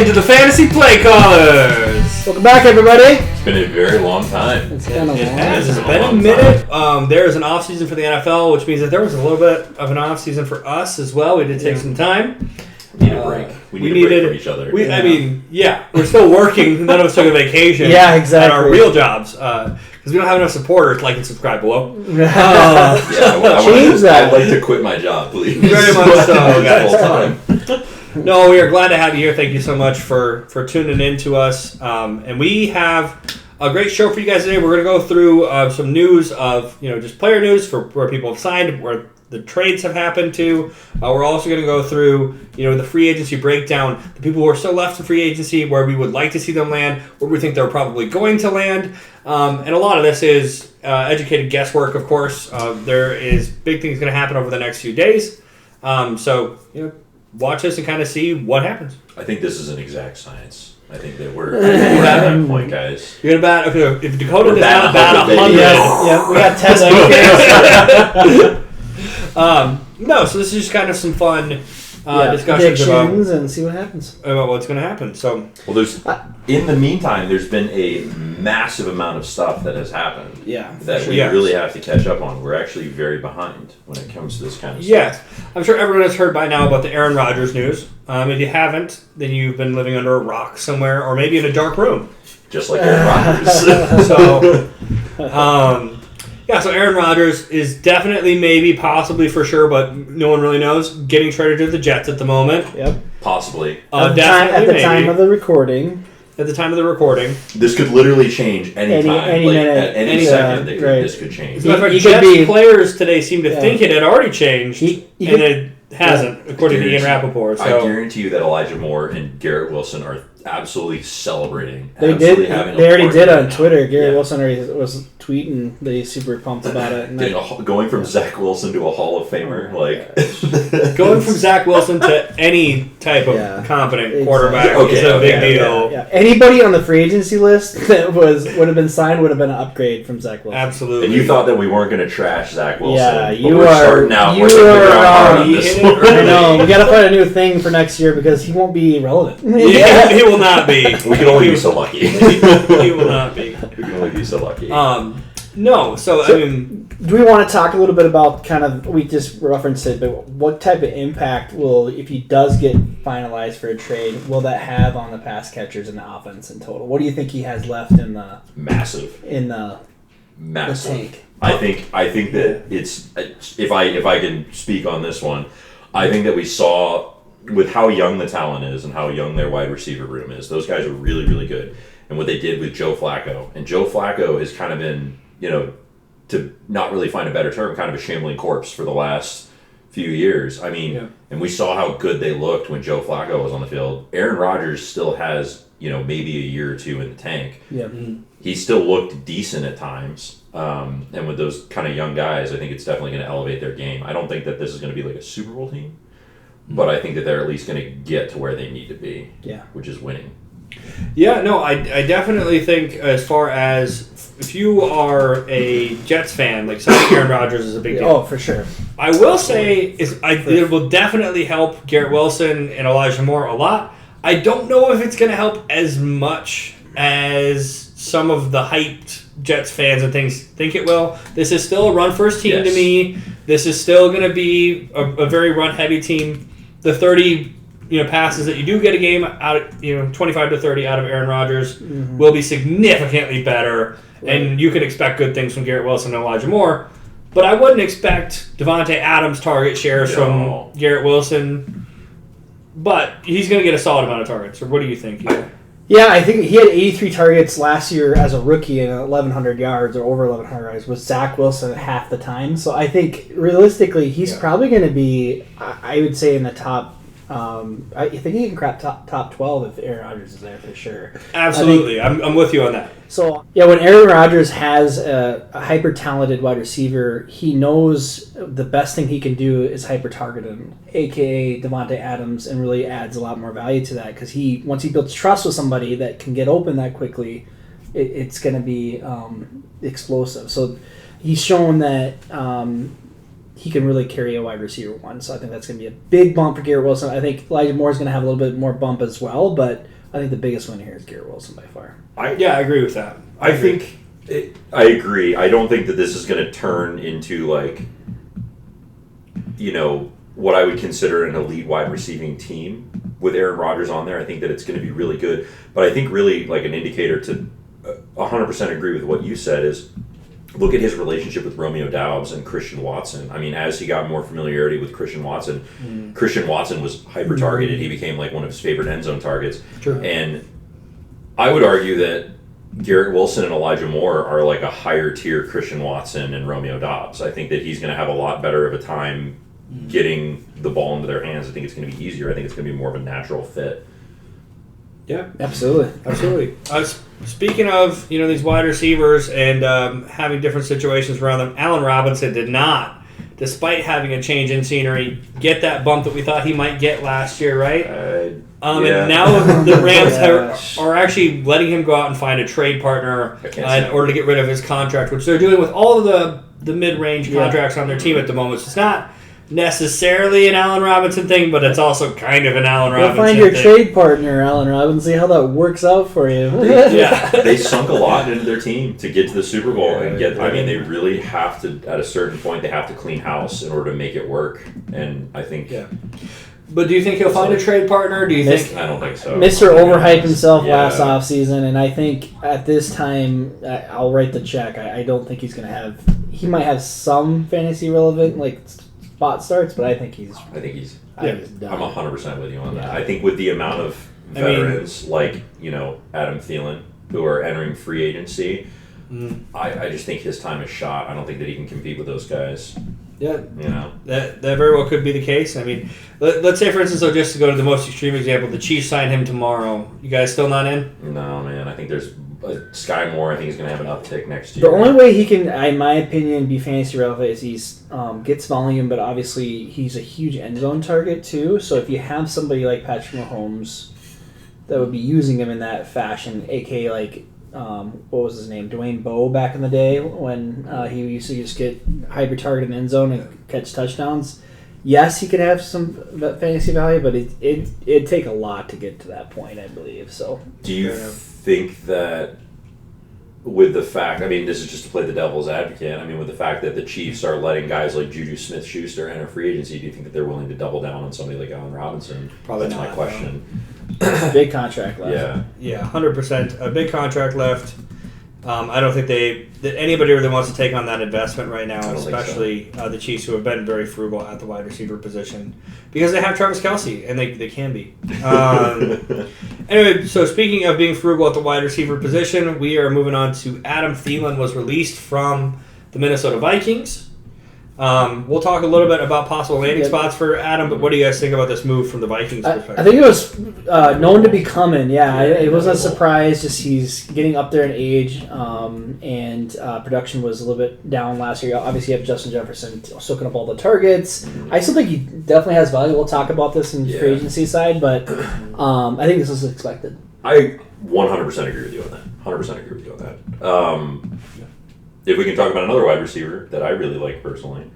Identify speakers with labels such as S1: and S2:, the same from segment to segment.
S1: into the Fantasy Play Callers.
S2: Welcome back, everybody.
S3: It's been a very long time.
S2: It's been a long
S1: It's
S2: time.
S1: been a minute. There is an off season for the NFL, which means that there was a little bit of an off season for us as well. We did take some time.
S3: We need a break. We need a break from each other.
S1: I mean, we're still working. None of us took a vacation.
S2: Yeah, exactly.
S1: At our real jobs. Because we don't have enough supporters. Like and subscribe below.
S2: Change that.
S3: I'd like to quit my job, please.
S1: Very much so, guys.
S3: Full time.
S1: No, we are glad to have you here. Thank you so much for tuning in to us. And we have a great show for you guys today. We're going to go through some news of, just player news for where people have signed, where the trades have happened to. We're also going to go through, the free agency breakdown, the people who are still left in free agency, where we would like to see them land, where we think they're probably going to land. And a lot of this is educated guesswork, of course. There is big things going to happen over the next few days. Watch us and kind of see what happens.
S3: I think this is an exact science. I think that we're at that point, guys.
S1: You're going to bat, okay, if Dakota does not bat 100.
S2: Yeah, we got testing.
S1: No, so this is just kind of some fun discussions
S2: predictions and see what happens.
S1: About what's going to happen. So,
S3: In the meantime, there's been a massive amount of stuff that has happened.
S2: Yeah,
S3: that we really have to catch up on. We're actually very behind when it comes to this kind of stuff.
S1: Yes, I'm sure everyone has heard by now about the Aaron Rodgers news. If you haven't, then you've been living under a rock somewhere, or maybe in a dark room.
S3: Just like Aaron Rodgers.
S1: So Aaron Rodgers is definitely, maybe, possibly, for sure, but no one really knows, getting traded to the Jets at the moment.
S2: Yep.
S3: Possibly.
S2: At the time of the recording.
S1: At the time of the recording.
S3: This could literally change any time.
S2: Any minute.
S3: At any second, this could change.
S1: Jets players today seem to think it had already changed, and it hasn't, according to Ian Rappaport. So.
S3: I guarantee you that Elijah Moore and Garrett Wilson are absolutely celebrating.
S2: They already did on Twitter. Garrett Wilson already was tweeting that he's super pumped about it.
S3: Going from Zach Wilson to a Hall of Famer,
S1: going from Zach Wilson to any type of competent quarterback is a big deal.
S2: Yeah. Anybody on the free agency list that would have been signed would have been an upgrade from Zach Wilson.
S1: Absolutely.
S3: And you thought that we weren't going to trash Zach Wilson.
S2: Yeah,
S3: you are.
S2: You are. I know. We got to find a new thing for next year because he won't be relevant.
S1: He will not be.
S3: We can only be so lucky.
S1: He will not be.
S3: We can only be so lucky.
S1: No, so I mean,
S2: do we want to talk a little bit about we just referenced it, but what type of impact if he does get finalized for a trade, will that have on the pass catchers and the offense in total? What do you think he has left in the
S3: massive
S2: the tank?
S3: I think that it's, if I can speak on this one, I think that we saw with how young the talent is and how young their wide receiver room is, those guys are really, really good. And what they did with Joe Flacco, and Joe Flacco has kind of been, to not really find a better term, kind of a shambling corpse for the last few years. I mean, and we saw how good they looked when Joe Flacco was on the field. Aaron Rodgers still has, maybe a year or two in the tank.
S2: Yeah.
S3: He still looked decent at times. And with those kind of young guys, I think it's definitely going to elevate their game. I don't think that this is going to be like a Super Bowl team, but I think that they're at least going to get to where they need to be, which is winning.
S1: Yeah, no, I definitely think as far as if you are a Jets fan, like signing Aaron Rodgers is a big deal.
S2: Oh, for sure.
S1: I will say it will definitely help Garrett Wilson and Elijah Moore a lot. I don't know if it's going to help as much as some of the hyped Jets fans and things think it will. This is still a run-first team to me. This is still going to be a very run-heavy team. The 30 passes that you do get a game out, 25 to 30 out of Aaron Rodgers will be significantly better, and you can expect good things from Garrett Wilson and Elijah Moore. But I wouldn't expect Devontae Adams target shares from Garrett Wilson. But he's going to get a solid amount of targets. Or what do you think?
S2: Yeah, I think he had 83 targets last year as a rookie and 1,100 yards or over 1,100 yards with Zach Wilson half the time. So I think realistically he's probably going to be, I would say, in the top. I think he can crack top 12 if Aaron Rodgers is there for sure.
S1: Absolutely. I'm with you on that.
S2: So, when Aaron Rodgers has a hyper-talented wide receiver, he knows the best thing he can do is hyper-target him, a.k.a. Devontae Adams, and really adds a lot more value to that because once he builds trust with somebody that can get open that quickly, it's going to be explosive. So he's shown that he can really carry a wide receiver one. So I think that's going to be a big bump for Garrett Wilson. I think Elijah Moore is going to have a little bit more bump as well, but I think the biggest one here is Garrett Wilson by far.
S1: I agree with that.
S3: I agree. I don't think that this is going to turn into like, what I would consider an elite wide receiving team with Aaron Rodgers on there. I think that it's going to be really good. But I think really like an indicator to 100% agree with what you said is look at his relationship with Romeo Doubs and Christian Watson. I mean, as he got more familiarity with Christian Watson, Christian Watson was hyper-targeted. He became like one of his favorite end zone targets.
S1: True.
S3: And I would argue that Garrett Wilson and Elijah Moore are like a higher tier Christian Watson and Romeo Doubs. I think that he's going to have a lot better of a time getting the ball into their hands. I think it's going to be easier. I think it's going to be more of a natural fit.
S1: Yeah,
S2: absolutely.
S1: Speaking of these wide receivers and having different situations around them, Allen Robinson did not, despite having a change in scenery, get that bump that we thought he might get last year, right? And now the Rams are actually letting him go out and find a trade partner in order to get rid of his contract, which they're doing with all of the mid-range contracts on their team at the moment. So it's not necessarily an Allen Robinson thing, but it's also kind of an Allen Robinson
S2: thing. Find your trade partner, Allen Robinson. See how that works out for you.
S3: They sunk a lot into their team to get to the Super Bowl and get. I mean, they really have to. At a certain point, they have to clean house in order to make it work. And I think.
S1: Yeah. But do you think he'll find a trade partner? Do you think?
S3: I don't think so.
S2: Mr. Overhyped himself last offseason, and I think at this time, I'll write the check. I don't think he's going to have. He might have some fantasy relevant spot starts, but I think he's done.
S3: I'm 100% with you on that. I think with the amount of veterans like Adam Thielen who are entering free agency, I just think his time is shot. I don't think that he can compete with those guys.
S1: Yeah, that very well could be the case. I mean, let's say for instance, just to go to the most extreme example, the Chiefs sign him tomorrow. You guys still not in?
S3: No, man. I think there's Sky Moore. I think he's going to have an uptick next year.
S2: The only way he can, in my opinion, be fantasy relevant is he's gets volume, but obviously he's a huge end zone target too. So if you have somebody like Patrick Mahomes that would be using him in that fashion, aka like. What was his name? Dwayne Bowe back in the day when he used to just get hyper-targeted end zone and catch touchdowns. Yes, he could have some fantasy value, but it'd take a lot to get to that point, I believe. So,
S3: do you think that with the fact, I mean, this is just to play the devil's advocate, I mean, with the fact that the Chiefs are letting guys like Juju Smith-Schuster enter free agency, do you think that they're willing to double down on somebody like Allen Robinson?
S1: Probably
S3: That's
S1: not,
S3: my question.
S2: Big contract left.
S1: Yeah, 100%. A big contract left. I don't think that anybody really wants to take on that investment right now, especially the Chiefs, who have been very frugal at the wide receiver position because they have Travis Kelce, and they can be. Anyway, so speaking of being frugal at the wide receiver position, we are moving on to Adam Thielen was released from the Minnesota Vikings. We'll talk a little bit about possible landing spots for Adam, but what do you guys think about this move from the Vikings perspective?
S2: I think it was known to be coming. It wasn't a surprise. Just he's getting up there in age, and production was a little bit down last year. Obviously, you have Justin Jefferson soaking up all the targets. I still think he definitely has value. We'll talk about this in the free agency side, but I think this was expected.
S3: I 100% agree with you on that. 100% agree with you on that. If we can talk about another wide receiver that I really like personally.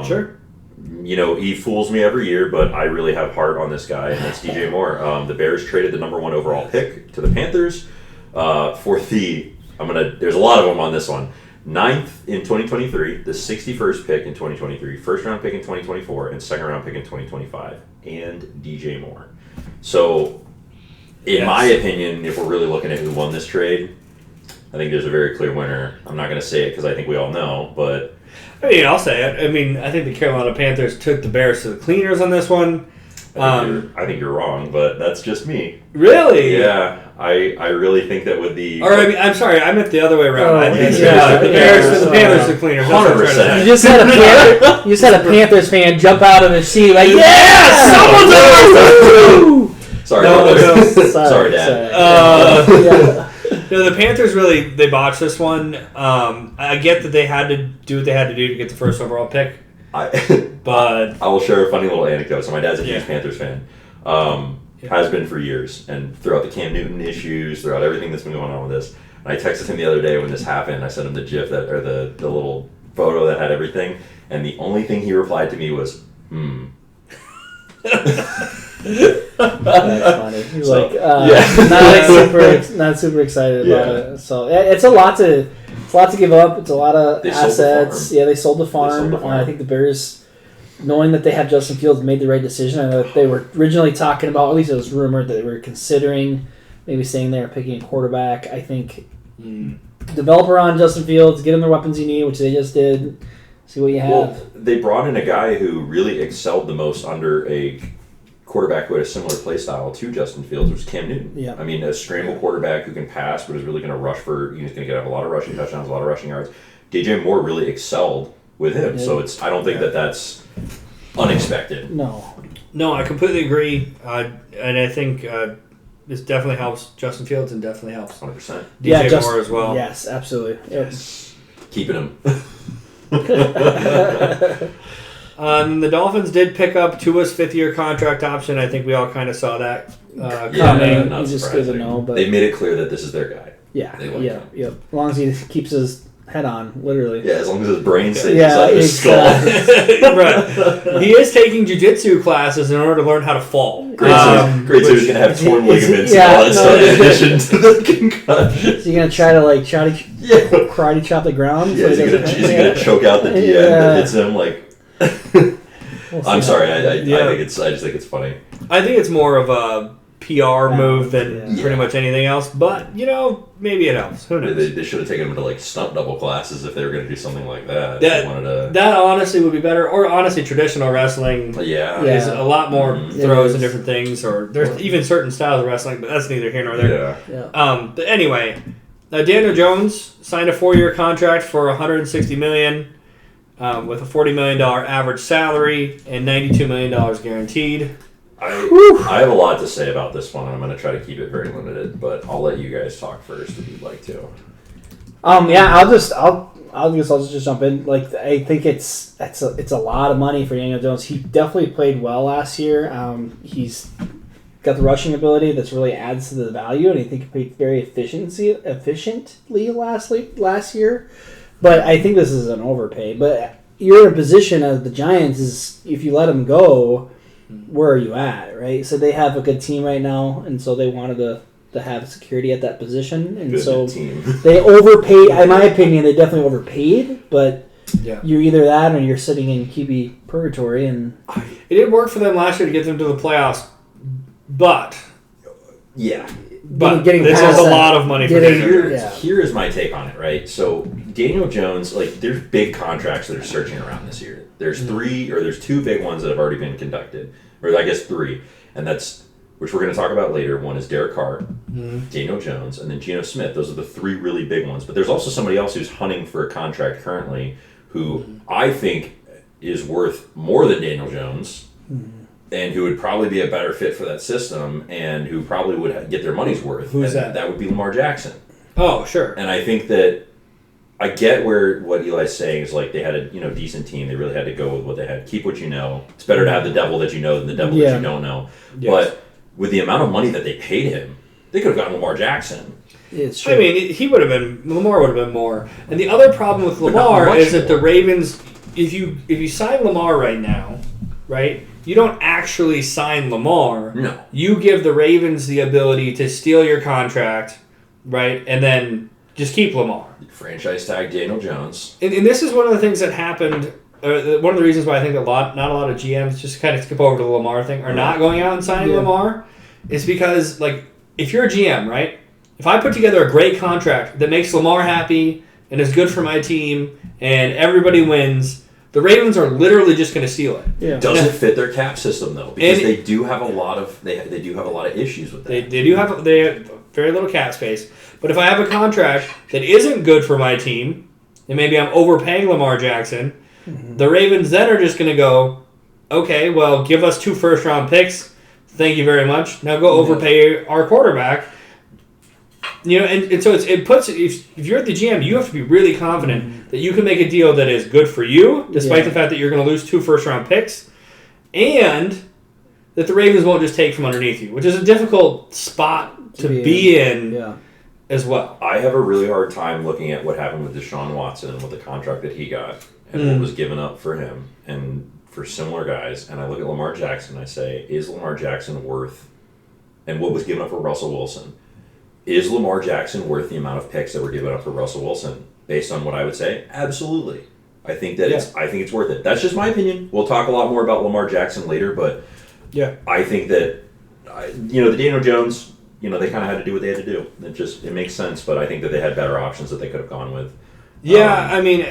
S1: Sure.
S3: He fools me every year, but I really have heart on this guy, and that's DJ Moore. The Bears traded the number 1 overall pick to the Panthers for there's a lot of them on this one. 9th in 2023, the 61st pick in 2023, first round pick in 2024, and second round pick in 2025, and DJ Moore. So, in my opinion, if we're really looking at who won this trade, I think there's a very clear winner. I'm not going to say it because I think we all know, but...
S1: I mean, I'll say it. I mean, I think the Carolina Panthers took the Bears to the cleaners on this one.
S3: I think you're wrong, but that's just me.
S1: Really?
S3: Yeah. I really think that with the...
S1: Or, I mean, I'm sorry, I meant the other way around. I think
S2: the
S1: Bears to the Panthers to the cleaners.
S3: 100%.
S2: You just had a Panthers fan jump out of the seat like,
S1: someone's
S2: on!
S3: Sorry, sorry, Dad.
S1: No, the Panthers really, they botched this one. I get that they had to do what they had to do to get the first overall pick. But
S3: I will share a funny little anecdote. So my dad's a huge Panthers fan. Has been for years. And throughout the Cam Newton issues, throughout everything that's been going on with this. And I texted him the other day when this happened. I sent him the GIF, or the little photo that had everything, and the only thing he replied to me was,
S2: That's funny. He's
S3: So,
S2: like,
S3: yeah.
S2: not super excited about it. So it's a lot to give up. It's a lot of
S3: They sold the
S2: assets.
S3: farm.
S2: Yeah, they sold the farm.
S3: They sold the farm.
S2: I think the Bears, knowing that they have Justin Fields, made the right decision. I know that they were originally talking about, at least it was rumored that they were considering maybe staying there and picking a quarterback. I think developer on Justin Fields, get him the weapons you need, which they just did. See what you have.
S3: Well, they brought in a guy who really excelled the most under a quarterback who had a similar play style to Justin Fields, which was Cam Newton.
S2: Yeah.
S3: I mean, a scramble quarterback who can pass, but is really going to rush for. He's going to have a lot of rushing touchdowns, a lot of rushing yards. DJ Moore really excelled with him, so it's. I don't think that that's unexpected.
S1: No, I completely agree, and I think this definitely helps Justin Fields and definitely helps
S3: 100%.
S1: DJ Moore as well.
S2: Yes, absolutely. Yep.
S3: Keeping him.
S1: The Dolphins did pick up Tua's 5th-year contract option. I think we all kind of saw that
S2: coming.
S3: not
S2: He's just
S3: surprising.
S2: good to know, but
S3: They made it clear that this is their guy.
S2: yeah,
S3: They like
S2: yeah,
S3: him.
S2: yep. As long as he keeps his head on, literally.
S3: Yeah, as long as his brain stays
S2: Yeah,
S3: inside his skull.
S1: Right. He is taking jiu-jitsu classes in order to learn how to fall.
S3: Great, so he's gonna have torn ligaments and all that stuff in addition to the concussion.
S2: So you're gonna try to karate chop the ground?
S3: Yeah,
S2: so
S3: is he gonna choke out the DM that hits him? Like, I'm sorry, I just think it's funny.
S1: I think it's more of a PR move than pretty much anything else, but maybe it helps. Who knows?
S3: They should have taken him to like stunt double classes if they were going to do something like that. If they wanted to...
S1: That honestly would be better, or honestly, traditional wrestling is a lot more throws and different things, or there's even certain styles of wrestling, but that's neither here nor there.
S2: Yeah.
S1: But anyway, Daniel Jones signed a 4-year contract for $160 million. With a $40 million average salary and $92 million guaranteed.
S3: I have a lot to say about this one. I'm going to try to keep it very limited, but I'll let you guys talk first if you'd like to.
S2: I'll just jump in. Like, I think it's a lot of money for Daniel Jones. He definitely played well last year. He's got the rushing ability that's really adds to the value, and I think he played very efficiently last year. But I think this is an overpay. But you're in a position as the Giants is, if you let him go, where are you at, right? So they have a good team right now, and so they wanted to have security at that position. And
S3: good
S2: so
S3: team.
S2: They overpaid. In my opinion, they definitely overpaid. But
S1: Yeah.
S2: You're either that or you're sitting in QB purgatory. And
S1: it didn't work for them last year to get them to the playoffs, but
S2: getting
S1: this
S2: past
S1: is a
S2: that,
S1: lot of money for Daniel Jones.
S3: Here is my take on it, right? So Daniel Jones, like, there's big contracts that are searching around this year. There's there's two big ones that have already been conducted, or I guess three, and that's which we're going to talk about later. One is Derek Carr, Daniel Jones, and then Geno Smith. Those are the three really big ones. But there's also somebody else who's hunting for a contract currently, who I think is worth more than Daniel Jones. And who would probably be a better fit for that system, and who probably would get their money's worth.
S1: Who's that?
S3: That would be Lamar Jackson.
S1: Oh, sure.
S3: And I think that I get what Eli's saying is, like, they had a decent team. They really had to go with what they had. Keep what you know. It's better to have the devil that you know than the devil that you don't know.
S1: Yes.
S3: But with the amount of money that they paid him, they could have gotten Lamar Jackson.
S2: it's true.
S1: I mean, Lamar would have been more. And the other problem with
S3: But not
S1: Lamar
S3: much
S1: is that the
S3: more.
S1: Ravens, if you sign Lamar right now, right, you don't actually sign Lamar.
S3: No.
S1: You give the Ravens the ability to steal your contract, right, and then just keep Lamar.
S3: Franchise tag Daniel Jones.
S1: And this is one of the things that happened. One of the reasons why I think not a lot of GMs just kind of skip over to the Lamar thing are not going out and signing Lamar is because, like, if you're a GM, right, if I put together a great contract that makes Lamar happy and is good for my team and everybody wins, the Ravens are literally just going to steal it.
S2: Yeah.
S3: Doesn't fit their cap system though, because they do have a lot of issues with that.
S1: They have very little cap space. But if I have a contract that isn't good for my team, and maybe I'm overpaying Lamar Jackson, the Ravens then are just going to go, okay, well, give us 2 first-round picks. Thank you very much. Now go overpay our quarterback. And so it puts if you're at the GM, you have to be really confident that you can make a deal that is good for you, despite the fact that you're going to lose 2 first-round picks, and that the Ravens won't just take from underneath you, which is a difficult spot to be in.
S2: Yeah.
S1: as well.
S3: I have a really hard time looking at what happened with Deshaun Watson and with the contract that he got and what was given up for him and for similar guys. And I look at Lamar Jackson and I say, is Lamar Jackson worth, and what was given up for Russell Wilson, is Lamar Jackson worth the amount of picks that were given up for Russell Wilson? Based on what I would say, absolutely. I think that it's worth it. That's just my opinion. We'll talk a lot more about Lamar Jackson later, but I think that the Daniel Jones, they kind of had to do what they had to do. It makes sense, but I think that they had better options that they could have gone with.
S1: Yeah, I mean,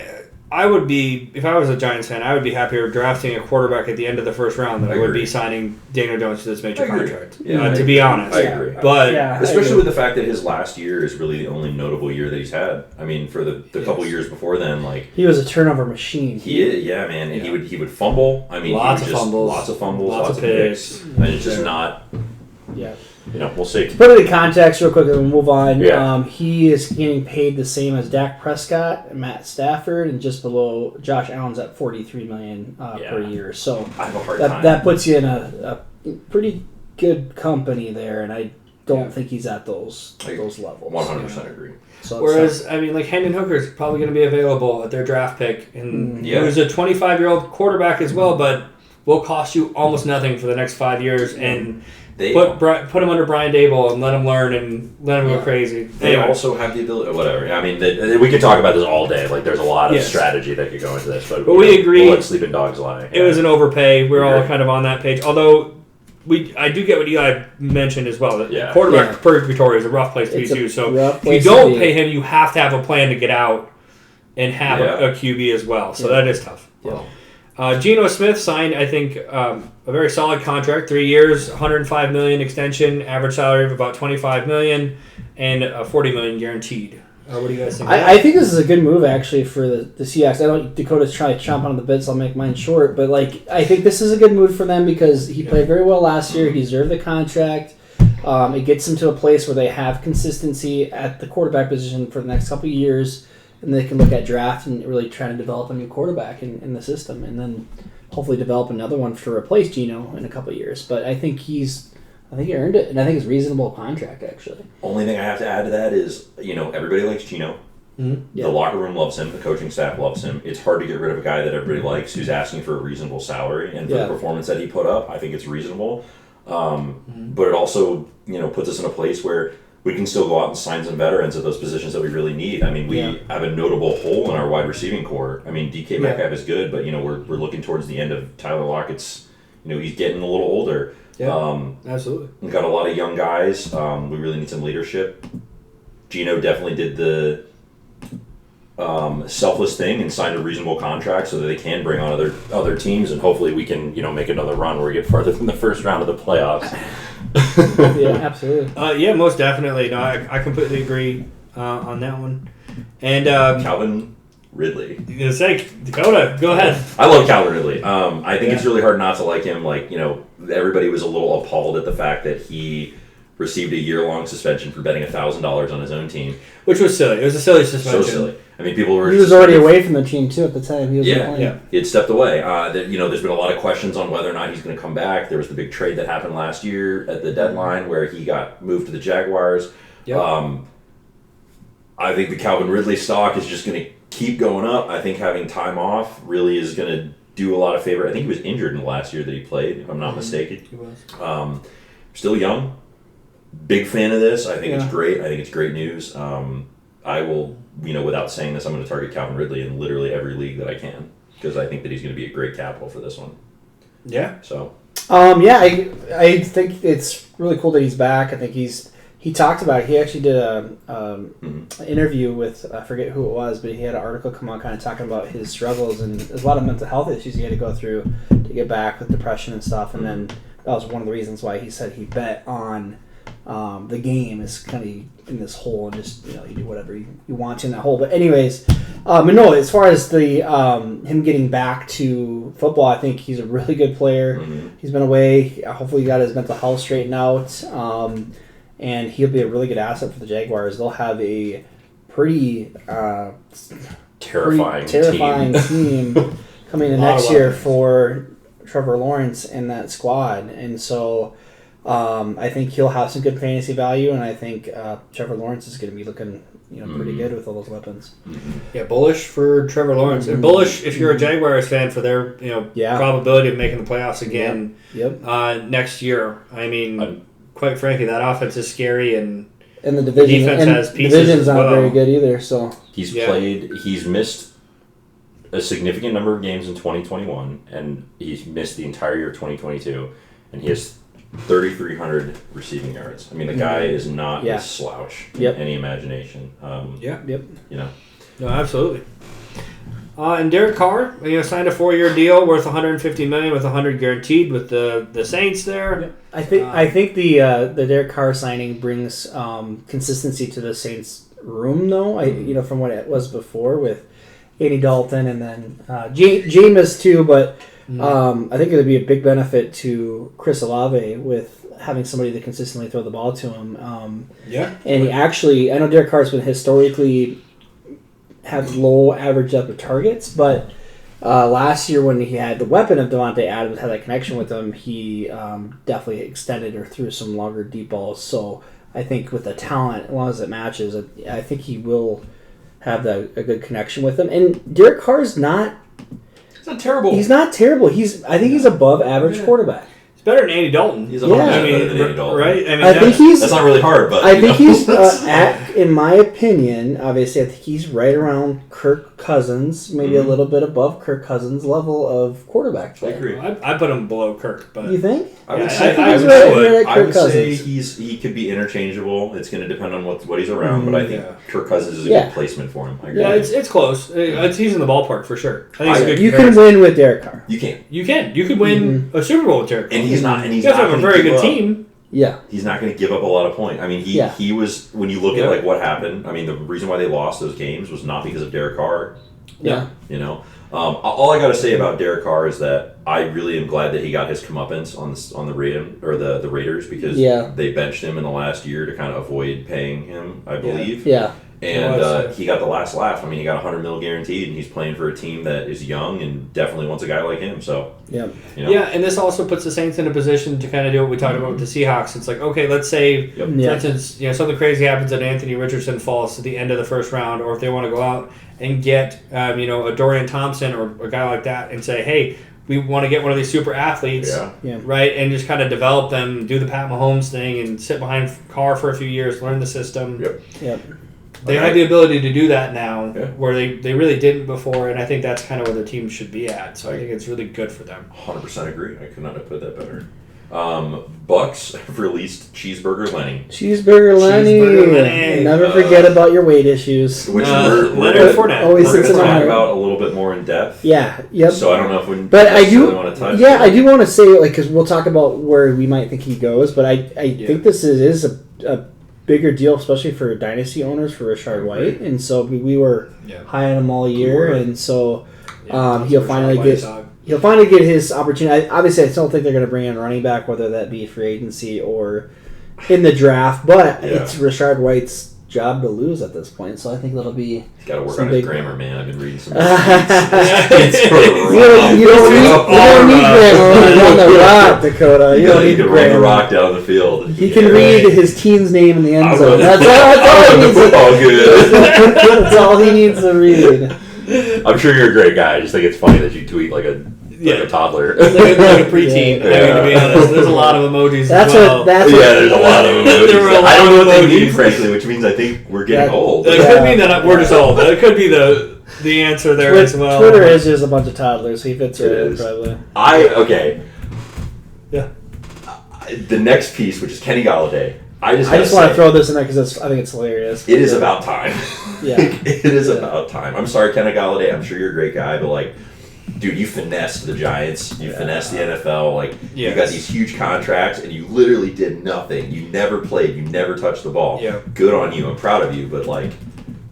S1: I would be, if I was a Giants fan, I would be happier drafting a quarterback at the end of the first round than I would be signing Daniel Jones to this major contract.
S3: Yeah,
S1: to be honest.
S3: I agree.
S1: But
S3: especially with the fact that his last year is really the only notable year that he's had. I mean, for the couple years before then,
S2: he was a turnover machine.
S3: He is, man. And he would fumble. I mean,
S1: lots of fumbles,
S3: lots of picks, and it's just not.
S2: Yeah.
S3: We'll see.
S2: To put it in context real quick and we'll move on.
S3: Yeah.
S2: He is getting paid the same as Dak Prescott and Matt Stafford, and just below Josh Allen's at $43 million per year. So
S3: I have a hard time.
S2: That puts you in a pretty good company there, and I don't think he's at those levels.
S3: 100% agree.
S2: So
S1: whereas, I mean, like Hendon Hooker's probably going to be available at their draft pick, and he was a 25-year-old quarterback as well, but will cost you almost nothing for the next 5 years, and put him under Brian Dable and let him learn and let him go crazy.
S3: They also have the ability, whatever. I mean, we could talk about this all day. Like, there's a lot of strategy that could go into this, but
S1: we agree.
S3: We'll let sleeping dogs lie.
S1: It was an overpay. We're all kind of on that page. Although I do get what Eli mentioned as well. That quarterback purgatory is a rough place to be too. So if you don't pay him, you have to have a plan to get out and have a QB as well. So that is tough.
S3: Well.
S1: Geno Smith signed, I think, a very solid contract, 3 years, $105 million extension, average salary of about $25 million, and $40 million guaranteed. What do you guys think?
S2: I think this is a good move actually for the Seahawks. I know Dakota's trying to chomp on the bit, so I'll make mine short. But I think this is a good move for them because he played very well last year. He deserved the contract. It gets them to a place where they have consistency at the quarterback position for the next couple of years. And they can look at draft and really try to develop a new quarterback in the system, and then hopefully develop another one to replace Geno in a couple of years. But I think he earned it, and I think it's a reasonable contract actually.
S3: Only thing I have to add to that is everybody likes Geno. Mm-hmm. The locker room loves him. The coaching staff loves him. It's hard to get rid of a guy that everybody likes who's asking for a reasonable salary, and for the performance that he put up, I think it's reasonable. But it also puts us in a place where we can still go out and sign some veterans at those positions that we really need. I mean, we have a notable hole in our wide receiving core. I mean, DK Metcalf is good, but we're looking towards the end of Tyler Lockett's. He's getting a little older.
S1: Yeah, absolutely.
S3: We've got a lot of young guys. We really need some leadership. Geno definitely did the selfless thing and signed a reasonable contract so that they can bring on other teams, and hopefully we can make another run where we get farther than the first round of the playoffs.
S2: Yeah, absolutely.
S1: Yeah, most definitely. No, I completely agree on that one. And
S3: Calvin Ridley.
S1: You're gonna say Dakota? Go ahead.
S3: I love Calvin Ridley. I think it's really hard not to like him. Everybody was a little appalled at the fact that he received a year-long suspension for betting $1,000 on his own team,
S1: which was silly. It was a silly suspension.
S3: So silly. I mean, people were.
S2: He was already away from the team too at the time. He was
S3: playing. He had stepped away. There's been a lot of questions on whether or not he's going to come back. There was the big trade that happened last year at the deadline where he got moved to the Jaguars. Yep. I think the Calvin Ridley stock is just going to keep going up. I think having time off really is going to do a lot of favor. I think he was injured in the last year that he played, if I'm not mistaken.
S1: He was.
S3: Still young. Big fan of this. I think it's great. I think it's great news. I will, without saying this, I'm going to target Calvin Ridley in literally every league that I can because I think that he's going to be a great capital for this one.
S1: Yeah.
S3: So.
S2: I think it's really cool that he's back. I think he talked about it. He actually did an interview with, I forget who it was, but he had an article come out kind of talking about his struggles, and there's a lot of mental health issues he had to go through to get back with depression and stuff. And then that was one of the reasons why he said he bet on the game is kind of in this hole, and just you do whatever you want in that hole. But anyways, as far as the him getting back to football, I think he's a really good player. He's been away. Hopefully, he got his mental health straightened out, and he'll be a really good asset for the Jaguars. They'll have a pretty
S3: terrifying
S2: team coming in next year for Trevor Lawrence and that squad, and so. I think he'll have some good fantasy value, and I think Trevor Lawrence is going to be looking pretty good with all those weapons.
S1: Yeah, bullish for Trevor Lawrence, and bullish if you're a Jaguars fan for their probability of making the playoffs again next year. I mean, quite frankly, that offense is scary, and
S2: the division
S1: defense has pieces
S2: division's
S1: as well.
S2: not very good either. So
S3: he's missed a significant number of games in 2021, and he's missed the entire year of 2022, and he has 3,300 receiving yards. I mean, the guy is not a slouch in any imagination.
S1: No, absolutely. And Derek Carr, signed a 4-year deal worth $150 million with $100 guaranteed with the Saints there.
S2: Yep. I think the Derek Carr signing brings consistency to the Saints room, though. From what it was before with Andy Dalton and then Jameis too, but. I think it would be a big benefit to Chris Olave with having somebody to consistently throw the ball to him. And he actually, I know Derek Carr's been historically had low average depth of targets, but last year when he had the weapon of Devontae Adams, had that connection with him, he definitely extended or threw some longer deep balls. So I think with the talent, as long as it matches, I think he will have a good connection with him. And Derek Carr's not
S3: terrible.
S2: He's not terrible. I think he's above average quarterback.
S1: He's better than Andy Dalton.
S3: He's better than Andy Dalton,
S1: right?
S2: I think
S3: that's not really hard, but
S2: I think he's in my opinion, obviously, I think he's right around Kirk Cousins, maybe a little bit above Kirk Cousins' level of quarterback play.
S3: I agree.
S1: I put him below Kirk, but
S2: you think?
S3: I would say he could be interchangeable. It's going to depend on what he's around, but I think Kirk Cousins is a good placement for him. I agree.
S1: Yeah, it's close. He's in the ballpark for sure. I think it's a good
S2: you can win with Derek Carr.
S3: You can.
S1: You could win a Super Bowl with Derek Carr.
S3: And he's not. And he's
S1: you guys
S3: not
S1: have a very good team.
S2: Yeah,
S3: he's not going to give up a lot of points. I mean, he was, when you look at like what happened. I mean, the reason why they lost those games was not because of Derek Carr.
S2: Yeah,
S3: all I got to say about Derek Carr is that I really am glad that he got his comeuppance on the Raiders because they benched him in the last year to kind of avoid paying him, I believe.
S2: Yeah.
S3: And he got the last laugh. I mean, he got $100 million guaranteed, and he's playing for a team that is young and definitely wants a guy like him. So
S1: and this also puts the Saints in a position to kind of do what we talked about with the Seahawks. It's like, okay, let's say, for instance, something crazy happens and Anthony Richardson falls to the end of the first round, or if they want to go out and get a Dorian Thompson or a guy like that and say, hey, we want to get one of these super athletes, right, and just kind of develop them, do the Pat Mahomes thing, and sit behind Carr for a few years, learn the system.
S2: Yep.
S1: They have the ability to do that now, where they really didn't before, and I think that's kind of where their team should be at. So I think it's really good for them.
S3: 100% agree. I could not have put that better. Bucks released Cheeseburger Lenny.
S2: Cheeseburger Lenny. Never forget about your weight issues.
S3: Which we're going to talk about a little bit more in depth.
S2: Yeah. Yep.
S3: So I don't know if we
S2: want to touch. Yeah, I do want to say, because we'll talk about where we might think he goes, but I think this is a bigger deal, especially for dynasty owners, for Rashard White, and so we were high on him all year, and so he'll finally get his opportunity. Obviously, I still think they're going to bring in a running back, whether that be free agency or in the draft, but it's Rashard White's job to lose at this point, so I think that'll be.
S3: He's got to work on his grammar, man. I've been reading some.
S2: You don't need grammar on the rock, Dakota. You don't need to
S3: run the rock down the field.
S2: He can read his team's name in the end zone. That's all he needs. That's all he needs to read.
S3: I'm sure you're a great guy. I just think it's funny that you tweet like a toddler.
S1: Like a preteen. I mean, to be honest, there's a lot of emojis as well.
S3: There's a lot of emojis. I don't know what they mean, frankly, which means I think we're getting old.
S1: It could mean that we're just old. It could be the answer there as well.
S2: Twitter is just a bunch of toddlers. He fits right in, probably.
S1: Yeah.
S3: The next piece, which is Kenny Galladay. I just
S2: want to throw this in there because I think it's hilarious.
S3: It is about time.
S2: Yeah.
S3: It is about time. I'm sorry, Kenny Galladay. I'm sure you're a great guy, but dude, you finessed the Giants. You finessed the NFL. You got these huge contracts, and you literally did nothing. You never played. You never touched the ball.
S1: Yeah.
S3: Good on you. I'm proud of you. But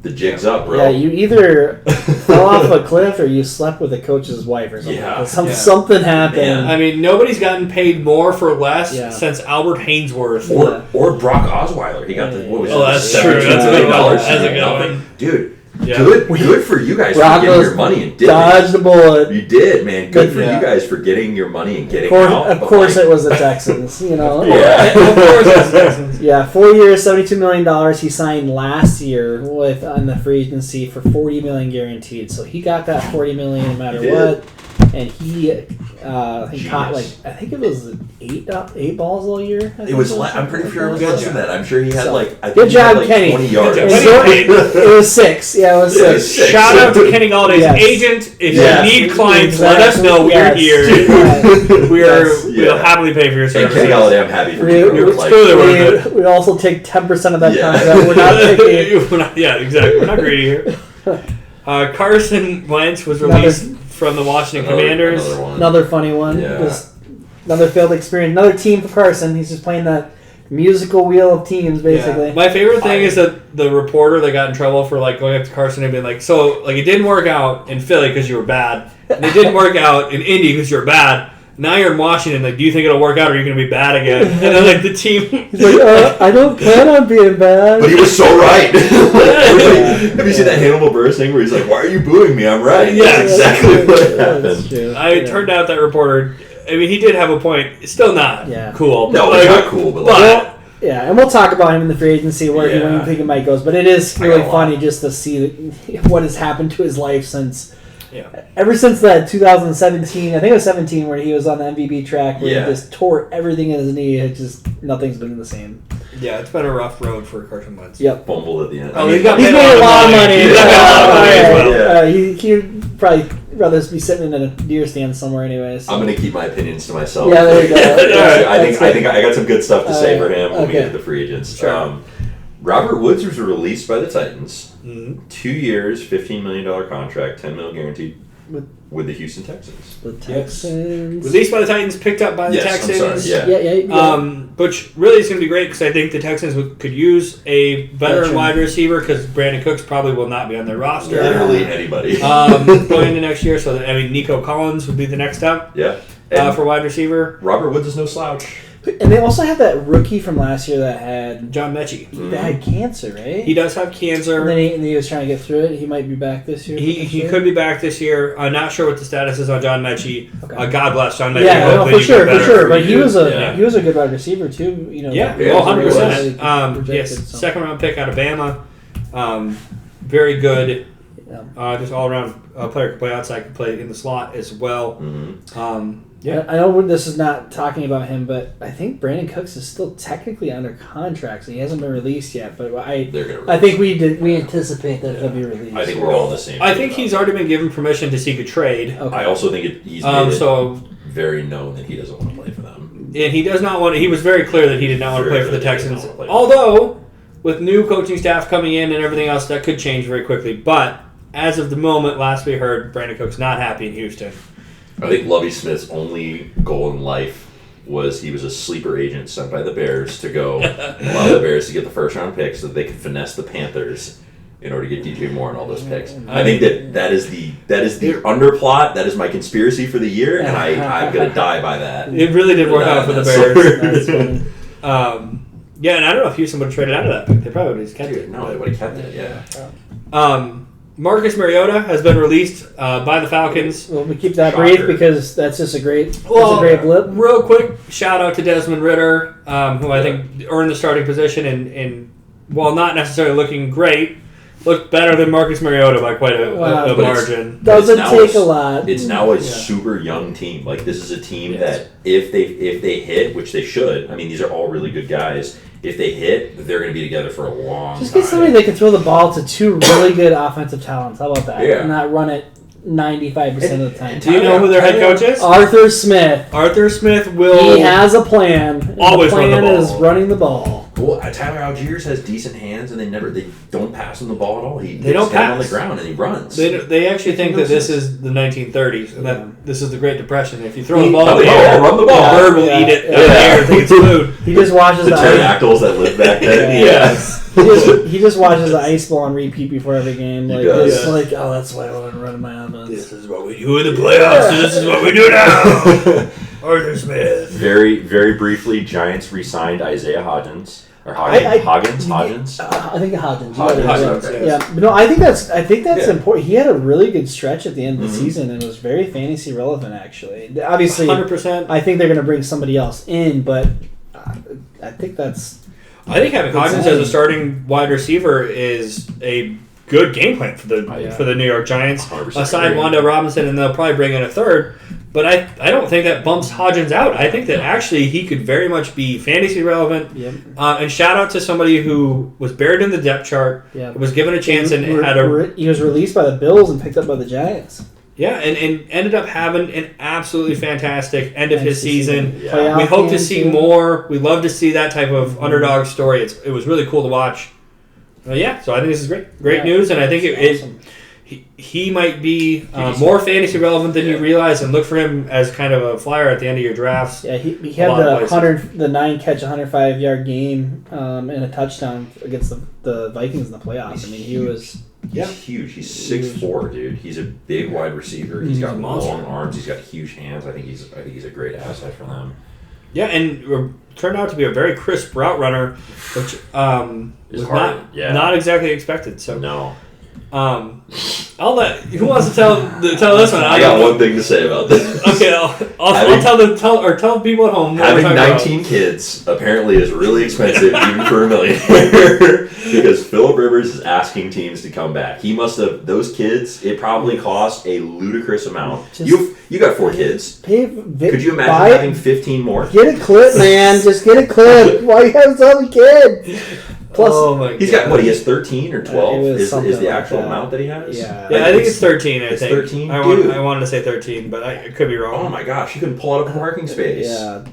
S3: the jig's up, bro.
S2: Yeah, you either fell off a cliff or you slept with a coach's wife or something.
S3: Yeah.
S2: Something happened.
S3: Man.
S1: I mean, nobody's gotten paid more for less since Albert Hainsworth
S3: or Brock Osweiler. He got the what was
S1: that's
S3: $17
S1: true. That's a
S3: million
S1: good one. That's a good one.
S3: Dude.
S1: Yeah.
S3: Good for you guys for getting your money and dipping.
S2: Dodged the bullet.
S3: You did, man. Good for you guys for getting your money and getting out.
S2: Of course, it was the Texans.
S3: Yeah,
S1: of course it was the Texans.
S2: Yeah, 4 years, $72 million. He signed last year on the free agency for $40 million guaranteed. So he got that $40 million no matter what. And he caught I think it was eight balls all year.
S3: It was. I'm pretty sure it was less than that. I'm sure he had
S2: good job, Kenny.
S3: 20 yards.
S2: It was 6. Yeah, it was 6.
S1: Shout out to Kenny Galladay's agent. If you need clients, let us know. We're here. We'll happily pay for your services.
S3: And Kenny Galladay, I'm happy for you.
S2: We also take 10% of that contract. We're not taking.
S1: Yeah, exactly. We're not greedy here. Carson Wentz was released from the Washington Commanders.
S2: Another funny one.
S3: Yeah.
S2: Just another failed experience. Another team for Carson. He's just playing that musical wheel of teams, basically.
S1: Yeah. My favorite thing is that the reporter that got in trouble for going up to Carson and being like, so it didn't work out in Philly because you were bad, and it didn't work out in Indy because you were bad. Now you're in Washington. Do you think it'll work out, or are you going to be bad again? And then the team.
S2: He's like, I don't plan on being bad.
S3: But he was so right. Have you seen that Hannibal Buress thing where he's like, "Why are you booing me? I'm right."
S1: Yeah,
S3: that's exactly what happened.
S1: It turned out that reporter. I mean, he did have a point. It's still not cool.
S3: No, it's not cool, but
S2: yeah, and we'll talk about him in the free agency where you think it might go. But it is really funny just to see what has happened to his life since.
S1: Yeah.
S2: Ever since that 2017, I think it was 17, where he was on the MVP track, where he just tore everything in his knee. It just nothing's been the same.
S1: Yeah, it's been a rough road for Carson Wentz.
S2: Yep.
S3: Fumbled at the end.
S1: Oh, he's
S2: made a lot of money.
S1: He's got a lot of money as well.
S2: He'd probably rather be sitting in a deer stand somewhere anyway. So.
S3: I'm going to keep my opinions to myself.
S2: Yeah, there you go.
S3: I think I got some good stuff to say for him when we get to the free agents.
S1: Sure.
S3: Robert Woods was released by the Titans.
S1: Mm-hmm.
S3: 2 years, $15 million contract, $10 million guaranteed with the Houston Texans.
S2: The Texans.
S1: Released by the Titans, picked up by the Texans.
S3: I'm sorry,
S2: Yeah.
S1: Which really is going to be great because I think the Texans could use a veteran wide receiver because Brandon Cooks probably will not be on their roster.
S3: Literally anybody.
S1: Going into next year. So, Nico Collins would be the next step for wide receiver.
S3: Robert Woods is no slouch.
S2: And they also have that rookie from last year that had
S1: John Mechie.
S2: That had cancer, right?
S1: He does have cancer.
S2: And then he was trying to get through it. He might be back this year.
S1: He could be back this year. I'm not sure what the status is on John Mechie.
S2: Okay.
S1: God bless John Mechie.
S2: Yeah, for sure. But he was
S1: a
S2: good wide receiver too.
S1: 100%. Yes, second round pick out of Bama. Very good. Just all around player. Could play outside. Could play in the slot as well.
S3: Mm-hmm.
S2: I know this is not talking about him, but I think Brandon Cooks is still technically under contract, so he hasn't been released yet. But I think we anticipate that he'll be released.
S3: I think we're all the same.
S1: I think he's already been given permission to seek a trade.
S3: Okay. I also think he's made it very known that he doesn't want to play for them.
S1: And he does not want to. He was very clear that he did not want to play for the Texans. Although, with new coaching staff coming in and everything else, that could change very quickly. But as of the moment, last we heard, Brandon Cooks not happy in Houston.
S3: I think Lovie Smith's only goal in life was he was a sleeper agent sent by the Bears to go allow the Bears to get the first round pick so that they could finesse the Panthers in order to get DJ Moore and all those picks. I think that is the underplot. That is my conspiracy for the year, and I'm gonna die by that.
S1: It really did work out for the Bears. And I don't know if Houston would have traded out of that pick. They probably would have just kept it.
S3: No, they would have kept it. Yeah.
S1: Marcus Mariota has been released by the Falcons.
S2: Well, we keep that brief because that's just a great blip.
S1: Real quick, shout out to Desmond Ridder, who I think earned the starting position and while not necessarily looking great, looked better than Marcus Mariota by quite a margin.
S2: Doesn't take a lot.
S3: It's now a super young team. Like, this is a team that if they hit, which they should, I mean, these are all really good guys. If they hit, they're going to be together for a long time.
S2: Just get somebody that can throw the ball to two really good offensive talents. How about that?
S3: Yeah.
S2: And not run it 95% of the time.
S1: Do you know who their head coach is?
S2: Arthur Smith.
S1: Arthur Smith will...
S2: He has a plan.
S1: Always
S2: run the ball. The plan is running the ball.
S3: Well, Tyler Algiers has decent hands, and they don't pass him the ball at all.
S1: They don't pass
S3: on the ground, and he runs.
S1: They actually think that this is the 1930s, and that this is the Great Depression. If you throw the ball in the air,
S3: run the ball.
S1: A bird will eat it in the air and think it's food.
S2: He just watches
S3: the pterodactyls that lived back then.
S1: Yes.
S2: He just watches the ice ball on repeat before every game. That's why I want to run my offense.
S1: This is what we do in the playoffs. So this is what we do now. Arthur Smith.
S3: Very, very briefly, Giants re-signed Isaiah Hodgins. Or Hodgins?
S2: I think Hodgins.
S3: Okay.
S2: Yeah, but no, I think that's important. He had a really good stretch at the end of the season and was very fantasy relevant. Actually, obviously,
S1: 100%.
S2: I think they're going to bring somebody else in, but I think that's.
S1: I think having Hodgins as a starting wide receiver is a good game plan for the New York Giants. Aside Wan'Dale Robinson, and they'll probably bring in a third. But I don't think that bumps Hodgins out. I think that actually he could very much be fantasy relevant.
S2: Yep.
S1: And shout out to somebody who was buried in the depth chart, was given a chance, and
S2: he was released by the Bills and picked up by the Giants.
S1: Yeah, and ended up having an absolutely fantastic end of his season.
S3: Yeah.
S1: We hope to see more. We love to see that type of underdog story. It was really cool to watch. So I think this is great news, and I think awesome. He might be more fantasy relevant than you realize, and look for him as kind of a flyer at the end of your drafts.
S2: Yeah, he had the 9-catch, 105-yard game and a touchdown against the Vikings in the playoffs. I mean, he was.
S3: He's huge. He's 6'4", dude. He's a big wide receiver. He's got long arms. He's got huge hands. I think he's a great asset for them.
S1: Yeah, and turned out to be a very crisp route runner, which was not exactly expected. So
S3: no.
S1: I'll let. Who wants to tell this one?
S3: I got one thing to say about this.
S1: Okay, I'll tell people at home.
S3: Having 19 kids apparently is really expensive, even for a millionaire, because Phillip Rivers is asking teams to come back. He must have those kids. It probably cost a ludicrous amount. You got 4 kids. Could you imagine having 15 more?
S2: Get a clip, man. Just get a clip. Why you have so many kids?
S1: Plus,
S3: he's got he has 13 or 12 is the actual amount that he has?
S1: Yeah, I think it's 13. I think
S3: 13.
S1: I wanted to say 13, but I could be wrong.
S3: Oh my gosh, you couldn't pull out a parking space.
S2: Yeah,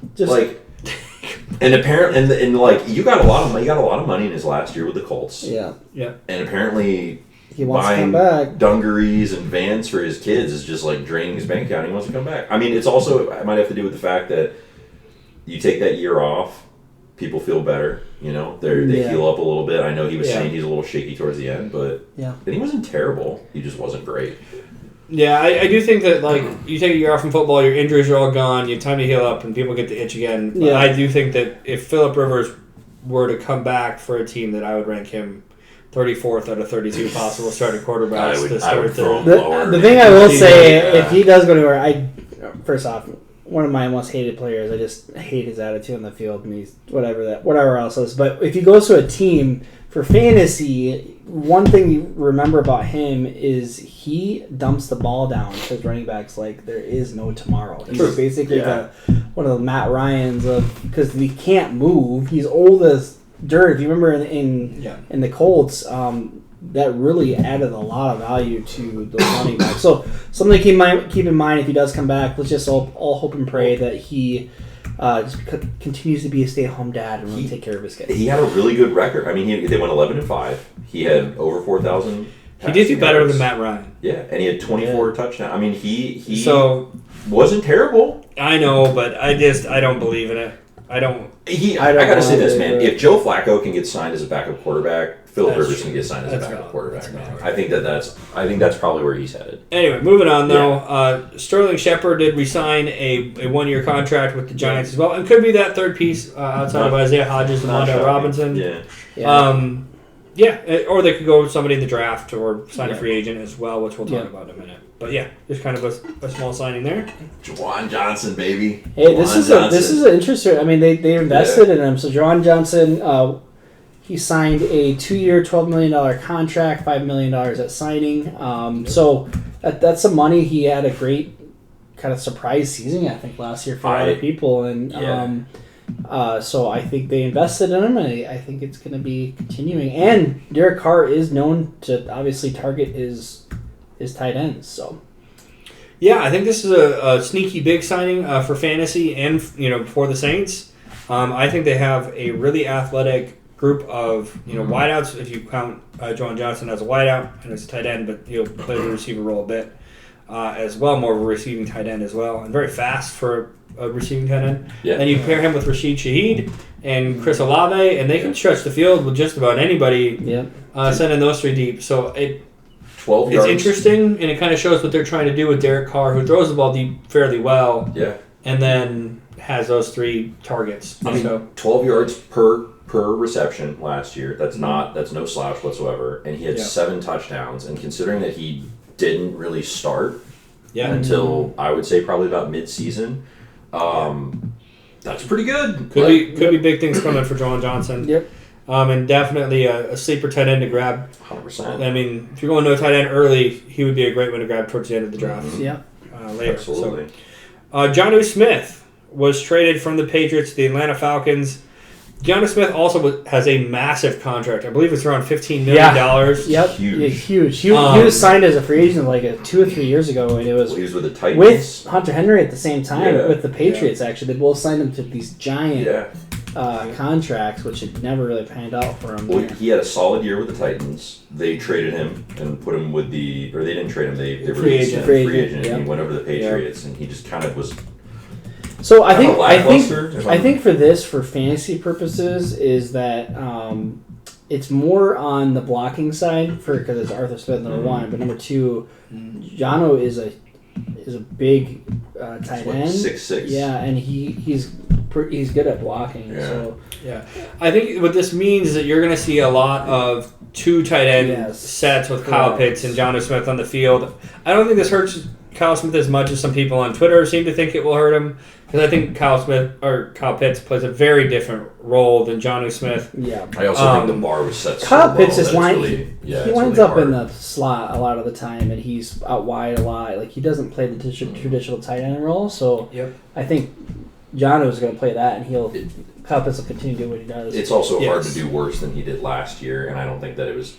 S3: and apparently, and you got a lot of money in his last year with the Colts.
S2: Yeah.
S3: And apparently,
S2: he wants to come back.
S3: Dungarees and vans for his kids is just like draining his bank account. He wants to come back. I mean, it might have to do with the fact that you take that year off. People feel better, they heal up a little bit. I know he was saying he's a little shaky towards the end, but then he wasn't terrible. He just wasn't great.
S1: Yeah, I do think that you take a year off from football, your injuries are all gone, you have time to heal up, and people get the itch again. But I do think that if Phillip Rivers were to come back for a team, that I would rank him 34th out of 32 possible starting quarterbacks to start
S2: the thing I will say, if he does go anywhere, first off, one of my most hated players. I just hate his attitude on the field and he's whatever else is. But if he goes to a team for fantasy, one thing you remember about him is he dumps the ball down to his running backs like there is no tomorrow. He's basically one of the Matt Ryans because he can't move. He's old as dirt. If you remember in the Colts, that really added a lot of value to the running back. So something to keep in mind if he does come back. Let's just all hope and pray that he just continues to be a stay-at-home dad and really take care of his kids.
S3: He had a really good record. I mean, they went 11-5. He had over 4,000.
S1: He did do better than Matt Ryan.
S3: Yeah, and he had 24 touchdowns. I mean, he wasn't terrible.
S1: I know, but I don't believe in it. I got
S3: to say this, man. If Joe Flacco can get signed as a backup quarterback, Phillip Rivers can get signed as a backup quarterback, man. I think that's probably where he's headed.
S1: Anyway, moving on though. Sterling Shepard did resign a 1-year contract with the Giants as well, and could be that third piece outside of Isaiah Hodgins and Wan'Dale Robinson. Or they could go with somebody in the draft or sign a free agent as well, which we'll talk about in a minute. But just kind of a small signing there.
S3: Juwan Johnson, baby.
S2: Hey, this is an interesting. I mean, they invested in him. So Juwan Johnson, he signed a 2-year, $12 million contract, $5 million at signing. So that's some money. He had a great kind of surprise season, I think, last year for a lot of people, and so I think they invested in him, and I think it's going to be continuing. And Derek Carr is known to obviously target his tight ends. So,
S1: I think this is a sneaky big signing for fantasy and for the Saints. I think they have a really athletic group of wideouts. If you count Juwan Johnson as a wideout and as a tight end, but he'll play the receiver role a bit as well, more of a receiving tight end as well, and very fast for a receiving tight end. Yeah. And you pair him with Rashid Shaheed and Chris Olave, and they can stretch the field with just about anybody. Sending those three deep. So
S3: 12 yards.
S1: It's interesting, and it kind of shows what they're trying to do with Derek Carr, who throws the ball deep fairly well.
S3: Yeah.
S1: And then has those 3 targets.
S3: I mean, 12 yards per per reception last year. That's no slouch whatsoever. And he had 7 touchdowns. And considering that he didn't really start until I would say probably about mid-season, that's pretty good.
S1: Could be big things coming for Joan Johnson.
S2: Yep.
S1: And definitely a sleeper tight end to grab.
S3: 100%.
S1: I mean, if you're going no tight end early, he would be a great one to grab towards the end of the draft. Later.
S3: Absolutely.
S1: So, Jonnu Smith was traded from the Patriots to the Atlanta Falcons. Jonnu Smith also has a massive contract. I believe it's around $15 million.
S2: Yep.
S3: Huge.
S2: Yeah, huge. He was signed as a free agent like 2 or 3 years ago, and it was
S3: he was with the Titans.
S2: with Hunter Henry at the same time with the Patriots.
S3: Yeah.
S2: Actually, they both signed him to these giant contracts, which had never really panned out for him.
S3: Well, he had a solid year with the Titans. They traded him and put him with they didn't trade him. They released him free agent, and he went over to the Patriots, and he just kind of was.
S2: So I think for this, for fantasy purposes, is that it's more on the blocking side because it's Arthur Smith number one, but number two, Jono is a big tight end,
S3: 6'6".
S2: Yeah, and he's good at blocking.
S3: Yeah.
S2: So
S1: I think what this means is that you're going to see a lot of 2 tight end sets with Kyle Pitts and Jonnu Smith on the field. I don't think this hurts Kyle Smith as much as some people on Twitter seem to think it will hurt him, because I think Kyle Pitts plays a very different role than Jonnu Smith.
S2: Yeah,
S3: I also think the bar was set.
S2: Kyle Pitts is
S3: he
S2: winds up in the slot a lot of the time, and he's out wide a lot. Like, he doesn't play the traditional tight end role, so I think Jonnu is going to play that, and Kyle Pitts will continue to do what he does.
S3: It's also hard to do worse than he did last year, and I don't think that it was.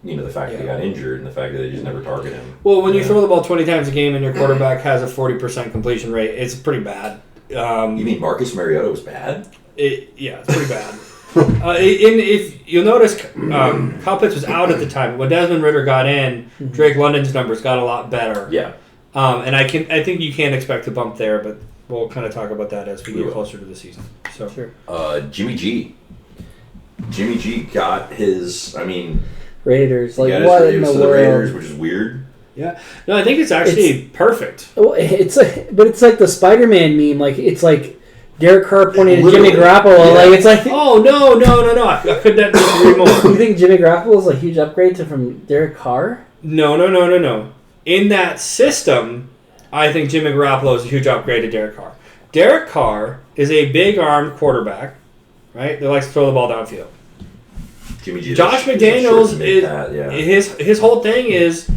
S3: The fact that he got injured and the fact that they just never target him.
S1: Well, when you throw the ball 20 times a game and your quarterback has a 40% completion rate, it's pretty bad.
S3: You mean Marcus Mariota was bad?
S1: It's pretty bad. If you'll notice, Kyle Pitts was out at the time. When Desmond Ridder got in, Drake London's numbers got a lot better.
S3: Yeah.
S1: And I think you can expect a bump there, but we'll kind of talk about that as we get closer to the season. So
S3: Jimmy G. Jimmy G got his.
S2: Raiders,
S3: what in the world? The Raiders, which is weird.
S1: Yeah, no, I think it's actually perfect.
S2: Well, it's like the Spider-Man meme. Like, it's like Derek Carr pointing to Jimmy Garoppolo. Yeah. Like, it's like,
S1: oh no! I could not disagree more.
S2: You think Jimmy Garoppolo is a huge upgrade from Derek Carr?
S1: No. In that system, I think Jimmy Garoppolo is a huge upgrade to Derek Carr. Derek Carr is a big-armed quarterback, right? That likes to throw the ball downfield.
S3: Jimmy G.
S1: Josh McDaniels is his whole thing is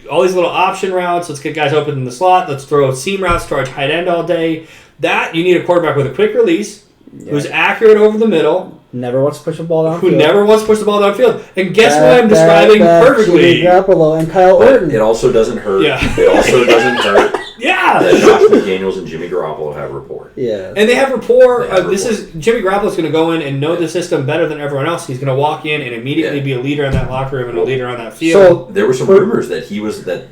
S1: all these little option routes. Let's get guys open in the slot. Let's throw seam routes to our tight end all day. That you need a quarterback with a quick release, who's accurate over the middle.
S2: Never wants to push the ball downfield.
S1: Who never wants to push the ball downfield. And guess what I'm describing perfectly?
S2: Jimmy Garoppolo and Kyle Orton.
S3: It also doesn't hurt.
S1: Yeah.
S3: It also doesn't hurt.
S1: Yeah.
S3: That Josh McDaniels and Jimmy Garoppolo have rapport.
S2: Yeah.
S1: And they have rapport. Jimmy Garoppolo's going to go in and know the system better than everyone else. He's going to walk in and immediately be a leader in that locker room and a leader on that field.
S3: So there were some rumors that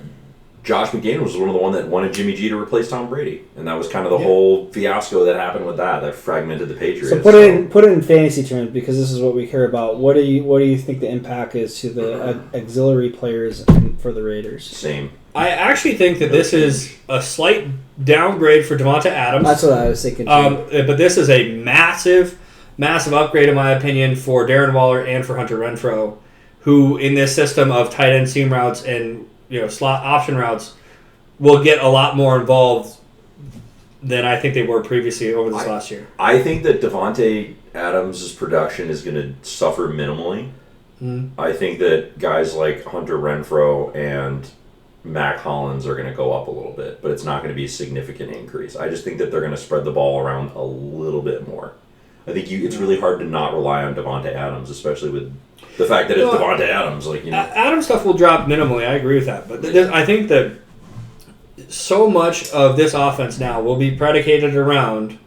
S3: Josh McDaniels was one of the one that wanted Jimmy G to replace Tom Brady, and that was kind of the whole fiasco that happened with that fragmented the Patriots.
S2: So put it in fantasy terms, because this is what we care about. What do you think the impact is to the auxiliary players for the Raiders?
S3: Same.
S1: I actually think that this is a slight downgrade for Devonta Adams.
S2: That's what I was thinking too.
S1: But this is a massive upgrade, in my opinion, for Darren Waller and for Hunter Renfrow, who in this system of tight end seam routes and slot option routes will get a lot more involved than I think they were previously over this last year.
S3: I think that Devonta Adams' production is going to suffer minimally. I think that guys like Hunter Renfrow and Mac Hollins are going to go up a little bit, but it's not going to be a significant increase. I just think that they're going to spread the ball around a little bit more. I think it's really hard to not rely on Devonta Adams, especially with the fact that it's Devonta Adams.
S1: Adams stuff will drop minimally. I agree with that, but I think that so much of this offense now will be predicated around.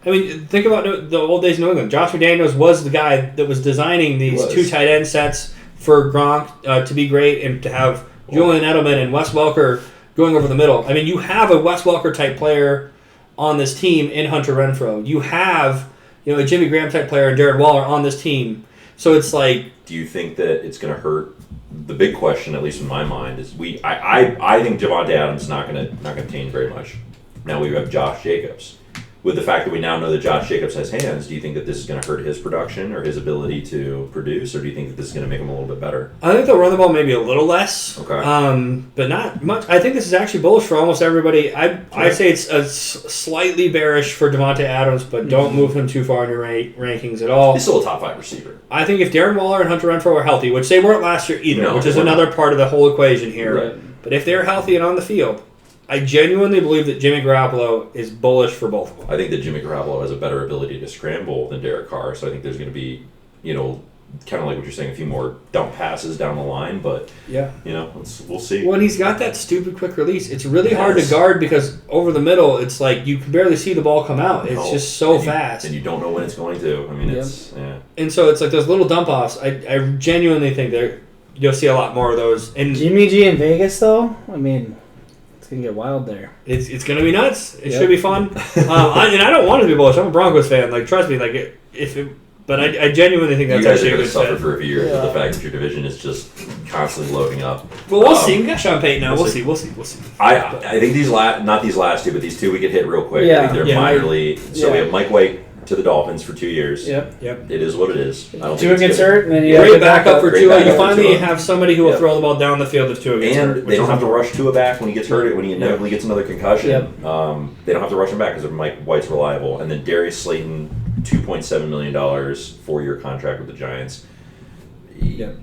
S1: I mean, think about the old days in New England. Josh McDaniels was the guy that was designing these 2 tight end sets for Gronk to be great and to have Julian Edelman and Wes Welker going over the middle. I mean, you have a Wes Welker type player on this team in Hunter Renfrow. You have a Jimmy Graham type player and Darren Waller on this team. So it's like,
S3: do you think that it's going to hurt? The big question, at least in my mind, is I think Devonta Adams is not going to change very much. Now we have Josh Jacobs. with the fact that we now know that Josh Jacobs has hands, do you think that this is going to hurt his production or his ability to produce, or do you think that this is going to make him a little bit better?
S1: I think they'll run the ball maybe a little less,
S3: okay,
S1: but not much. I think this is actually bullish for almost everybody. I'd say it's slightly bearish for Devontae Adams, but don't move him too far in your rankings at all.
S3: He's still a top 5 receiver.
S1: I think if Darren Waller and Hunter Renfrow are healthy, which they weren't last year either, which is another part of the whole equation here,
S3: right.
S1: But if they're healthy and on the field, I genuinely believe that Jimmy Garoppolo is bullish for both of them.
S3: I think that Jimmy Garoppolo has a better ability to scramble than Derek Carr, so I think there's going to be, kind of like what you're saying, a few more dump passes down the line, but, we'll see.
S1: When he's got that stupid quick release, it's really hard to guard because over the middle, it's like you can barely see the ball come out. It's just so fast.
S3: And you don't know when it's going to. I mean, it's,
S1: And so it's like those little dump-offs. I genuinely think you'll see a lot more of those. And
S2: Jimmy G in Vegas, though, I mean... It's going to get wild there.
S1: It's going to be nuts. It should be fun. I don't want to be bullish. I'm a Broncos fan. Like, trust me. Like, but I genuinely think that's actually a good fit.
S3: You guys are going to suffer for a few years with the fact that your division is just constantly loading up.
S1: Well, we'll see. We got Sean Payton now. We'll see.
S3: I think not these last two, but these two we get hit real quick.
S2: Yeah.
S3: I think they're minorly. So we have Mike White to the Dolphins for 2 years.
S2: Yep.
S3: It is what it is. I don't
S2: Tua gets hurt, and then you
S1: great backup for Tua. You finally
S3: have
S1: somebody who will throw the ball down the field if Tua gets hurt.
S3: And they don't have to rush Tua back when he gets hurt, when he inevitably gets another concussion.
S2: Yep.
S3: They don't have to rush him back because Mike White's reliable. And then Darius Slayton, $2.7 million, 4-year contract with the Giants.
S2: Yep.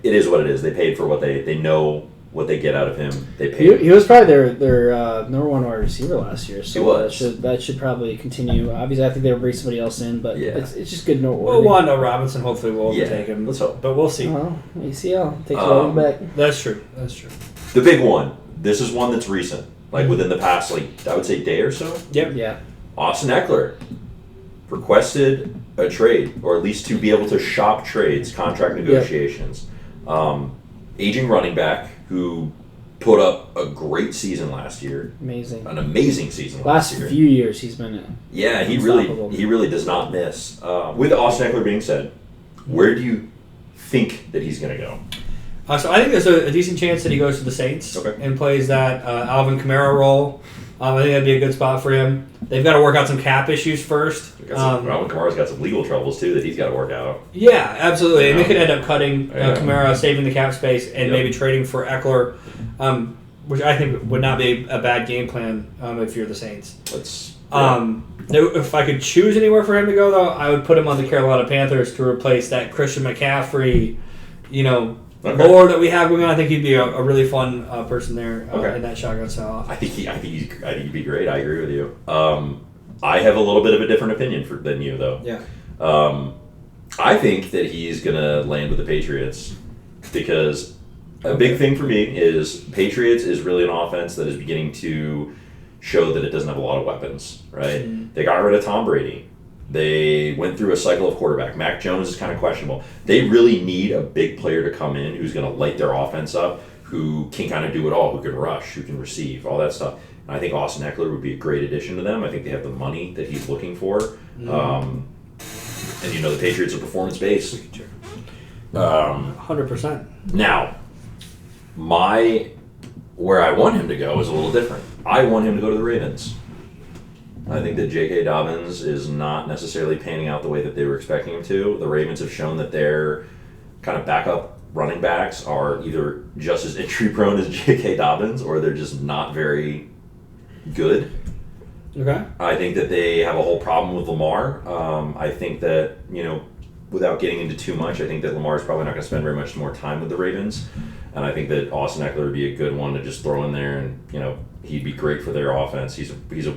S3: It is what it is. They paid for what they know what they get out of him. They paid.
S2: He was probably their number 1 wide receiver last year, so
S3: he was.
S2: that should probably continue. Obviously, I think they'll bring somebody else in, but it's just good noteworthy.
S1: Well, Wanda Robinson hopefully will overtake him.
S3: Let's hope.
S1: But we'll see.
S2: Well, ACL takes a back.
S1: That's true.
S3: The big one. This is one that's recent, like within the past, I would say, day or so.
S1: Yep.
S2: Yeah.
S3: Austin Eckler requested a trade, or at least to be able to shop trades, contract negotiations. Aging running back who put up a great season last year.
S2: Amazing.
S3: An amazing season last year.
S2: Last few years he's been
S3: he really does not miss. With Austin Eckler being said, where do you think that he's going to go?
S1: So I think there's a decent chance that he goes to the Saints and plays that Alvin Kamara role. I think that'd be a good spot for him. They've got to work out some cap issues first.
S3: Alvin Kamara's got some legal troubles, too, that he's got to work out.
S1: Yeah, absolutely. And they could end up cutting Kamara, saving the cap space, and maybe trading for Eckler, which I think would not be a bad game plan if you're the Saints. If I could choose anywhere for him to go, though, I would put him on the Carolina Panthers to replace that Christian McCaffrey, lore that we have going on. I think he'd be a really fun person there in that shotgun style.
S3: I think he'd be great. I agree with you. I have a little bit of a different opinion than you, though.
S1: Yeah.
S3: I think that he's going to land with the Patriots because a big thing for me is Patriots is really an offense that is beginning to show that it doesn't have a lot of weapons, right? Mm-hmm. They got rid of Tom Brady. They went through a cycle of quarterback. Mac Jones is kind of questionable. They really need a big player to come in who's going to light their offense up, who can kind of do it all, who can rush, who can receive, all that stuff. And I think Austin Eckler would be a great addition to them. I think they have the money that he's looking for. Mm-hmm. And the Patriots are performance-based.
S1: 100%.
S3: Now, where I want him to go is a little different. I want him to go to the Ravens. I think that J.K. Dobbins is not necessarily panning out the way that they were expecting him to. The Ravens have shown that their kind of backup running backs are either just as injury-prone as J.K. Dobbins, or they're just not very good.
S1: Okay.
S3: I think that they have a whole problem with Lamar. I think that, without getting into too much, I think that Lamar's probably not going to spend very much more time with the Ravens. And I think that Austin Eckler would be a good one to just throw in there, and, he'd be great for their offense. He's a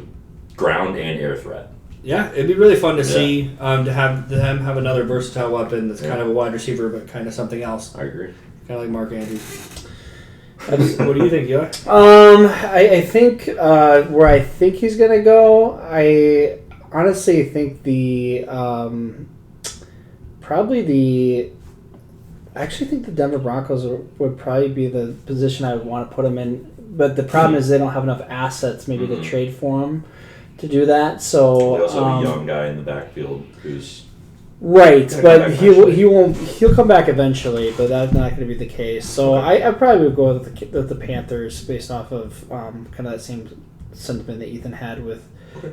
S3: ground and air threat.
S1: Yeah, it'd be really fun to see to have them have another versatile weapon that's kind of a wide receiver, but kind of something else.
S3: I agree.
S1: Kind of like Mark Andrews. What do you think, Eli?
S2: I think where I think he's gonna go, I honestly think I actually think the Denver Broncos would probably be the position I would want to put him in. But the problem is they don't have enough assets maybe to trade for him to do that. So
S3: they also have a young guy in the backfield who's
S2: right, but he'll come back eventually. But that's not going to be the case. So I probably would go with the Panthers based off of kind of that same sentiment that Ethan had with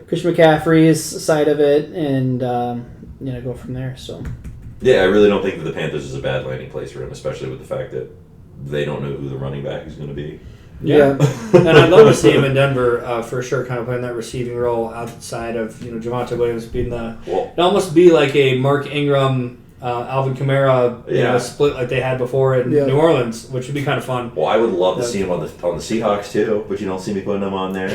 S2: Christian McCaffrey's side of it, and go from there. So.
S3: Yeah, I really don't think that the Panthers is a bad landing place for him, especially with the fact that they don't know who the running back is going to be.
S1: Yeah. And I'd love to see him in Denver for sure, kind of playing that receiving role outside of Javonte Williams being it almost be like a Mark Ingram, Alvin Kamara split like they had before in New Orleans, which would be kind of fun.
S3: Well, I would love to see him on the Seahawks too, but you don't see me putting him on there.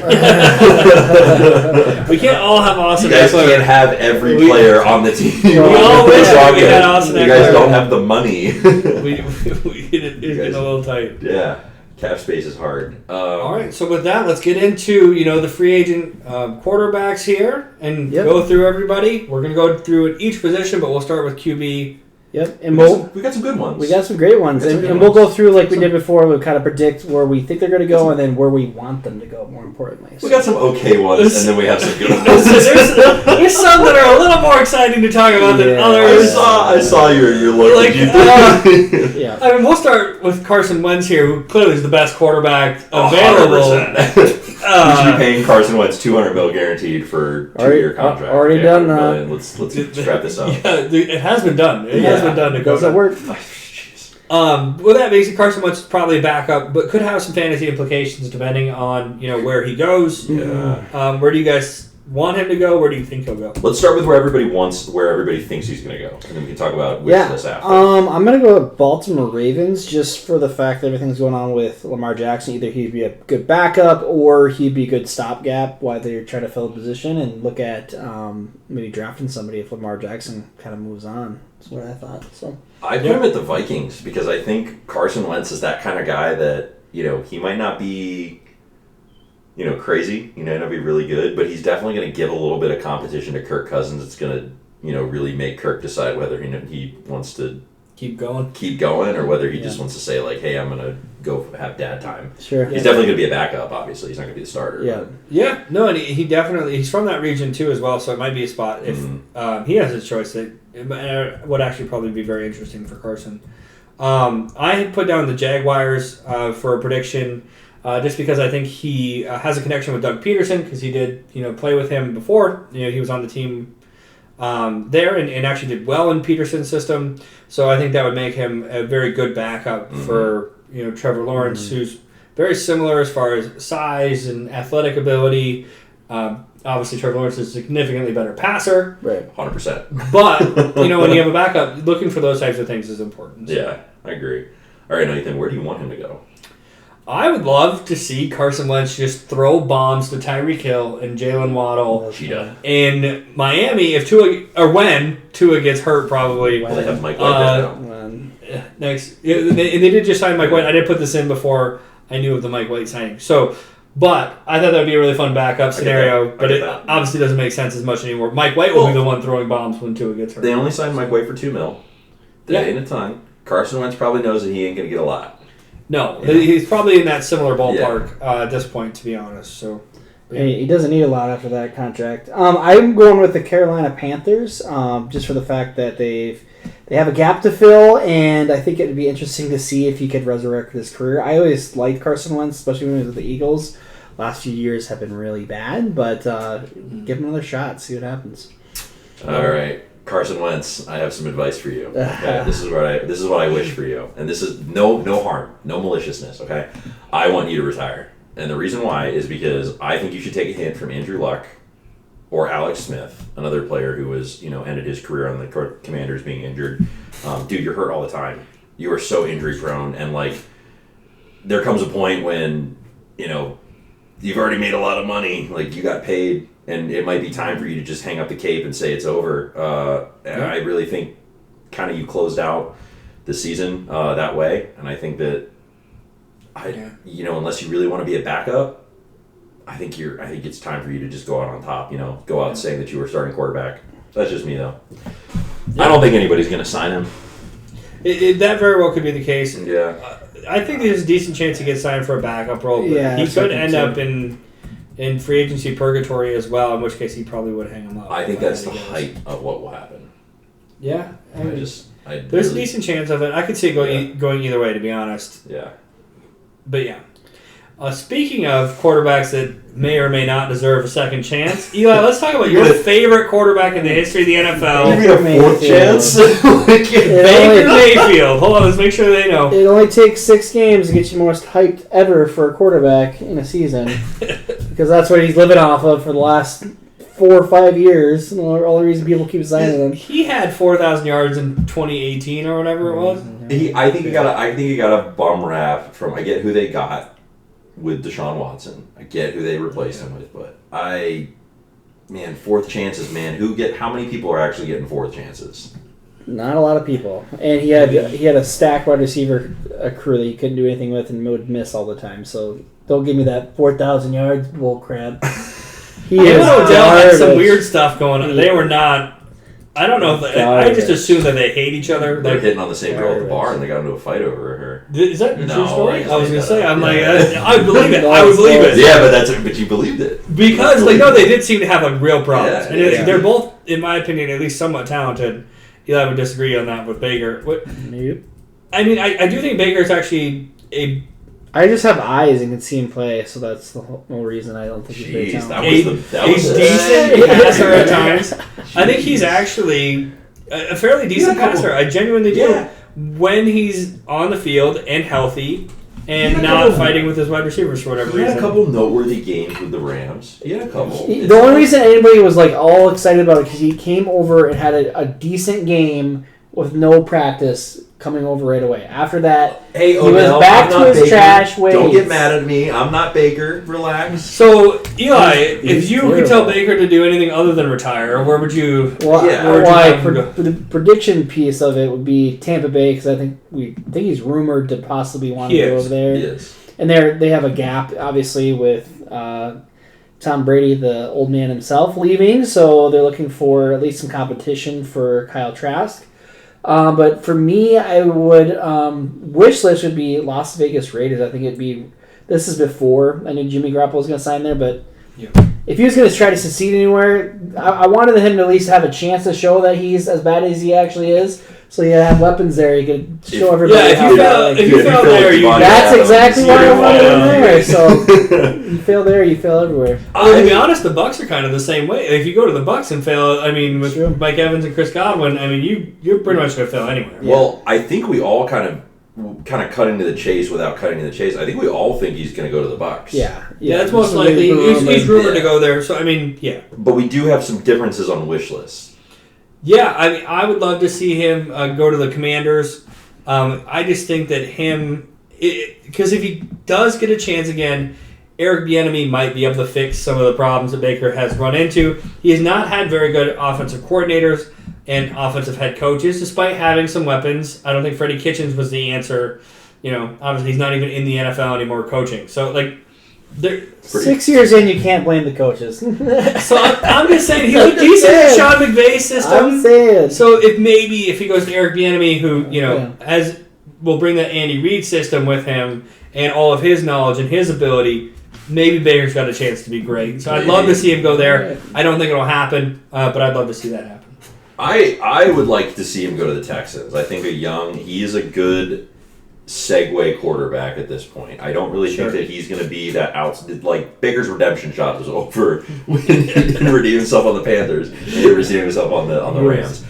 S1: We can't all have Austin.
S3: You guys can't have every player on the team.
S1: We all wish we had Austin.
S3: You guys don't have the money.
S1: It's getting a little tight.
S3: Yeah. Cap space is hard.
S1: All right, so with that, let's get into the free agent quarterbacks here and go through everybody. We're going to go through each position, but we'll start with QB.
S2: Yep, and
S3: we got some good ones.
S2: We got some great ones, and we'll go through like we did before. We'll kind of predict where we think they're going to go, and then where we want them to go. More importantly,
S3: we got some okay ones, and then we have some good ones.
S1: There's some that are a little more exciting to talk about than others.
S3: I saw your look.
S1: Yeah. I mean, we'll start with Carson Wentz here, who clearly is the best quarterback available.
S3: We should be paying Carson Wentz $200 million guaranteed for 2-year contract.
S2: Already done that.
S3: Let's wrap this up.
S1: Yeah, it has been done. It has been done to go.
S2: Does that work?
S1: Well, that makes it Carson Wentz probably a backup, but could have some fantasy implications depending on where he goes.
S3: Yeah.
S1: Where do you guys want him to go? Where do you think he'll go?
S3: Let's start with where everybody thinks he's going to go, and then we can talk about which list after.
S2: I'm going to go with Baltimore Ravens just for the fact that everything's going on with Lamar Jackson. Either he'd be a good backup or he'd be a good stopgap while they're trying to fill a position, and look at maybe drafting somebody if Lamar Jackson kind of moves on. That's what I thought. So
S3: I put him at the Vikings because I think Carson Wentz is that kind of guy that he might not be crazy. He might not be really good, but he's definitely going to give a little bit of competition to Kirk Cousins. It's going to, really make Kirk decide whether he wants to
S1: keep going,
S3: or whether he just wants to say like, "Hey, I'm going to go have dad time."
S2: Sure.
S3: He's definitely going to be a backup. Obviously, he's not going to be the starter.
S2: Yeah.
S1: Yeah. No, and he's from that region too as well, so it might be a spot if he has a choice that it would actually probably be very interesting for Carson. I had put down the Jaguars for a prediction. Just because I think he has a connection with Doug Peterson because he did, play with him before. He was on the team there and actually did well in Peterson's system. So I think that would make him a very good backup for, Trevor Lawrence, who's very similar as far as size and athletic ability. Obviously, Trevor Lawrence is a significantly better passer.
S2: Right.
S3: 100%.
S1: But, when you have a backup, looking for those types of things is important.
S3: Yeah, I agree. All right, Nathan, where do you want him to go?
S1: I would love to see Carson Wentz just throw bombs to Tyreek Hill and Jalen Waddle in Miami when Tua gets hurt, probably.
S3: Well, they have Mike White now.
S1: Next, and they did just sign Mike White. I did put this in before I knew of the Mike White signing. But I thought that would be a really fun backup scenario. But it obviously doesn't make sense as much anymore. Mike White will be the one throwing bombs when Tua gets hurt.
S3: They only signed Mike White for $2 million. That ain't a ton. Carson Wentz probably knows that he ain't going to get a lot.
S1: No, he's probably in that similar ballpark at this point, to be honest. So
S2: he doesn't need a lot after that contract. I'm going with the Carolina Panthers, just for the fact that they have a gap to fill, and I think it would be interesting to see if he could resurrect his career. I always liked Carson Wentz, especially when he was with the Eagles. Last few years have been really bad, but give him another shot, see what happens.
S3: All right. Carson Wentz, I have some advice for you. Okay? This is what I wish for you, and this is no harm, no maliciousness. Okay, I want you to retire, and the reason why is because I think you should take a hint from Andrew Luck or Alex Smith, another player who was ended his career on the Commanders being injured. Dude, you're hurt all the time. You are so injury prone, and like there comes a point when you've already made a lot of money, like you got paid. And it might be time for you to just hang up the cape and say it's over. And I really think kind of you closed out the season that way. And I think that, unless you really want to be a backup, I think it's time for you to just go out on top. Go out saying that you were starting quarterback. That's just me though. I don't think anybody's going to sign him.
S1: That very well could be the case.
S3: Yeah.
S1: I think there's a decent chance he gets signed for a backup role. But he could end up in free agency purgatory as well, in which case he probably would hang him up.
S3: I think that's the height of what will happen.
S1: Yeah.
S3: There's
S1: a decent chance of it. I could see it going either way, to be honest.
S3: Yeah.
S1: But yeah. Speaking of quarterbacks that may or may not deserve a second chance, Eli, let's talk about your favorite quarterback in the history of the NFL.
S3: You mean a fourth chance?
S1: Baker Mayfield. Hold on, let's make sure they know.
S2: It only takes 6 games to get you most hyped ever for a quarterback in a season. Because that's what he's living off of for the last 4 or 5 years. And all the reason people keep signing him.
S1: He had 4,000 yards in 2018 or whatever it was.
S3: I think he got a bum rap from. I get who they got with Deshaun Watson. I get who they replaced him with, but fourth chances, man. How many people are actually getting fourth chances?
S2: Not a lot of people. And he had a stacked wide receiver crew that he couldn't do anything with and would miss all the time. So don't give me that 4,000 yards bull crap.
S1: Him and Odell had some weird stuff going on. They were not. I don't know if I just assume that they hate each other.
S3: They're hitting on the same girl at the bar and they got into a fight over her.
S1: Is that a true story? I was gonna say. I'm like, I believe it. I would believe it.
S3: Yeah, but you believed it
S1: because they did seem to have real problems, and they're both, in my opinion, at least somewhat talented. Eli would disagree on that with Baker.
S2: Nope.
S1: I mean, I do think Baker is actually
S2: I just have eyes and can see him play, so that's the whole reason I don't think he's very talented.
S1: That was a decent passer at times. I think he's actually a fairly decent passer. I genuinely do. When he's on the field and healthy and not fighting with his wide receivers for whatever reason.
S3: He had a couple noteworthy games with the Rams. He had a couple.
S2: The only reason anybody was all excited about it because he came over and had a decent game with no practice coming over right away. After that, he was back to his trash ways.
S3: Don't get mad at me. I'm not Baker. Relax.
S1: So, Eli, if you could tell Baker to do anything other than retire, where would you...
S2: The prediction piece of it would be Tampa Bay, because I think he's rumored to possibly want to go over there.
S3: Yes.
S2: And they have a gap, obviously, with Tom Brady, the old man himself, leaving, so they're looking for at least some competition for Kyle Trask. But for me, I would wish list would be Las Vegas Raiders. I think it'd be. This is before I knew Jimmy Garoppolo was going to sign there, but if he was going to try to succeed anywhere, I wanted him to at least have a chance to show that he's as bad as he actually is. So you have weapons there. You could show everybody.
S1: Yeah, if you fail there,
S2: that's exactly why I wanted him there. So you fail there, you fail everywhere.
S1: To be honest, the Bucs are kind of the same way. If you go to the Bucs and fail, with Mike Evans and Chris Godwin, you're pretty much going to fail anywhere.
S3: Well, I think we all kind of cut into the chase without cutting to the chase. I think we all think he's going to go to the Bucs.
S2: Yeah,
S1: that's most likely. He's rumored to go there. So
S3: But we do have some differences on wish lists.
S1: Yeah, I would love to see him go to the Commanders. I just think that because if he does get a chance again, Eric Bieniemy might be able to fix some of the problems that Baker has run into. He has not had very good offensive coordinators and offensive head coaches, despite having some weapons. I don't think Freddie Kitchens was the answer. Obviously he's not even in the NFL anymore coaching. So
S2: 6 years in, you can't blame the coaches.
S1: So I'm just saying he looked decent in Sean McVay's system.
S2: I'm saying.
S1: So if he goes to Eric Bieniemy, who will bring that Andy Reid system with him and all of his knowledge and his ability, maybe Baker's got a chance to be great. So I'd love to see him go there. I don't think it'll happen, but I'd love to see that happen.
S3: I would like to see him go to the Texans. I think he is a good segue quarterback at this point. I don't really think that he's going to be that Baker's redemption shot was over when he didn't redeem himself on the Panthers and he redeemed himself on the Rams.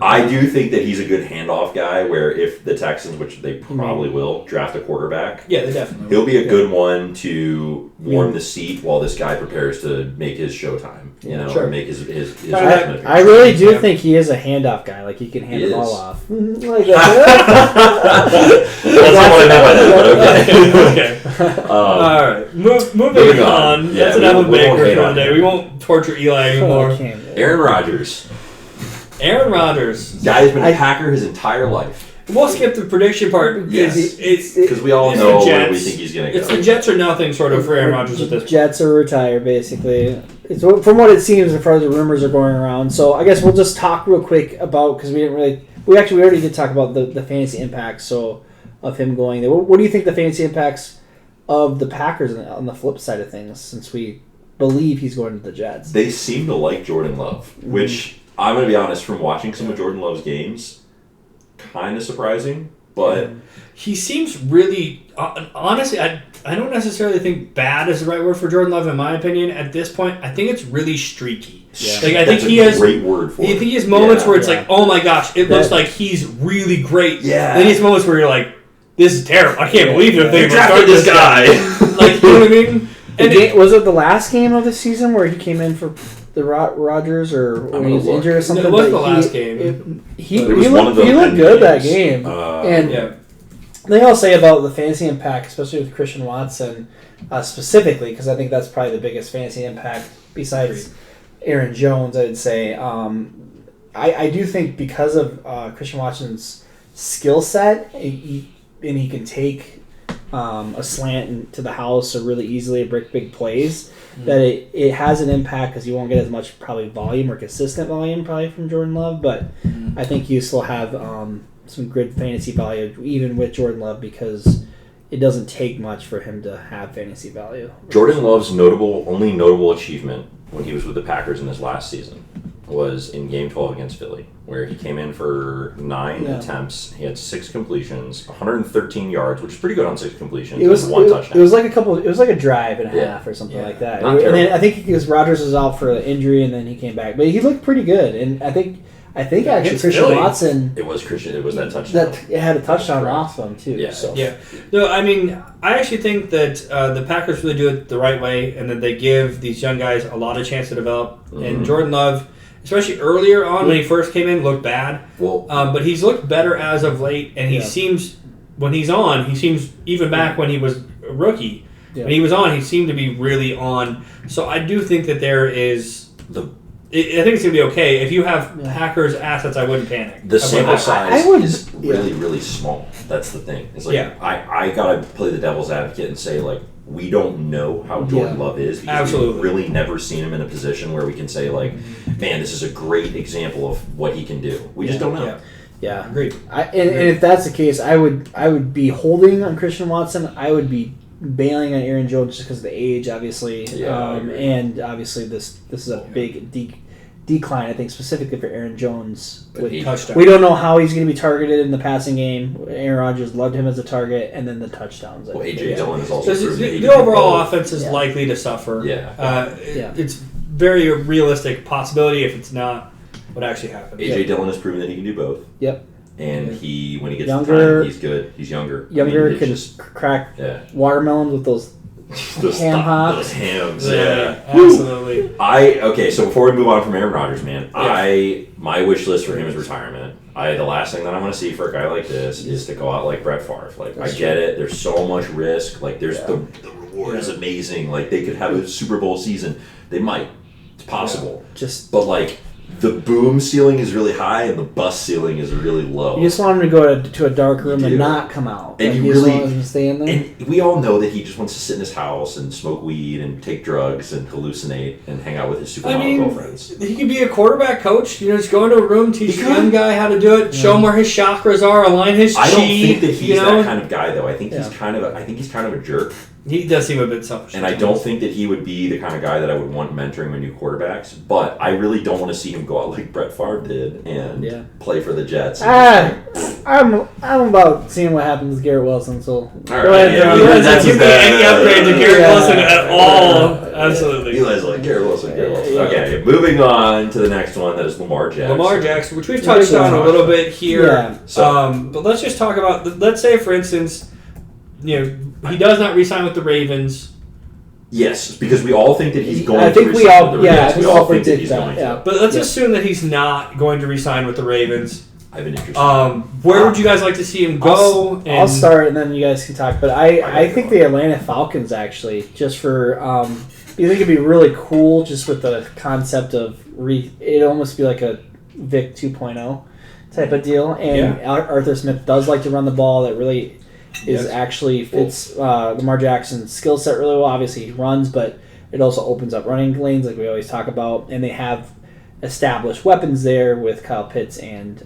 S3: I do think that he's a good handoff guy where if the Texans, which they probably will, draft a quarterback,
S1: they definitely will.
S3: He'll be a good one to warm the seat while this guy prepares to make his showtime. Or make his
S2: I really do think he is a handoff guy. He can hand the ball off.
S3: That's not what I meant by that, but okay.
S1: All right. Moving on. That's enough of Baker for the day. We won't torture Eli anymore.
S3: Aaron Rodgers. Guy's been a Packer his entire life.
S1: We'll skip the prediction part.
S3: Yes. Because we all know where we think he's going to go.
S1: It's the Jets or nothing sort of for Aaron Rodgers at this point.
S2: Jets are retired, basically. It's from what it seems as far as the rumors are going around. So I guess we'll just talk real quick about, because we already did talk about the fantasy impacts of him going there. What do you think the fantasy impacts of the Packers on the flip side of things, since we believe he's going to the Jets?
S3: They seem to like Jordan Love, which I'm going to be honest, from watching some of Jordan Love's games, kind of surprising, but
S1: he seems really honestly. I don't necessarily think bad is the right word for Jordan Love, in my opinion. At this point, I think it's really streaky.
S3: Yeah.
S1: Like I
S3: That's
S1: think he
S3: a
S1: has
S3: great word for it.
S1: I think he has moments where it's like, oh my gosh, it looks like he's really great.
S3: Yeah.
S1: Then he has moments where you're like, this is terrible. I can't believe you're thinking
S3: drafted this guy.
S1: Like, you know what I mean? And
S2: was it the last game of the season where he came in for the Rodgers or when he was injured or something?
S1: It wasn't the last game.
S2: He looked good that game.
S1: Yeah.
S2: They all say about the fantasy impact, especially with Christian Watson specifically, because I think that's probably the biggest fantasy impact besides Aaron Jones, I'd say. I do think because of Christian Watson's skill set, and he can take a slant to the house or really easily break big plays, that it has an impact because you won't get as much probably volume or consistent volume probably from Jordan Love, but I think you still have some good fantasy value even with Jordan Love because it doesn't take much for him to have fantasy value.
S3: Jordan Love's only notable achievement when he was with the Packers in his last season was in Game 12 against Philly, where he came in for 9 attempts. He had 6 completions, 113 yards, which is pretty good on 6 completions.
S2: It was
S3: and 1 touchdown.
S2: It was like a drive and a half or something like that.
S3: Not
S2: And then I think because Rodgers was out for an injury and then he came back, but he looked pretty good. And I think actually Christian
S1: Philly.
S2: Watson.
S3: It was that touchdown.
S2: It had a touchdown off him too.
S3: Yeah.
S2: So.
S1: Yeah. No, I mean, I actually think that the Packers really do it the right way, and that they give these young guys a lot of chance to develop. Mm-hmm. And Jordan Love, especially earlier on when he first came in, looked bad.
S3: Well,
S1: but he's looked better as of late, and he seems, when he's on, he seems, even back when he was a rookie, when he was on, he seemed to be really on. So I do think that there is I think it's going to be okay. If you have Packers assets, I wouldn't panic.
S3: The sample size is really,
S2: Yeah.
S3: really small. That's the thing. It's like,
S1: Yeah.
S3: I got to play the devil's advocate and say, like, we don't know how Jordan Love is because we've really never seen him in a position where we can say, like, man, this is a great example of what he can do. We just don't know.
S2: Yeah.
S1: Agreed.
S2: And if that's the case, I would be holding on Christian Watson. I would be bailing on Aaron Jones just because of the age, obviously. And obviously this is a big decline, I think, specifically for Aaron Jones.
S1: Touchdown.
S2: We don't know how he's going to be targeted in the passing game. Aaron Rodgers loved him as a target, and then the touchdowns.
S3: Well, A.J. Dillon is also
S1: the overall offense is likely to suffer. It's very realistic possibility if it's not what actually happens.
S3: A.J. Dillon has proven that he can do both.
S2: Yep.
S3: And when he gets the time, he's good. He's younger.
S2: Can just crack watermelons with those ham hocks.
S3: Those hams,
S1: absolutely.
S3: So before we move on from Aaron Rodgers, man, my wish list for him is retirement. The last thing that I want to see for a guy like this is to go out like Brett Favre. Like, I get it. There's so much risk. Like, there's the reward is amazing. Like, they could have a Super Bowl season. They might. It's possible. But like, the boom ceiling is really high and the bust ceiling is really low.
S2: You just want him to go to a dark room and not come out.
S3: And
S2: you really want him to stay in there.
S3: And we all know that he just wants to sit in his house and smoke weed and take drugs and hallucinate and hang out with his supermodel girlfriends.
S1: He could be a quarterback coach. Just go into a room, teach the young guy how to do it, show him where his chakras are, align his chi.
S3: I don't think that he's that kind of guy, though. I think he's kind of a jerk.
S1: He does seem a bit selfish.
S3: And I don't think that he would be the kind of guy that I would want mentoring my new quarterbacks. But I really don't want to see him go out like Brett Favre did and play for the Jets.
S2: I'm about seeing what happens with Garrett Wilson. So
S3: all right,
S1: that's any upgrade to Garrett Wilson at all. Absolutely.
S3: You guys like Garrett Wilson. Okay, moving on to the next one. That is Lamar Jackson.
S1: Which we've touched on a little bit here. Yeah. But let's just talk about. Let's say, for instance, he does not re-sign with the Ravens.
S3: Yes, because we all think that he's going to
S2: I think we all
S3: think that he's going to.
S1: But let's assume that he's not going to re-sign with the Ravens.
S3: I have an interest.
S1: Where would you guys like to see him go?
S2: I'll start and then you guys can talk. But I think the Atlanta Falcons actually, just for you think it'd be really cool just with the concept of it'd almost be like a Vic 2.0 type of deal. And Arthur Smith does like to run the ball. That really actually fits Lamar Jackson's skill set really well. Obviously he runs, but it also opens up running lanes like we always talk about. And they have established weapons there with Kyle Pitts and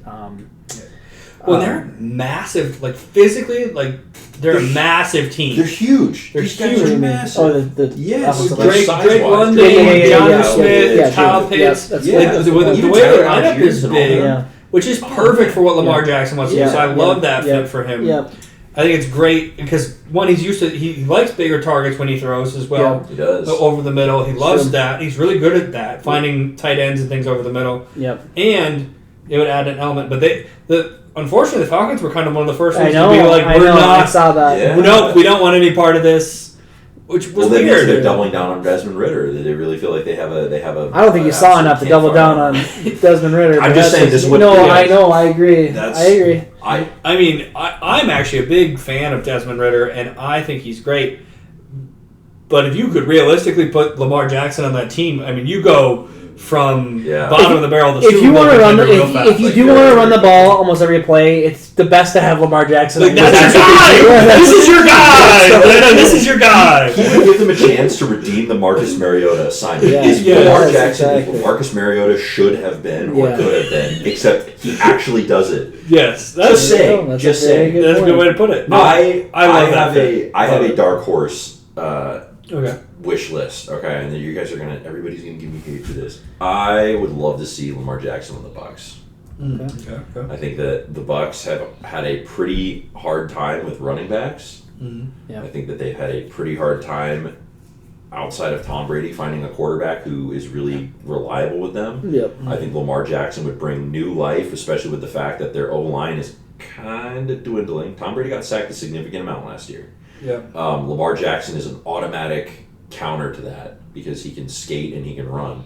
S1: they're massive, like physically, like they're a massive team.
S3: They're huge.
S1: These
S3: guys are massive.
S2: Oh,
S1: Drake London, John Smith, Kyle Pitts. The way the lineup is big, which is perfect for what Lamar Jackson wants to do. So I love that fit for him. I think it's great because one, he likes bigger targets when he throws as well.
S3: Yeah, he does.
S1: Over the middle, he loves that. He's really good at that, finding tight ends and things over the middle.
S2: Yep.
S1: And it would add an element, but unfortunately the Falcons were kind of one of the first ones
S2: to
S1: be like,
S2: I saw that.
S3: Yeah.
S1: Nope, we don't want any part of this. Which was
S3: that
S1: weird.
S3: means they're doubling down on Desmond Ritter. They really feel like they have a.
S2: I don't think you saw enough to double down on Desmond Ritter.
S3: I'm just saying this is what.
S2: No, I know. I agree.
S1: I mean, I'm actually a big fan of Desmond Ritter, and I think he's great. But if you could realistically put Lamar Jackson on that team, I mean, you go from bottom of the barrel to
S2: if
S1: Super
S2: you
S1: Bowl
S2: want to run
S1: if
S2: you do want to run the ball almost every play, it's the best to have Lamar Jackson.
S1: Like, that's your guy. This is your guy. This is your guy.
S3: He would give them a chance to redeem the Marcus Mariota assignment. Lamar Jackson is what Marcus Mariota should have been or could have been, except he actually does it.
S1: Yes,
S3: just saying. That's
S1: a good way to put it. No,
S3: I have a dark horse. Wish list, okay, and then you guys everybody's gonna give me hate for this. I would love to see Lamar Jackson on the Bucs.
S1: Okay.
S3: I think that the Bucs have had a pretty hard time with running backs. I think that they've had a pretty hard time outside of Tom Brady finding a quarterback who is really reliable with them. I think Lamar Jackson would bring new life, especially with the fact that their O-line is kind of dwindling. Tom Brady got sacked a significant amount last year. Lamar Jackson is an automatic counter to that because he can skate and he can run.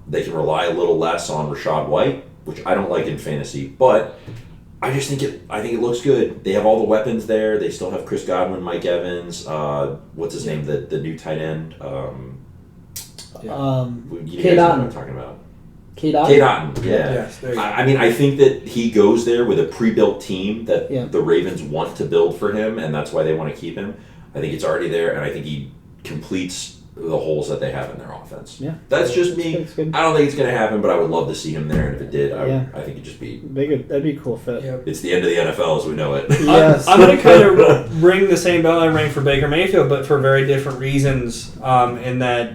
S3: They can rely a little less on Rachaad White, which I don't like in fantasy, but I just think it looks good. They have all the weapons there. They still have Chris Godwin, Mike Evans. What's his name? The new tight end.
S2: Cade
S3: Otton. I'm talking about.
S2: Cade Otton.
S3: Cade Otton. Yeah.
S1: Yes, there you go.
S3: I mean, I think that he goes there with a pre-built team that the Ravens want to build for him, and that's why they want to keep him. I think it's already there, and I think he completes the holes that they have in their offense. That's just me. I don't think it's going to happen, but I would love to see him there, and if it did, I think it'd just be...
S2: That'd be a cool fit.
S3: It's the end of the NFL as we know it.
S1: Yes. I'm going to kind of ring the same bell I rang for Baker Mayfield, but for very different reasons, in that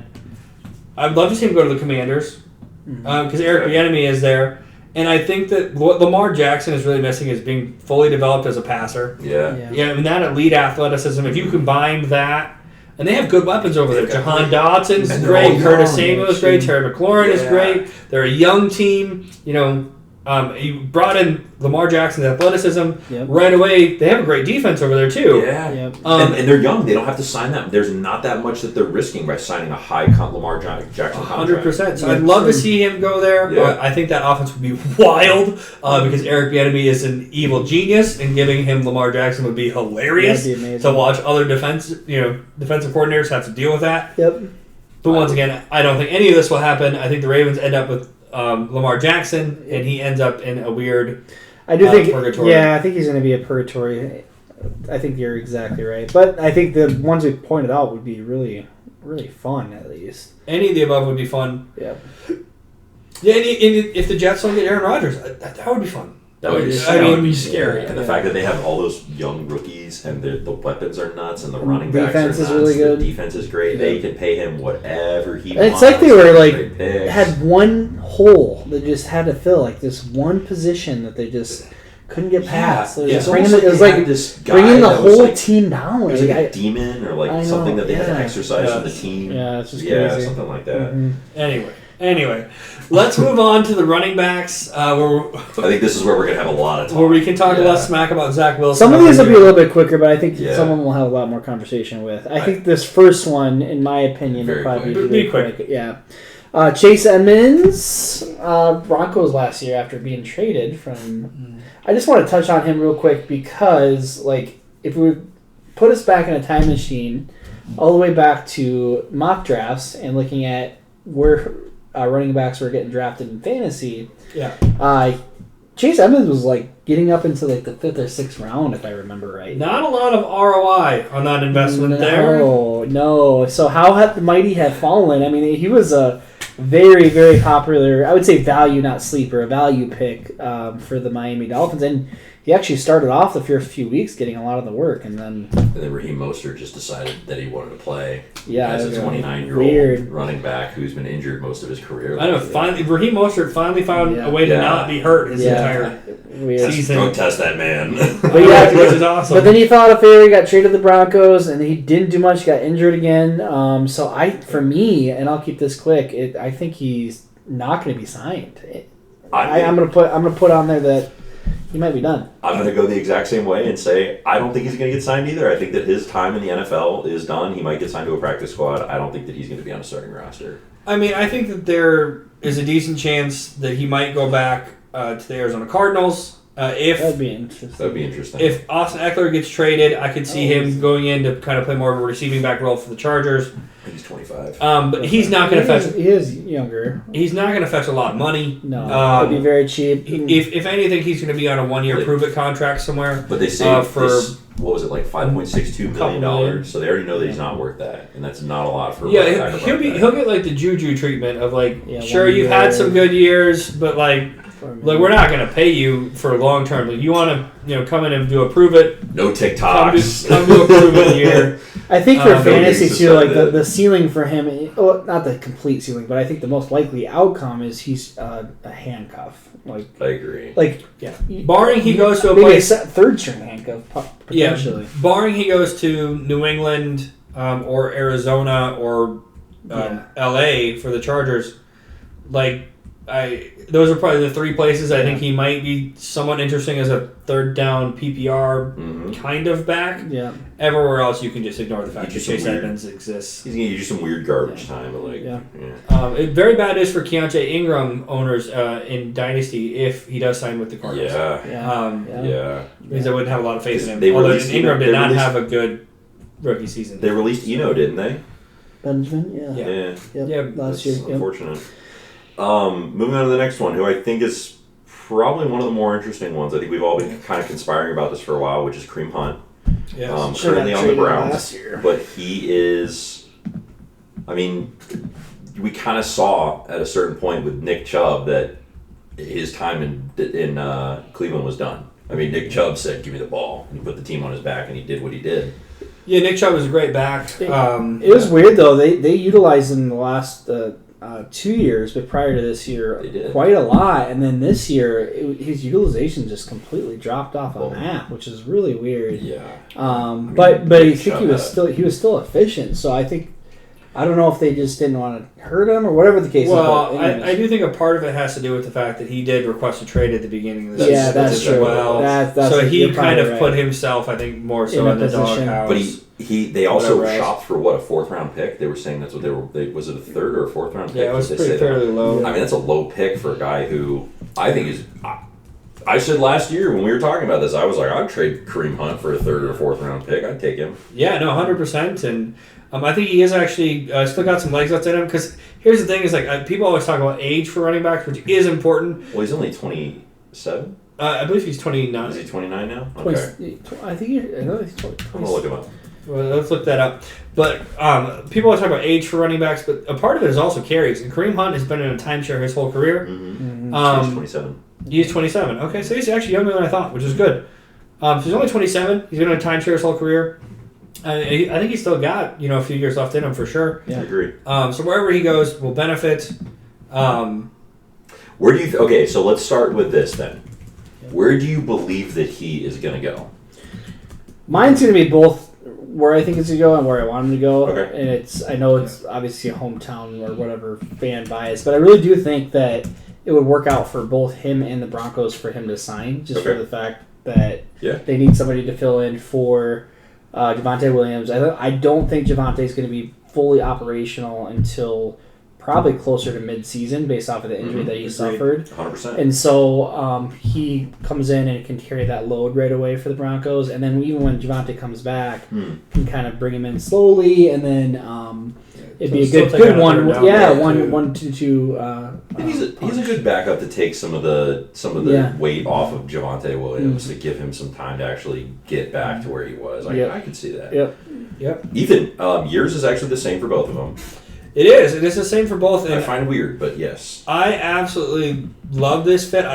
S1: I'd love to see him go to the Commanders, because Eric Bieniemy is there, and I think that what Lamar Jackson is really missing is being fully developed as a passer. And that elite athleticism, if you combine that, and they have good weapons over there. Jahan Dodson's great. Curtis Samuel is great. Terry McLaurin is great. They're a young team. You brought in Lamar Jackson's athleticism right away. They have a great defense over there too.
S3: And they're young. They don't have to sign them. There's not that much that they're risking by signing a high Lamar Jackson contract.
S1: 100%. So I'd love to see him go there. I think that offense would be wild because Eric Bieniemy is an evil genius, and giving him Lamar Jackson would be hilarious to watch other defensive coordinators have to deal with that. But once again, I don't think any of this will happen. I think the Ravens end up with Lamar Jackson, and he ends up in a weird purgatory.
S2: I think he's going to be a purgatory. I think you're exactly right. But I think the ones we pointed out would be really, really fun, at least.
S1: Any of the above would be fun.
S2: Yeah,
S1: and if the Jets don't get Aaron Rodgers, that would be fun.
S3: That would be scary. And the fact that they have all those young rookies and the weapons are nuts and the running backs
S2: defense
S3: are nuts.
S2: Is really good.
S3: The defense is great. They can pay him whatever he wants.
S2: And it's like they were had one hole they just had to fill, like this one position that they just couldn't get past.
S3: It
S2: was like bringing the whole team down.
S3: It was like a demon or something that they had to exercise on the team.
S2: Yeah, it's just crazy.
S3: Something like that.
S1: Anyway, let's move on to the running backs.
S3: I think this is where we're going to have a lot of talk.
S1: Where we can talk a lot of smack about Zach Wilson.
S2: Some of these will be a little bit quicker, but I think some of them will have a lot more conversation with. I think this first one, in my opinion, will probably be quick. Yeah. Chase Edmonds, Broncos last year after being traded from... I just want to touch on him real quick because, if we put us back in a time machine all the way back to mock drafts and looking at where... running backs were getting drafted in fantasy. Chase Edmonds was getting up into the 5th or 6th round, if I remember right.
S1: Not a lot of ROI on that investment there.
S2: No. So how mighty have fallen? I mean, he was a very, very popular, I would say value, not sleeper, a value pick for the Miami Dolphins. And he actually started off the first few weeks getting a lot of the work, and then
S3: Raheem Mostert just decided that he wanted to play
S2: as
S3: a 29-year-old running back who's been injured most of his career.
S1: I know. Finally, Raheem Mostert finally found a way to not be hurt his entire season.
S3: Don't test that man.
S2: But
S1: which is awesome.
S2: But then he fell out of favor. He got traded to the Broncos, and he didn't do much. Got injured again. So for me, and I'll keep this quick. I think he's not going to be signed. I'm going to put on there that he might be done.
S3: I'm going to go the exact same way and say I don't think he's going to get signed either. I think that his time in the NFL is done. He might get signed to a practice squad. I don't think that he's going to be on a starting roster.
S1: I mean, I think that there is a decent chance that he might go back to the Arizona Cardinals.
S2: That'd be interesting.
S1: If Austin Eckler gets traded, I could see him going in to kind of play more of a receiving back role for the Chargers.
S3: He's 25.
S1: But he's not going to fetch.
S2: He is younger.
S1: He's not going to fetch a lot of money.
S2: No, it'd be very cheap.
S1: If anything, he's going to be on a 1-year prove-it contract somewhere.
S3: But they say for what was it, like $5.62 million? So they already know that he's not worth that, and that's not a lot for.
S1: Yeah, he'll get like the Juju treatment of like, sure, you've had some good years, but like we're not going to pay you for long term. Like you want to come in and do a prove it.
S3: No TikToks.
S1: Come do a prove it year.
S2: I think for fantasy too, like the ceiling for him, not the complete ceiling, but I think the most likely outcome is he's a handcuff. Like
S3: I agree.
S2: Like
S1: barring he goes to a
S2: maybe
S1: place,
S2: a third string handcuff potentially.
S1: Yeah, barring he goes to New England or Arizona or LA for the Chargers, like those are probably the three places I think he might be somewhat interesting as a third down PPR kind of back.
S2: Yeah.
S1: Everywhere else, you can just ignore the fact that Chase Edmonds exists.
S3: He's going to use some weird garbage time.
S1: But very bad news for Keontae Ingram owners in Dynasty if he does sign with the Cardinals. Means I wouldn't have a lot of faith in him. Although Ingram did not have a good rookie season.
S3: They released Eno, didn't they?
S2: Benjamin,
S3: last year. Unfortunate. Moving on to the next one, who I think is probably one of the more interesting ones. I think we've all been kind of conspiring about this for a while, which is Kareem Hunt.
S1: Yes.
S3: Currently on the Browns. But he is... I mean, we kind of saw at a certain point with Nick Chubb that his time in Cleveland was done. I mean, Nick Chubb said, give me the ball. And he put the team on his back, and he did what he did.
S1: Yeah, Nick Chubb was a great back.
S2: It was weird, though. They utilized him in the last... 2 years, but prior to this year, quite a lot. And then this year, his utilization just completely dropped off a map, which is really weird.
S3: Yeah.
S2: But I think he was still efficient. So I don't know if they just didn't want to hurt him or whatever the case is.
S1: Well, I do think a part of it has to do with the fact that he did request a trade at the beginning of the season.
S2: Yeah, that's true.
S1: Well, so he kind of put himself, I think, more so in the doghouse.
S3: But they also shopped for a 4th-round pick. They were saying that's what they were. Was it a 3rd or a 4th-round pick?
S1: Yeah, it was fairly low.
S3: I mean, that's a low pick for a guy who I think is. I said last year when we were talking about this, I was like, I'd trade Kareem Hunt for a 3rd or 4th-round pick. I'd take him.
S1: Yeah, no, 100%. And I think he is actually still got some legs left in him. Because here's the thing: is like people always talk about age for running backs, which is important.
S3: Well, he's only 27.
S1: I believe he's 29.
S3: Is he 29 now?
S2: Okay. I think he's 20.
S3: I'm gonna look him up.
S1: Well, let's look that up. But people always talk about age for running backs, but a part of it is also carries. And Kareem Hunt has been in a timeshare his whole career.
S3: He's 27.
S1: He's 27. Okay, so he's actually younger than I thought, which is good. So he's only 27. He's been in a timeshare his whole career. I think he's still got a few years left in him for sure.
S3: Yeah, I agree.
S1: So wherever he goes will benefit.
S3: Where do you? Okay, so let's start with this then. Where do you believe that he is going to go?
S2: Mine's going to be both where I think it's going to go and where I want him to go.
S3: Okay.
S2: And I know it's obviously a hometown or whatever fan bias, but I really do think that it would work out for both him and the Broncos for him to sign, just for the fact that they need somebody to fill in for Javonte Williams. I don't think Javonte's going to be fully operational until probably closer to mid-season based off of the injury that he suffered.
S3: 100%.
S2: And so he comes in and can carry that load right away for the Broncos. And then even when Javonte comes back, can kind of bring him in slowly. And then it'd be a good one. Yeah, 1-2.
S3: He's a good backup to take some of the weight off of Javonte Williams to give him some time to actually get back to where he was. I could see that.
S1: Yep.
S3: Ethan, yours is actually the same for both of them.
S1: It is. It is the same for both.
S3: I find it weird, but yes.
S1: I absolutely love this fit.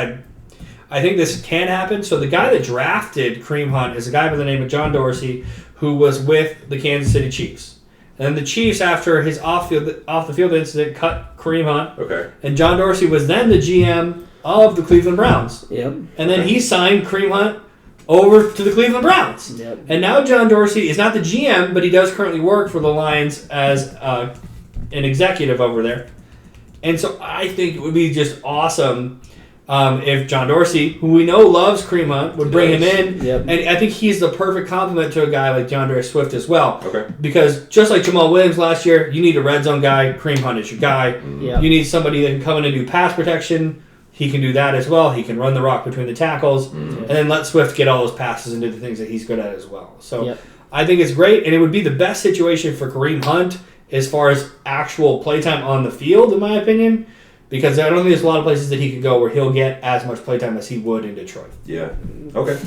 S1: I think this can happen. So the guy that drafted Kareem Hunt is a guy by the name of John Dorsey, who was with the Kansas City Chiefs. And then the Chiefs, after his off the field incident, cut Kareem Hunt.
S3: Okay.
S1: And John Dorsey was then the GM of the Cleveland Browns.
S2: Yep.
S1: And then he signed Kareem Hunt over to the Cleveland Browns.
S2: Yep.
S1: And now John Dorsey is not the GM, but he does currently work for the Lions as an executive over there. And so I think it would be just awesome if John Dorsey, who we know loves Kareem Hunt, would bring him in.
S2: Yep.
S1: And I think he's the perfect complement to a guy like DeAndre Swift as well.
S3: Okay.
S1: Because just like Jamal Williams last year, you need a red zone guy. Kareem Hunt is your guy.
S2: Yep.
S1: You need somebody that can come in and do pass protection. He can do that as well. He can run the rock between the tackles. And then let Swift get all those passes and do the things that he's good at as well. So I think it's great. And it would be the best situation for Kareem Hunt as far as actual playtime on the field, in my opinion. Because I don't think there's a lot of places that he could go where he'll get as much playtime as he would in Detroit.
S3: Yeah. Okay.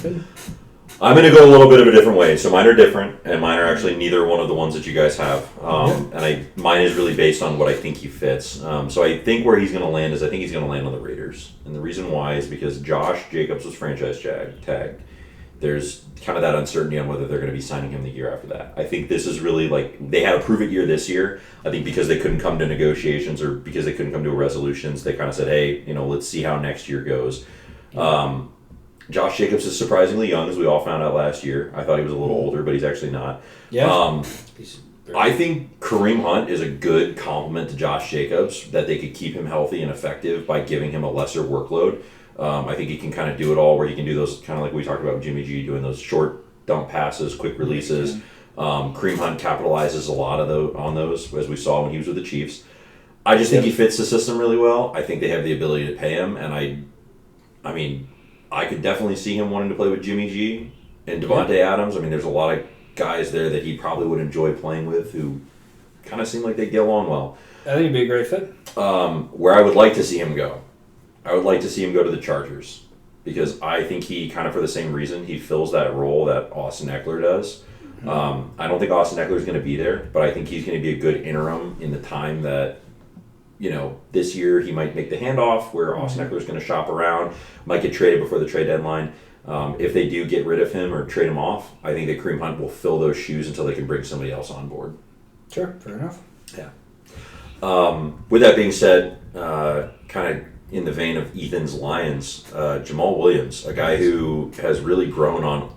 S3: I'm going to go a little bit of a different way. So mine are different, and mine are actually neither one of the ones that you guys have. Mine is really based on what I think he fits. So I think where he's going to land is I think he's going to land on the Raiders. And the reason why is because Josh Jacobs was franchise tagged. There's kind of that uncertainty on whether they're going to be signing him the year after that. I think this is really like they had a prove it year this year. I think because they couldn't come to negotiations or because they couldn't come to resolutions, they kind of said, hey, let's see how next year goes. Josh Jacobs is surprisingly young, as we all found out last year. I thought he was a little older, but he's actually not.
S1: Yeah.
S3: I think Kareem Hunt is a good complement to Josh Jacobs, that they could keep him healthy and effective by giving him a lesser workload. I think he can kind of do it all, where he can do those kind of like we talked about with Jimmy G, doing those short dump passes, quick releases. Kareem Hunt capitalizes a lot on those, as we saw when he was with the Chiefs. I just think he fits the system really well. I think they have the ability to pay him, and I mean, I could definitely see him wanting to play with Jimmy G and Devontae Adams. I mean, there's a lot of guys there that he probably would enjoy playing with who kind of seem like they get along well.
S1: I think he'd be a great fit.
S3: Where I would like to see him go, I would like to see him go to the Chargers, because I think he kind of, for the same reason, he fills that role that Austin Eckler does. I don't think Austin Eckler is going to be there, but I think he's going to be a good interim in the time that, this year he might make the handoff where Austin Eckler is going to shop around, might get traded before the trade deadline. If they do get rid of him or trade him off, I think that Kareem Hunt will fill those shoes until they can bring somebody else on board.
S1: Sure, fair enough.
S3: Yeah. With that being said, kind of in the vein of Ethan's Lions, Jamal Williams, a guy who has really grown on,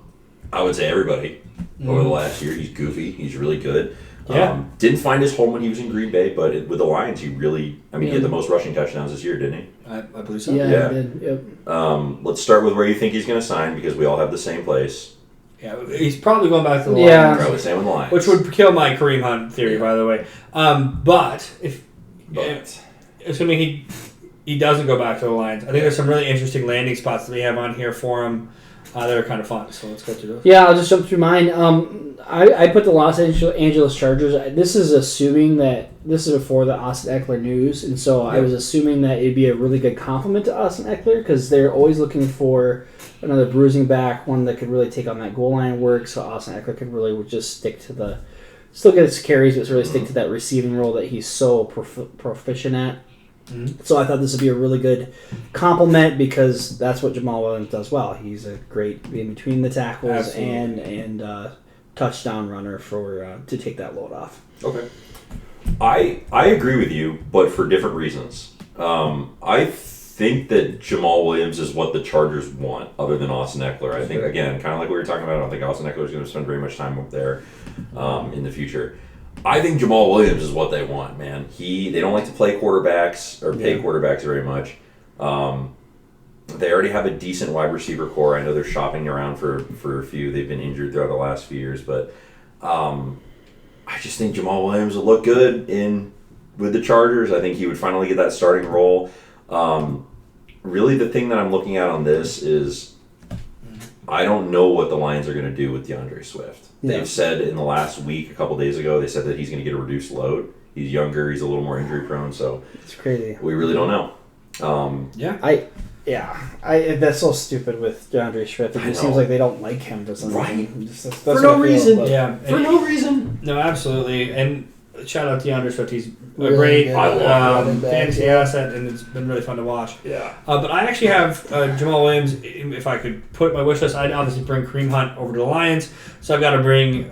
S3: I would say, everybody over the last year. He's goofy. He's really good.
S1: Yeah.
S3: Didn't find his home when he was in Green Bay, but with the Lions, he really, he had the most rushing touchdowns this year, didn't he?
S1: I believe so.
S2: Yeah, he did. Yep.
S3: Let's start with where you think he's going to sign, because we all have the same place.
S1: Yeah, he's probably going back to the Lions.
S3: Probably staying with the Lions.
S1: Which would kill my Kareem Hunt theory, by the way. But assuming he doesn't go back to the Lions, I think there's some really interesting landing spots that we have on here for him that are kind of fun. So let's go through those.
S2: Yeah, I'll just jump through mine. I put the Los Angeles Chargers. This is assuming that this is before the Austin Eckler news, and so I was assuming that it'd be a really good compliment to Austin Eckler, because they're always looking for another bruising back, one that could really take on that goal line work, so Austin Eckler could really just still get his carries, but really stick to that receiving role that he's so proficient at. So I thought this would be a really good compliment, because that's what Jamal Williams does well. He's a great in between the tackles and touchdown runner to take that load off.
S3: Okay. I agree with you, but for different reasons. I think that Jamal Williams is what the Chargers want, other than Austin Eckler. I think, again, kind of like we were talking about, I don't think Austin Eckler is going to spend very much time up there in the future. I think Jamal Williams is what they want, man. They don't like to play quarterbacks or pay quarterbacks very much. They already have a decent wide receiver core. I know they're shopping around for a few. They've been injured throughout the last few years, but I just think Jamal Williams will look good with the Chargers. I think he would finally get that starting role. Really, the thing that I'm looking at on this is I don't know what the Lions are going to do with DeAndre Swift. They've said in the last week, a couple days ago, they said that he's going to get a reduced load. He's younger. He's a little more injury prone, so
S2: it's crazy.
S3: We really don't know.
S2: That's so stupid with DeAndre Swift. It just seems like they don't like him for some reason.
S3: For no reason.
S1: Yeah.
S3: For no reason.
S1: No, absolutely. And shout out to DeAndre Swift. He's a
S2: Really
S1: great
S2: good.
S1: fantasy asset, and it's been really fun to watch.
S3: Yeah.
S1: But I actually have Jamal Williams. If I could put my wish list, I'd obviously bring Kareem Hunt over to the Lions. So I've got to bring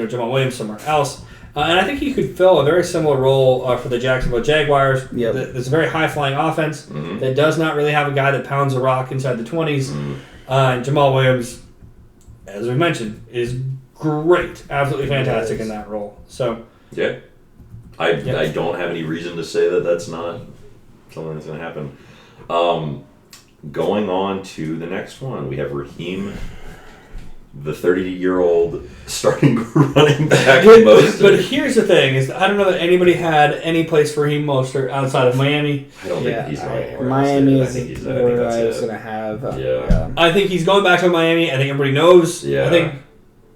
S1: Jamal Williams somewhere else. And I think he could fill a very similar role for the Jacksonville Jaguars.
S2: Yep.
S1: There's a very high-flying offense that does not really have a guy that pounds a rock inside the 20s. And Jamal Williams, as we mentioned, is great. Absolutely fantastic in that role. So
S3: yeah. I don't have any reason to say that that's not something that's going to happen. Going on to the next one, we have Raheem, the 30-year-old starting running back.
S1: But here's the thing: is I don't know that anybody had any place for Raheem Mostert outside of Miami.
S3: I don't think he's going.
S2: Miami is where I was going to have.
S1: I think he's going back to Miami. I think everybody knows.
S3: Yeah.
S1: I think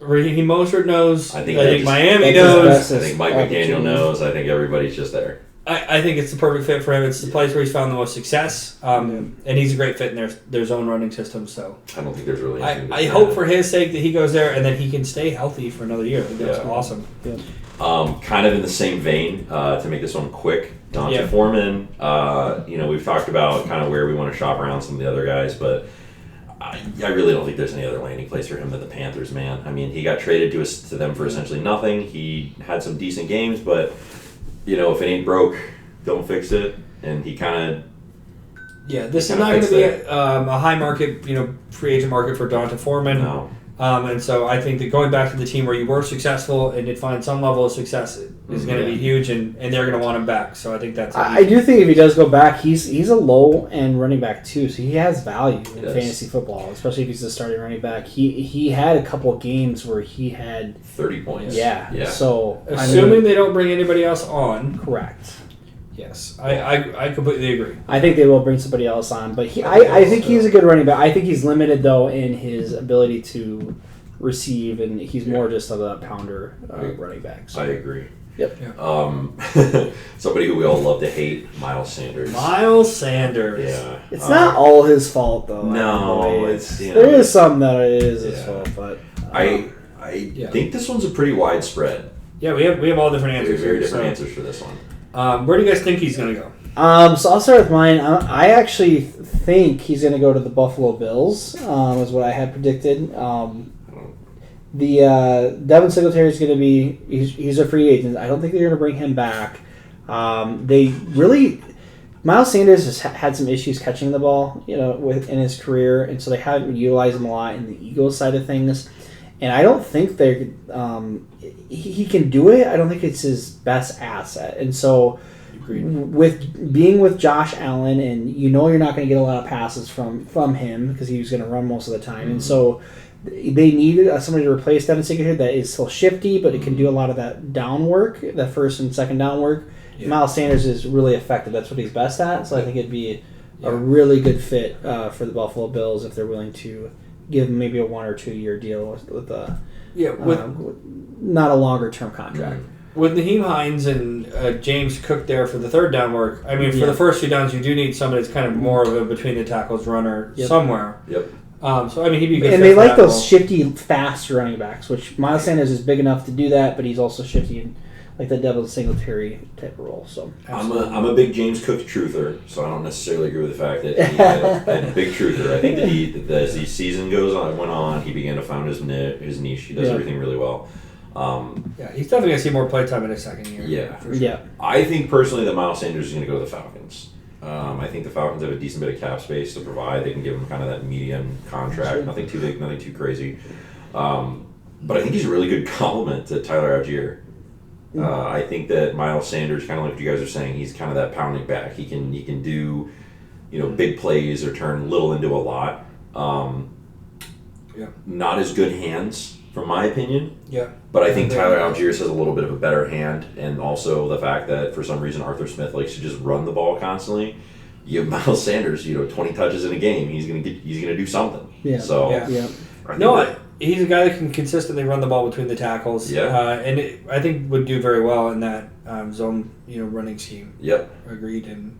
S1: Raheem Mostert knows.
S3: I think
S1: Miami knows.
S3: I think Mike McDaniel knows. I think everybody's just there.
S1: I think it's the perfect fit for him. It's the place where he's found the most success, and he's a great fit in their zone running system. So
S3: I don't think there's really anything.
S1: I hope for his sake that he goes there and then he can stay healthy for another year. I think that's awesome.
S2: Yeah.
S3: Kind of in the same vein, to make this one quick, Dante Foreman. We've talked about kind of where we want to shop around some of the other guys, but I really don't think there's any other landing place for him than the Panthers, man. I mean, he got traded to them for essentially nothing. He had some decent games, but if it ain't broke, don't fix it. And he kind of...
S1: Yeah, this is not going to be a high market, free agent market for Dante Foreman.
S3: No.
S1: And so I think that going back to the team where you were successful and did find some level of success is going to be huge, and they're going to want him back. So I think that's...
S2: I do think if he does go back, he's a low-end running back, too, so he has value in fantasy football, especially if he's a starting running back. He had a couple of games where he had...
S3: 30 points.
S2: Yeah. So...
S1: Assuming they don't bring anybody else on...
S2: Correct.
S1: Yes, I completely agree.
S2: I think they will bring somebody else on, but I think he's a good running back. I think he's limited, though, in his ability to receive, and he's more just of a pounder running back. So.
S3: I agree.
S2: Yep.
S3: Somebody who we all love to hate, Miles Sanders.
S1: Miles Sanders.
S3: Yeah.
S2: It's not all his fault, though.
S3: No,
S2: there is some that it is his fault, but
S3: I think this one's a pretty widespread.
S1: Yeah, we have all different answers.
S3: Very different answers for this one.
S1: Where do you guys think he's going to go?
S2: So I'll start with mine. I actually think he's going to go to the Buffalo Bills, is what I had predicted. The Devin Singletary is going to be he's a free agent. I don't think they're going to bring him back. Miles Sanders has had some issues catching the ball, in his career, and so they haven't utilized him a lot in the Eagles side of things. And I don't think they're he can do it. I don't think it's his best asset. And so with being with Josh Allen, and you're not going to get a lot of passes from him because he was going to run most of the time. And so they need somebody to replace Devin Singletary that is still shifty, but it can do a lot of that down work, that first and second down work. Yeah. Miles Sanders is really effective. That's what he's best at. So I think it'd be a really good fit for the Buffalo Bills if they're willing to give him maybe a 1 or 2 year deal with not a longer term contract.
S1: With Naheem Hines and James Cook there for the third down work, I mean, for the first few downs, you do need somebody that's kind of more of a between the tackles runner somewhere.
S3: Yep.
S1: So I mean, he'd be good.
S2: And they like those shifty, fast running backs, which Miles Sanders is big enough to do that, but he's also shifty in like the Devin Singletary type of role. So
S3: I'm a big James Cook truther, so I don't necessarily agree with the fact that he had a big truther. I think that as the season went on, he began to find his niche. He does everything really well.
S1: He's definitely going to see more play time in his second year.
S3: Yeah.
S1: For sure.
S2: Yeah.
S3: I think personally that Miles Sanders is going to go to the Falcons. I think the Falcons have a decent bit of cap space to provide. They can give him kind of that medium contract. Sure. Nothing too big, nothing too crazy. But I think he's a really good complement to Tyler Algier. I think that Miles Sanders, kind of like what you guys are saying, he's kind of that pounding back. He can do, big plays or turn little into a lot. Not as good hands, from my opinion.
S1: Yeah.
S3: But I think Tyler Algier has a little bit of a better hand, and also the fact that for some reason Arthur Smith likes to just run the ball constantly. You have Miles Sanders, 20 touches in a game. He's gonna do something.
S2: Yeah.
S3: So
S1: he's a guy that can consistently run the ball between the tackles.
S3: Yeah.
S1: And I think would do very well in that zone, running scheme.
S3: Yep.
S1: Agreed. And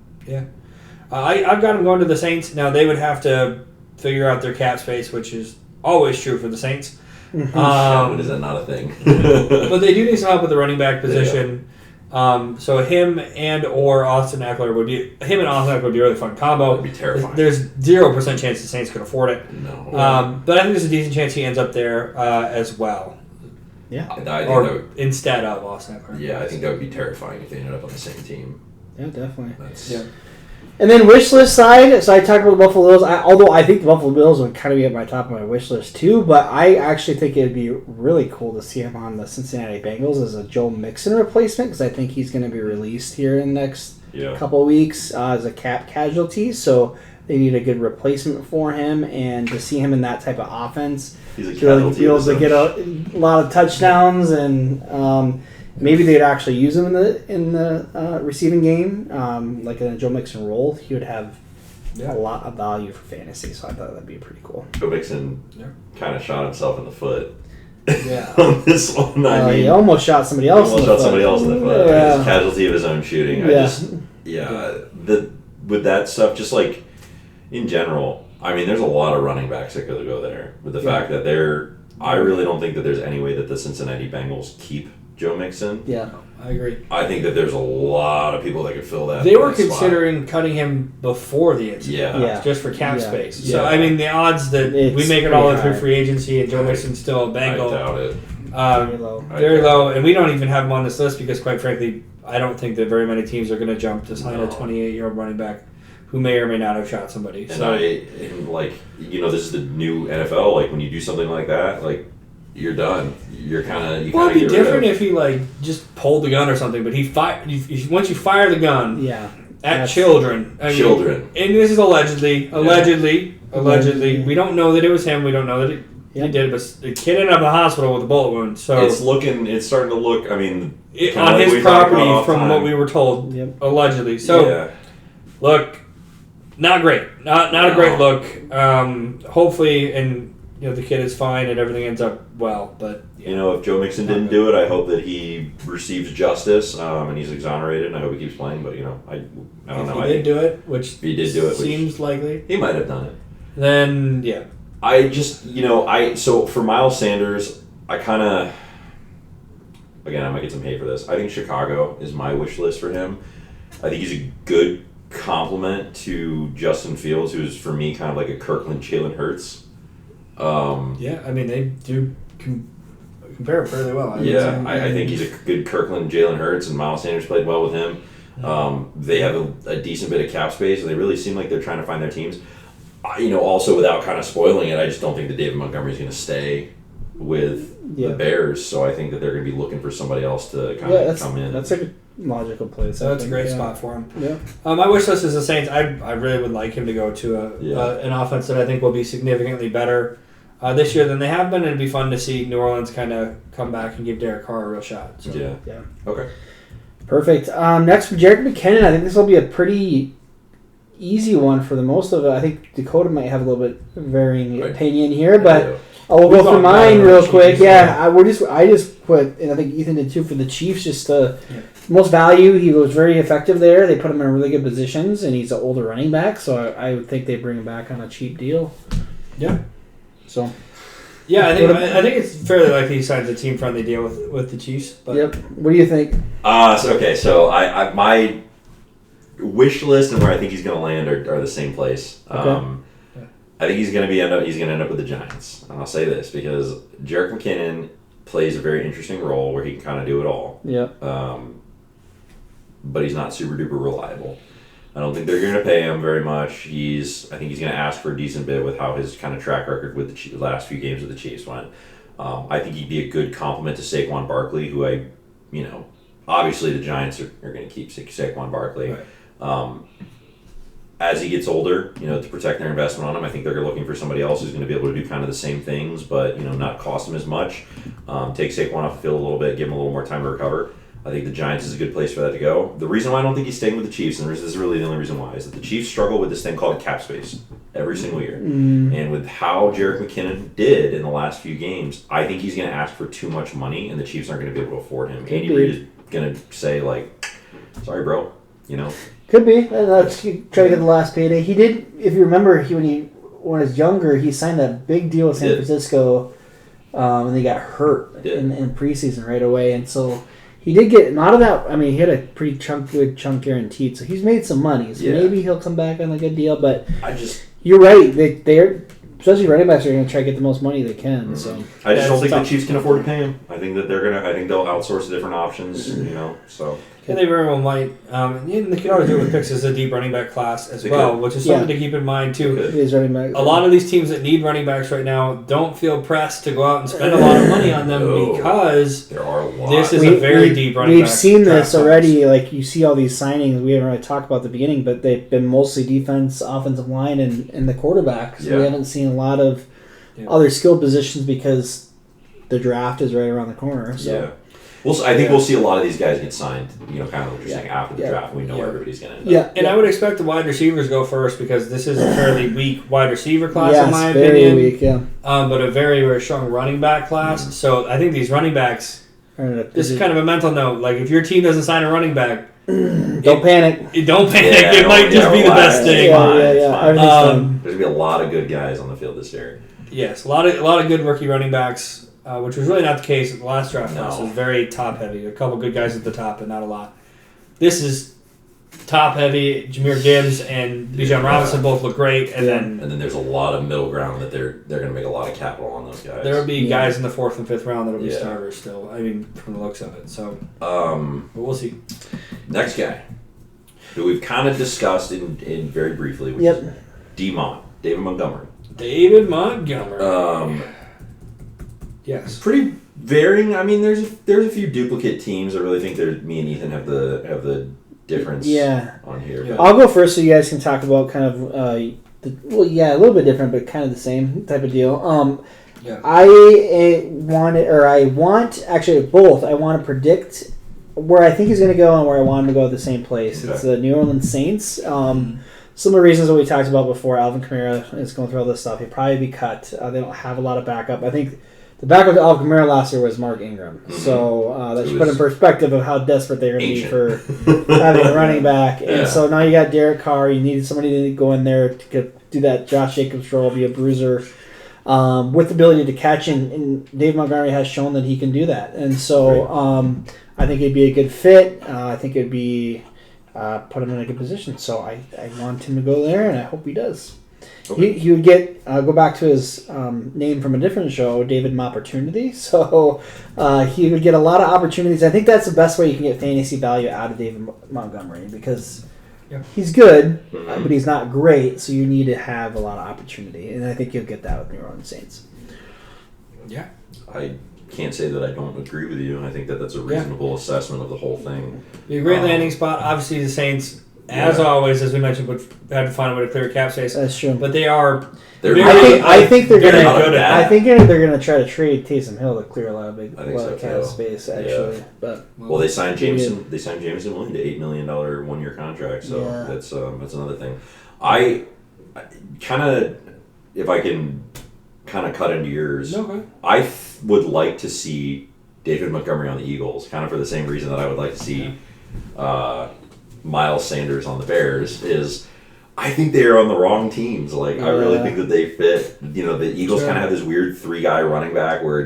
S1: I've got him going to the Saints. Now they would have to figure out their cap space, which is always true for the Saints.
S3: Is that not a thing?
S1: But they do need some help with the running back position. So him and Austin Eckler would be a really fun combo.
S3: That'd be terrifying.
S1: There's 0% chance the Saints could afford it.
S3: No.
S1: But I think there's a decent chance he ends up there as well.
S3: Yeah.
S1: Instead of Austin Eckler.
S3: Yeah, I think that would be terrifying if they ended up on the same team.
S2: Yeah, definitely.
S1: Yeah.
S2: And then wish list side, so I talked about the Buffalo Bills. Although I think the Buffalo Bills would kind of be at my top of my wish list too, but I actually think it'd be really cool to see him on the Cincinnati Bengals as a Joe Mixon replacement, because I think he's going to be released here in the next couple of weeks as a cap casualty. So they need a good replacement for him, and to see him in that type of offense,
S3: he's a
S2: casualty. Be able to get a lot of touchdowns and. Maybe they'd actually use him in the receiving game, like in a Joe Mixon role. He would have a lot of value for fantasy, so I thought that'd be pretty cool.
S3: Joe Mixon kind of shot himself in the foot.
S1: Yeah.
S3: On this one,
S2: he almost shot somebody else.
S3: in the foot.
S2: Yeah.
S3: He was a casualty of his own shooting. With that stuff, just like in general, I mean, there's a lot of running backs that could go there. With the fact that I really don't think that there's any way that the Cincinnati Bengals keep Joe Mixon.
S2: Yeah,
S1: I agree.
S3: I think that there's a lot of people that could fill that.
S1: They were considering cutting him before the incident, just for cap space.
S2: Yeah.
S1: So I mean, the odds that we make it all the way through free agency and Joe Mixon's still a Bengal,
S3: I doubt it.
S1: Very low, and we don't even have him on this list because, quite frankly, I don't think that very many teams are going to jump to sign a 28-year-old running back who may or may not have shot somebody.
S3: This is the new NFL. Like when you do something like that, like. You're done. You're kind of.
S1: Well, it'd be different if he just pulled the gun or something. But he fired. Once you fire the gun, at children.
S3: Children.
S1: And this is allegedly. We don't know that it was him. We don't know that he did it. But the kid ended up in the hospital with a bullet wound. So
S3: it's starting to look. I mean,
S1: on his property, from what we were told, allegedly. So, look, not great. Not a great look. Hopefully, and. The kid is fine and everything ends up well, but...
S3: if Joe Mixon didn't do it, I hope that he receives justice and he's exonerated, and I hope he keeps playing, but, I don't know.
S1: If he did do it, which
S3: he did do it,
S1: seems likely.
S3: He might have done it.
S1: Then, yeah.
S3: I just, so for Miles Sanders, I kind of... Again, I might get some hate for this. I think Chicago is my wish list for him. I think he's a good complement to Justin Fields, who's, for me, kind of like a Kirkland Jalen Hurts.
S1: I mean, they do compare fairly well.
S3: I think he's a good Kirkland Jalen Hurts, and Miles Sanders played well with him. They have a decent bit of cap space, and they really seem like they're trying to find their teams. Also without kind of spoiling it, I just don't think that David Montgomery's going to stay with the Bears, so I think that they're going to be looking for somebody else to kind of come in.
S2: That's a good logical place.
S1: So that's a great spot for him.
S2: Yeah.
S1: My wish list is the Saints. I really would like him to go to an offense that I think will be significantly better this year than they have been, and it'd be fun to see New Orleans kind of come back and give Derek Carr a real shot. So.
S3: Yeah. Okay.
S2: Perfect. Next, for Jerick McKinnon, I think this will be a pretty easy one for the most of it. I think Dakota might have a little bit varying opinion here, but I'll go for mine real quick. I just put, and I think Ethan did too, for the Chiefs, just the most value. He was very effective there. They put him in really good positions, and he's an older running back, so I would think they bring him back on a cheap deal.
S1: Yeah.
S2: So.
S1: Yeah, I think it's fairly likely he signs a team-friendly deal with the Chiefs. But.
S2: Yep. What do you think?
S3: So I my wish list and where I think he's going to land are the same place.
S2: Okay.
S3: I think he's going to end up with the Giants. And I'll say this because Jerick McKinnon plays a very interesting role where he can kind of do it all.
S2: Yep.
S3: But he's not super duper reliable. I don't think they're going to pay him very much. I think he's going to ask for a decent bit with how his kind of track record with the last few games of the Chiefs went. I think he'd be a good complement to Saquon Barkley, who obviously the Giants are going to keep Saquon Barkley.
S1: Right.
S3: As he gets older, to protect their investment on him, I think they're looking for somebody else who's going to be able to do kind of the same things, but not cost him as much. Take Saquon off the field a little bit, give him a little more time to recover. I think the Giants is a good place for that to go. The reason why I don't think he's staying with the Chiefs, and this is really the only reason why, is that the Chiefs struggle with this thing called cap space every single year. And with how Jerick McKinnon did in the last few games, I think he's going to ask for too much money, and the Chiefs aren't going to be able to afford him. Andy Reid is going to say, sorry, bro,
S2: Could be. Let's try to get the last payday. He did, if you remember, when he was younger, he signed that big deal with San Francisco, and he got hurt in preseason right away, and so... He did get a lot of that. I mean, he had a pretty good chunk guaranteed, so he's made some money. So maybe he'll come back on a good deal. But you're right. They're especially running backs are going to try to get the most money they can. Mm-hmm. So
S3: I just don't think the Chiefs can afford to pay him. I think that I think they'll outsource different options. So.
S1: And they very well might. And they can always do it with picks as a deep running back class as well, which is something to keep in mind, too. A lot of these teams that need running backs right now don't feel pressed to go out and spend a lot of money on them because
S3: there are a lot.
S1: This is a very deep running back.
S2: We've seen this already. Like, you see all these signings. We haven't really talked about the beginning, but they've been mostly defense, offensive line, and the quarterback. So we haven't seen a lot of other skill positions because the draft is right around the corner. So.
S3: Yeah. I think we'll see a lot of these guys get signed, kind of what you're saying, after the draft. We know where everybody's going to end up.
S1: And I would expect the wide receivers go first because this is a fairly weak wide receiver class, in my opinion.
S2: Weak,
S1: but a very, very strong running back class. Mm-hmm. So I think these running backs, this is kind of a mental note. Like, if your team doesn't sign a running back,
S2: don't panic.
S1: Don't panic. It might just be the best thing.
S3: There's going to be a lot of good guys on the field this year.
S1: Yes, a lot of good rookie running backs. Which was really not the case at the last draft class. It was very top-heavy. A couple good guys at the top, but not a lot. This is top-heavy. Jahmyr Gibbs and Bijan Robinson both look great. And then
S3: there's a lot of middle ground that they're going to make a lot of capital on those guys.
S1: There will be guys in the 4th and 5th round that will be starters still. I mean, from the looks of it. So, but we'll see.
S3: Next guy, who we've kind of discussed in very briefly, which is David Montgomery.
S1: David Montgomery. Yes.
S3: Pretty varying. I mean, there's a few duplicate teams. I really think me and Ethan have the difference on here.
S2: Yeah. I'll go first so you guys can talk about kind of a little bit different, but kind of the same type of deal. I want actually both. I want to predict where I think he's going to go and where I want him to go at the same place. Okay. It's the New Orleans Saints. Some of the reasons that we talked about before, Alvin Kamara is going through all this stuff. He'll probably be cut. They don't have a lot of backup. I think the backup to Alvin Kamara last year was Mark Ingram. Mm-hmm. So that should put in perspective of how desperate they're going to be for having a running back. And so now you got Derek Carr. You needed somebody to go in there to do that Josh Jacobs role, be a bruiser with the ability to catch. And Dave Montgomery has shown that he can do that. And so I think it'd be a good fit. I think it'd be put him in a good position. So I want him to go there, and I hope he does. Okay. He would get go back to his name from a different show, David Mopportunity. So he would get a lot of opportunities. I think that's the best way you can get fantasy value out of David Montgomery because he's good, but he's not great. So you need to have a lot of opportunity, and I think you'll get that with New Orleans Saints.
S1: Yeah,
S3: I can't say that I don't agree with you. I think that's a reasonable assessment of the whole thing.
S1: Be a great landing spot. Obviously, the Saints. As always, as we mentioned, would have to find a way to clear cap space.
S2: That's true.
S1: But they are.
S2: I think they're gonna try to trade Taysom Hill to clear a lot of cap space. Actually, but
S3: they signed Jameson. They signed Jameson Williams to $8 million 1-year contract. So that's another thing. I kind of, if I can, kind of cut into yours.
S1: Okay.
S3: I would like to see David Montgomery on the Eagles, kind of for the same reason that I would like to see. Miles Sanders on the Bears is I think they are on the wrong teams. Like I really think that they fit. The Eagles kind of have this weird 3-guy running back where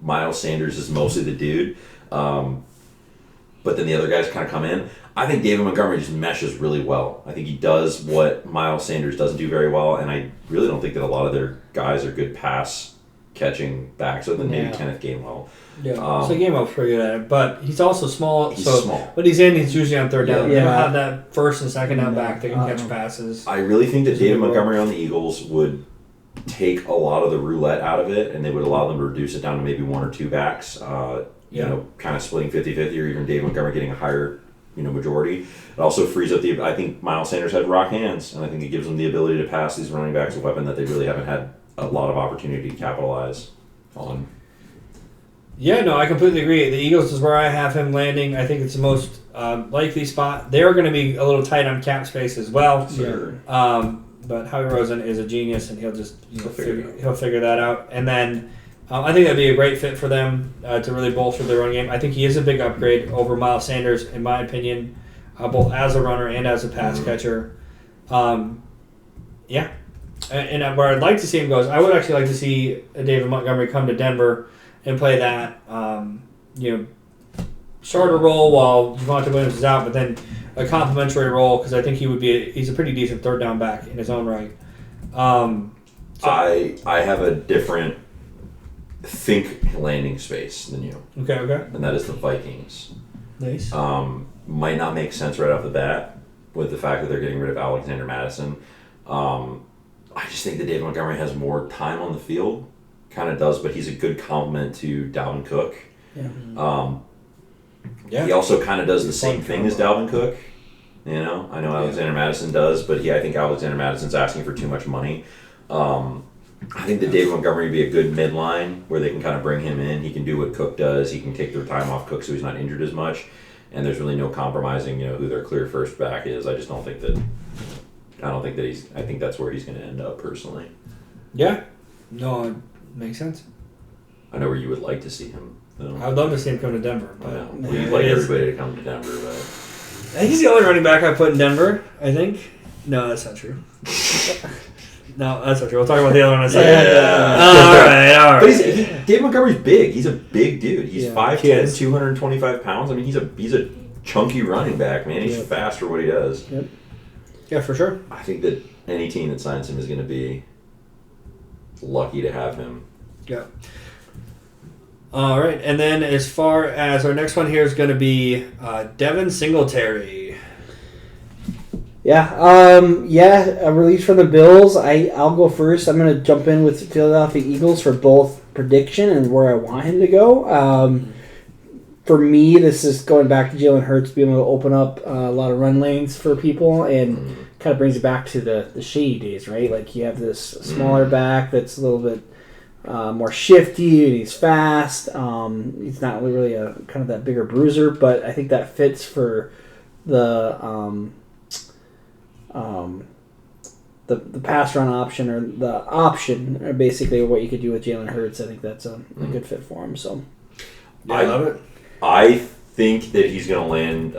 S3: Miles Sanders is mostly the dude, but then the other guys kind of come in. I think David Montgomery just meshes really well. I think he does what Miles Sanders doesn't do very well, and I really don't think that a lot of their guys are good pass catching backs other than maybe Kenneth Gainwell.
S1: Yeah, so Gainwell's pretty good at it, but he's also small.
S3: He's small.
S1: But he's usually on third down. They don't have that first and second down back that can catch passes.
S3: I really think that David Montgomery on the Eagles would take a lot of the roulette out of it, and they would allow them to reduce it down to maybe 1 or 2 backs, kind of splitting 50-50, or even David Montgomery getting a higher majority. It also frees up I think Miles Sanders had rock hands, and I think it gives them the ability to pass these running backs a weapon that they really haven't had a lot of opportunity to capitalize on.
S1: Yeah, no, I completely agree. The Eagles is where I have him landing. I think it's the most likely spot. They're going to be a little tight on cap space as well.
S3: Sure.
S1: But Howie Rosen is a genius, and he'll just he'll figure that out. And then I think that'd be a great fit for them to really bolster their run game. I think he is a big upgrade over Miles Sanders, in my opinion, both as a runner and as a pass catcher. And where I'd like to see him go is I would actually like to see David Montgomery come to Denver and play that, starter role while Javonte Williams is out, but then a complimentary role because I think he's a pretty decent third down back in his own right.
S3: I have a different landing space than you.
S1: Okay.
S3: And that is the Vikings.
S1: Nice.
S3: Might not make sense right off the bat with the fact that they're getting rid of Alexander Madison. I just think that David Montgomery has more time on the field. Kind of does, but he's a good complement to Dalvin Cook.
S1: Yeah.
S3: He also kind of does the same thing as Dalvin Cook. I know Alexander Madison does, but I think Alexander Madison's asking for too much money. I think that David Montgomery would be a good midline where they can kind of bring him in. He can do what Cook does. He can take their time off Cook so he's not injured as much. And there's really no compromising, who their clear first back is. I don't think that I think that's where he's going to end up personally.
S1: Yeah. No, it makes sense.
S3: I know where you would like to see him, though.
S1: I would love to see him come to Denver. But
S3: you'd like everybody to come to Denver, but...
S1: I think he's the only running back I put in Denver, I think. No, that's not true. No, that's not true. We'll talk about the other one in a second.
S3: Yeah.
S1: All right.
S3: But Dave Montgomery's big. He's a big dude. He's 5'10", 225 pounds. I mean, he's a chunky running back, man. He's fast for what he does.
S2: Yep.
S1: Yeah, for sure.
S3: I think that any team that signs him is going to be lucky to have him.
S1: Yeah. All right, and then as far as our next one here is going to be Devin Singletary.
S2: A release from the Bills. I'll go first. I'm going to jump in with Philadelphia Eagles for both prediction and where I want him to go. For me, this is going back to Jalen Hurts being able to open up a lot of run lanes for people and kind of brings it back to the Shady days, right? Like you have this smaller back that's a little bit more shifty, and he's fast. He's not really a kind of that bigger bruiser, but I think that fits for the pass run option or the option, or basically what you could do with Jalen Hurts. I think that's a good fit for him. So,
S1: I love it.
S3: I think that he's going to land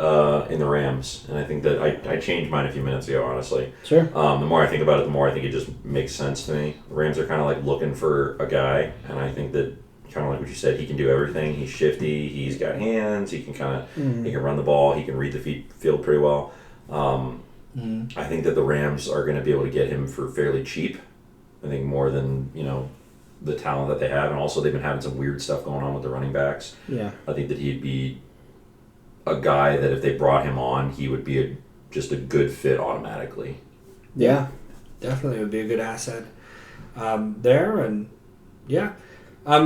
S3: in the Rams, and I think that I changed mine a few minutes ago, honestly.
S2: Sure.
S3: The more I think about it, the more I think it just makes sense to me. The Rams are kind of like looking for a guy, and I think that kind of like what you said, he can do everything. He's shifty. He's got hands. He can he can run the ball. He can read the field pretty well. I think that the Rams are going to be able to get him for fairly cheap. I think more than the talent that they have, and also they've been having some weird stuff going on with the running backs.
S2: Yeah,
S3: I think that he'd be a guy that if they brought him on, he would be just a good fit automatically.
S1: Yeah, definitely would be a good asset there, and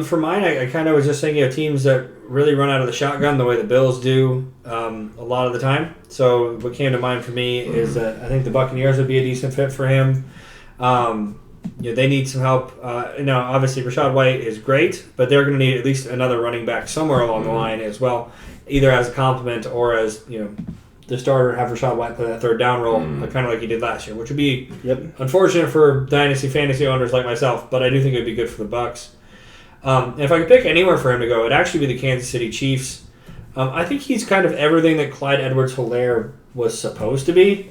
S1: for mine, I kind of was just thinking of teams that really run out of the shotgun the way the Bills do a lot of the time. So what came to mind for me is that I think the Buccaneers would be a decent fit for him. They need some help. Obviously Rachaad White is great, but they're going to need at least another running back somewhere along the line as well, either as a complement or as the starter, have Rachaad White play that third down role, kind of like he did last year, which would be unfortunate for dynasty fantasy owners like myself, but I do think it would be good for the Bucs. And if I could pick anywhere for him to go, it'd actually be the Kansas City Chiefs. I think he's kind of everything that Clyde Edwards-Helaire was supposed to be.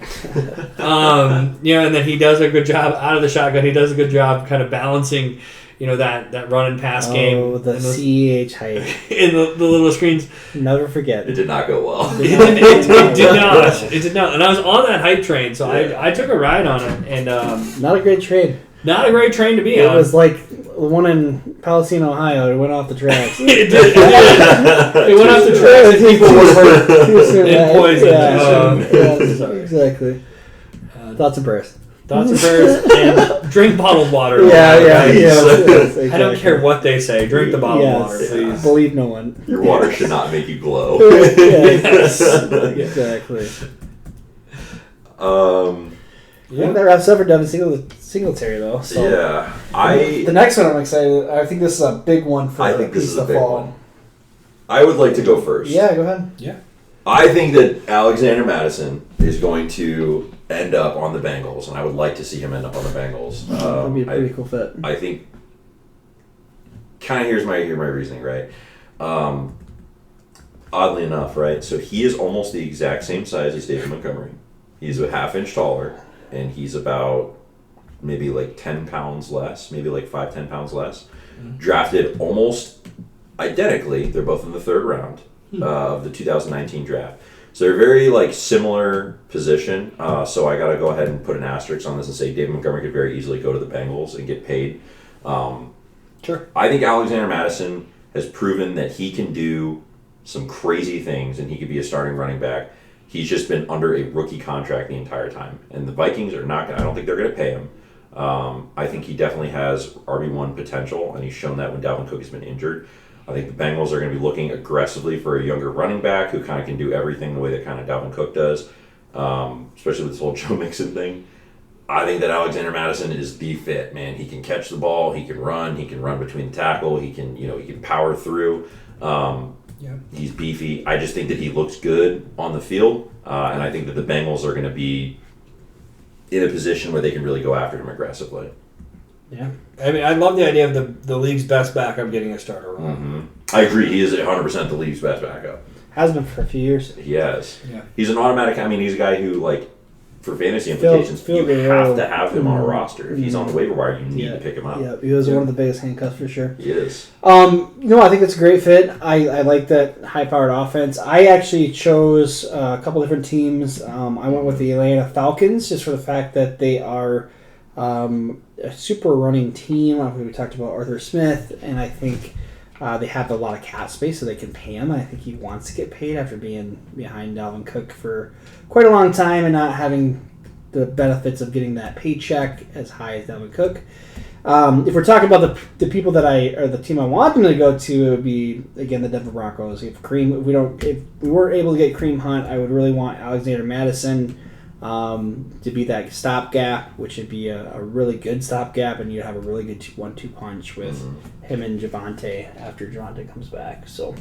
S1: And then he does a good job out of the shotgun. He does a good job kind of balancing, that run and pass game.
S2: Oh, the CEH hype.
S1: In the little screens.
S2: Never forget.
S3: It did not go well.
S1: It did not. It did not. And I was on that hype train, so I took a ride on it. And
S2: not a great trade.
S1: Not a great train to be on.
S2: It was like the one in Palestine, Ohio. It went off the tracks.
S1: It did. It went off the tracks and people were hurt and poisoned.
S2: Exactly. Thoughts and prayers.
S1: Thoughts and prayers and drink bottled water.
S2: Exactly.
S1: I don't care what they say. Drink the bottled water, please.
S2: Believe no one.
S3: Your water should not make you glow.
S2: Exactly.
S1: I
S2: think that wraps up for Devin Singletary, though. So.
S3: The
S2: next one I'm excited. I think this is a big one for
S3: I think this is a big
S2: fall.
S3: one. I would like to go first.
S2: Yeah, go ahead.
S1: Yeah.
S3: I think that Alexander Madison is going to end up on the Bengals, and I would like to see him end up on the Bengals.
S2: That'd be a pretty cool fit.
S3: I think. Kind of here's my reasoning, right? Oddly enough, right? So he is almost the exact same size as David Montgomery. He's a half-inch taller, and he's about maybe like 10 pounds less, maybe like 5-10 pounds less. Drafted almost identically. They're both in the third round. of the 2019 draft. So they're very like similar position. So I got to go ahead and put an asterisk on this and say David Montgomery could very easily go to the Bengals and get paid.
S1: Sure.
S3: I think Alexander Mattison has proven that he can do some crazy things and he could be a starting running back. He's just been under a rookie contract the entire time. And the Vikings are not I don't think they're going to pay him. I think he definitely has RB1 potential, and he's shown that when Dalvin Cook has been injured. I think the Bengals are going to be looking aggressively for a younger running back who kind of can do everything the way that kind of Dalvin Cook does, especially with this whole Joe Mixon thing. I think that Alexander Mattison is the fit, man. He can catch the ball, he can run between the tackle, he can power through. He's beefy. I just think that he looks good on the field, and I think that the Bengals are going to be in a position where they can really go after him aggressively.
S1: Yeah. I mean, I love the idea of the league's best backup getting a starter role.
S3: Mm-hmm. I agree. He is 100% the league's best backup.
S2: Has been for a few years.
S3: He has.
S1: Yeah.
S3: He's an automatic. I mean, he's a guy who, like, for fantasy implications, you have to have him on a roster. If he's on the waiver wire, you need to pick him up.
S2: Yeah, he was one of the biggest handcuffs for sure.
S3: He is.
S2: I think it's a great fit. I like that high-powered offense. I actually chose a couple different teams. I went with the Atlanta Falcons just for the fact that they are a super running team. We talked about Arthur Smith, and I think they have a lot of cap space, so they can pay him. I think he wants to get paid after being behind Dalvin Cook for quite a long time and not having the benefits of getting that paycheck as high as Dalvin Cook. If we're talking about the people the team I want them to go to, it would be again the Denver Broncos. If we weren't able to get Kareem Hunt, I would really want Alexander Mattison to be that stopgap, which would be a really good stopgap, and you'd have a really good 1-2 punch with him and Javonte after Javonte comes back. So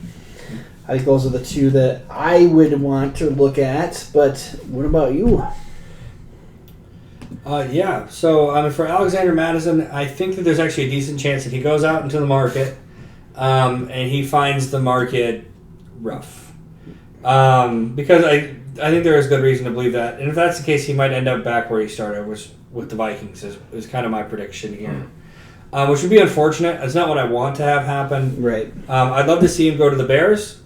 S2: I think those are the two that I would want to look at. But what about you?
S1: So for Alexander Mattison, I think that there's actually a decent chance that he goes out into the market and he finds the market rough. Because I think there is good reason to believe that. And if that's the case, he might end up back where he started, which with the Vikings is kind of my prediction here. Which would be unfortunate. It's not what I want to have happen.
S2: Right.
S1: I'd love to see him go to the Bears,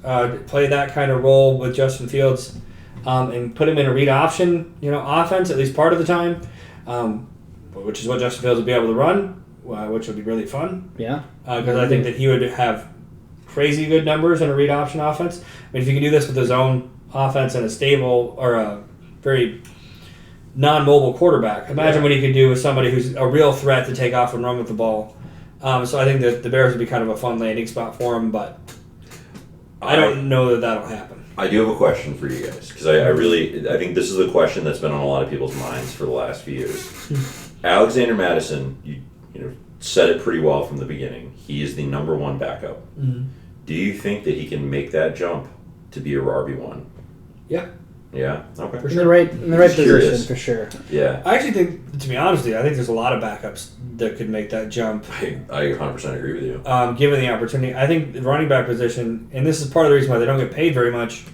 S1: play that kind of role with Justin Fields, and put him in a read option, offense at least part of the time, which is what Justin Fields would be able to run, which would be really fun.
S2: Yeah.
S1: Because I think that he would have crazy good numbers in a read option offense. I mean, if you can do this with his own offense and a stable or a very non-mobile quarterback, imagine what he could do with somebody who's a real threat to take off and run with the ball. So I think that the Bears would be kind of a fun landing spot for him, but I don't know that that'll happen.
S3: I do have a question for you guys, because I think this is a question that's been on a lot of people's minds for the last few years. Alexander Mattison, you said it pretty well from the beginning. He is the number one backup. Mm-hmm. Do you think that he can make that jump to be a RB1?
S1: Yeah.
S3: Yeah? Okay.
S2: In the right position,
S3: curious.
S2: for sure.
S3: Yeah.
S1: I actually think, to be honest with you, I think there's a lot of backups that could make that jump.
S3: I 100% agree with you.
S1: Given the opportunity. I think the running back position, and this is part of the reason why they don't get paid very much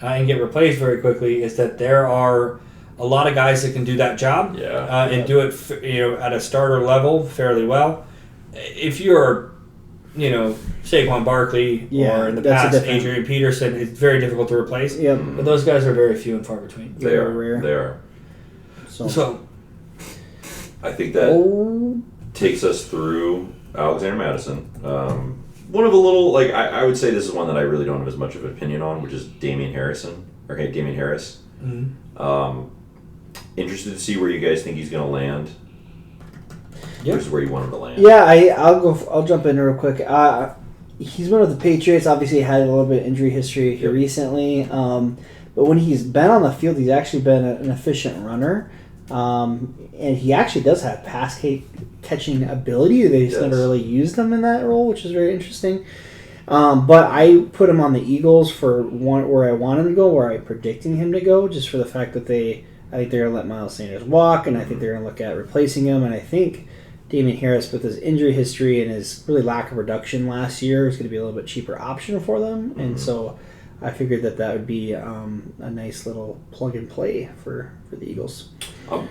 S1: and get replaced very quickly, is that there are a lot of guys that can do that job and do it at a starter level fairly well. If you're Saquon Barkley or in the past Adrian Peterson, it's very difficult to replace.
S2: Yep.
S1: But those guys are very few and far between.
S3: They are
S2: rare.
S3: They are.
S1: So
S3: I think that takes us through Alexander Mattison. One of the little, I would say this is one that I really don't have as much of an opinion on, which is Damian Harris. Mm-hmm. Interested to see where you guys think he's going to land. Versus where you want him to land.
S2: Yeah, I'll jump in real quick. He's one of the Patriots. Obviously, had a little bit of injury history here recently. But when he's been on the field, he's actually been an efficient runner. And he actually does have pass catching ability. They just never really used him in that role, which is very interesting. But I put him on the Eagles for where I want him to go, where I'm predicting him to go, just for the fact that I think they're going to let Miles Sanders walk, and I think they're going to look at replacing him. And I think Damian Harris, with his injury history and his really lack of production last year, is going to be a little bit cheaper option for them. Mm-hmm. And so I figured that would be a nice little plug-and-play for the Eagles.
S3: I'm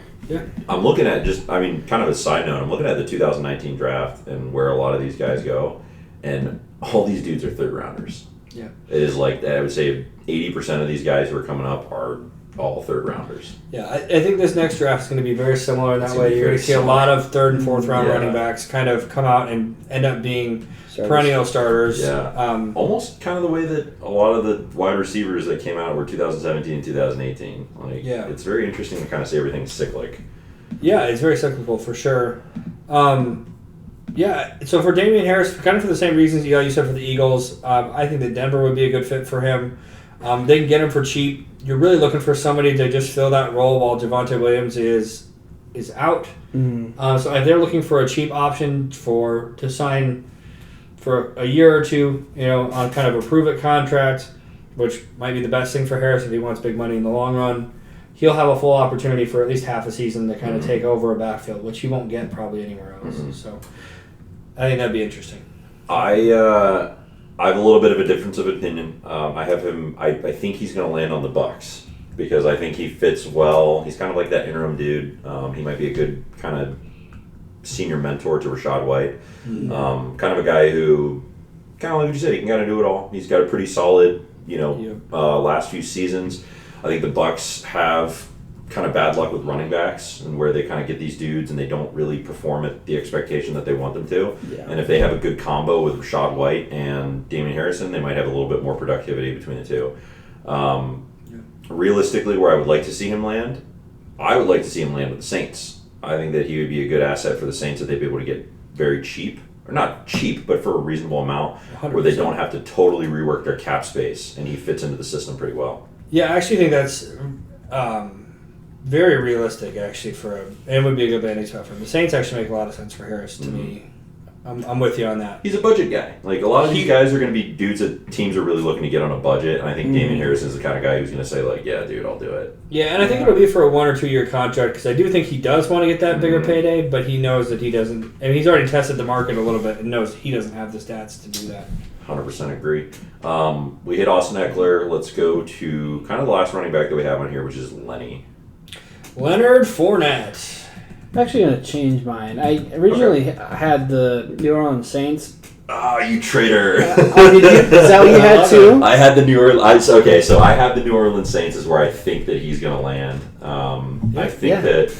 S3: looking at kind of a side note, I'm looking at the 2019 draft and where a lot of these guys go, and all these dudes are third-rounders.
S1: Yeah.
S3: It is like that. I would say 80% of these guys who are coming up are all third rounders.
S1: Yeah, I think this next draft is going to be very similar in that
S3: It's
S1: way. You're going to see a lot of third and fourth round
S3: Yeah.
S1: running backs kind of come out and end up being perennial starters.
S3: Yeah. Almost kind of the way that a lot of the wide receivers that came out were 2017 and 2018. Like,
S1: Yeah.
S3: It's very interesting to kind of see everything cyclic.
S1: Yeah, it's very cyclical for sure. Yeah, so for Damian Harris, kind of for the same reasons you said for the Eagles, I think that Denver would be a good fit for him. They can get him for cheap. You're really looking for somebody to just fill that role while Javonte Williams is out. So if they're looking for a cheap option to sign for a year or two, on kind of a prove-it contract, which might be the best thing for Harris if he wants big money in the long run, he'll have a full opportunity for at least half a season to kind of take over a backfield, which he won't get probably anywhere else. So I think that'd be interesting.
S3: I have a little bit of a difference of opinion. I have him. I think he's going to land on the Bucs because I think he fits well. He's kind of like that interim dude. He might be a good kind of senior mentor to Rachaad White. Kind of a guy who, kind of like you said, he can kind of do it all. He's got a pretty solid, last few seasons. I think the Bucs have kind of bad luck with running backs and where they kind of get these dudes and they don't really perform at the expectation that they want them to.
S2: Yeah.
S3: And if they have a good combo with Rachaad White and Damian Harrison, they might have a little bit more productivity between the two. Realistically, where I would like to see him land, I would like to see him land with the Saints. I think that he would be a good asset for the Saints that they'd be able to get very cheap, or not cheap, but for a reasonable amount
S1: 100%.
S3: Where they don't have to totally rework their cap space and he fits into the system pretty well.
S1: Yeah, I actually think that's very realistic, actually, and would be a good landing spot for him. The Saints actually make a lot of sense for Harris to me. I'm with you on that.
S3: He's a budget guy. Like, a lot of these guys are going to be dudes that teams are really looking to get on a budget, and I think Damian Harris is the kind of guy who's going to say, like, yeah, dude, I'll do it.
S1: Yeah, and I think it'll be for a 1 or 2 year contract, because I do think he does want to get that bigger payday, but he knows that he doesn't. I mean, he's already tested the market a little bit and knows he doesn't have the stats to do that.
S3: 100% agree. We hit Austin Eckler. Let's go to kind of the last running back that we have on here, which is Lenny.
S1: Leonard Fournette.
S2: I'm actually going to change mine. I originally had the New Orleans Saints.
S3: Ah, you traitor.
S2: Is that what you had too?
S3: I had the New Orleans... Okay, so I have the New Orleans Saints is where I think that he's going to land. I think that...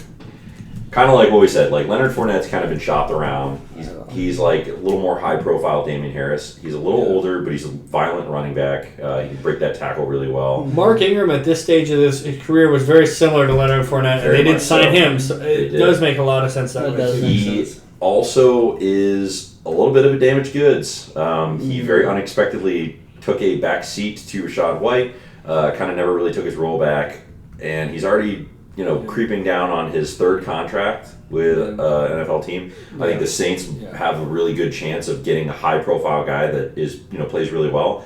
S3: Kind of like what we said, like Leonard Fournette's kind of been shopped around. He's like a little more high-profile Damian Harris. He's a little older, but he's a violent running back. He can break that tackle really well.
S1: Mark Ingram at this stage of his career was very similar to Leonard Fournette, and they did sign him, so it does make a lot of sense that way.
S3: He also is a little bit of a damaged goods. He very unexpectedly took a back seat to Rachaad White, kind of never really took his role back, and he's already... creeping down on his third contract with an NFL team. I think the Saints have a really good chance of getting a high-profile guy that is, plays really well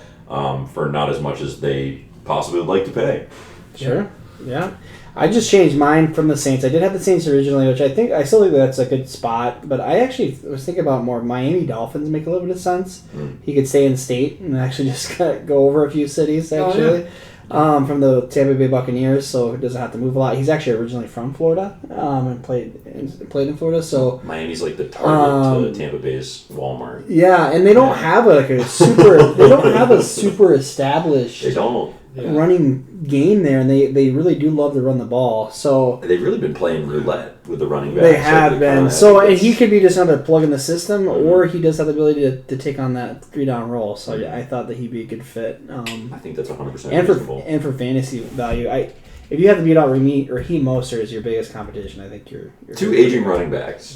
S3: for not as much as they possibly would like to pay.
S2: Sure. Yeah. I just changed mine from the Saints. I did have the Saints originally, which I still think that's a good spot, but I actually was thinking about more Miami Dolphins make a little bit of sense. He could stay in state and actually just go over a few cities, actually. From the Tampa Bay Buccaneers, so he doesn't have to move a lot. He's actually originally from Florida and played in Florida. So
S3: Miami's like the target to Tampa Bay's Walmart.
S2: Yeah, and they don't have a super established running game there, and they really do love to run the ball. So
S3: they've really been playing roulette with the running backs.
S2: They have been. So and he could be just another plug in the system, or he does have the ability to take on that 3-down role. So I thought that he'd be a good fit.
S3: I think that's 100%
S2: reasonable. And for fantasy value, if you have to beat out Raheem Mostert as your biggest competition, I think you're
S3: two aging running backs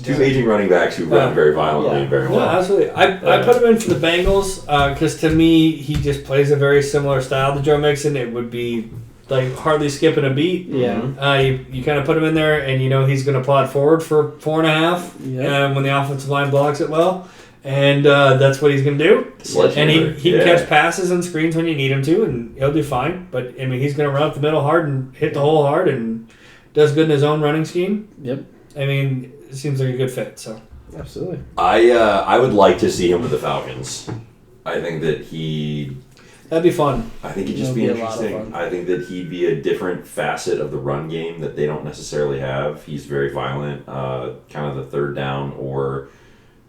S3: who run very violently and very well.
S1: Yeah, absolutely. I put him in for the Bengals because to me he just plays a very similar style to Joe Mixon. It would be like hardly skipping a beat.
S2: Yeah.
S1: You kind of put him in there, and he's going to plod forward for 4.5 when the offensive line blocks it well. And that's what he's going to do. And he can catch passes and screens when you need him to, and he'll do fine. But, he's going to run up the middle hard and hit the hole hard and does good in his own running scheme.
S2: Yep.
S1: It seems like a good fit. So
S2: absolutely.
S3: I would like to see him with the Falcons. I think that
S1: that'd be fun.
S3: I think he'd just be interesting. I think that he'd be a different facet of the run game that they don't necessarily have. He's very violent, kind of the third down or...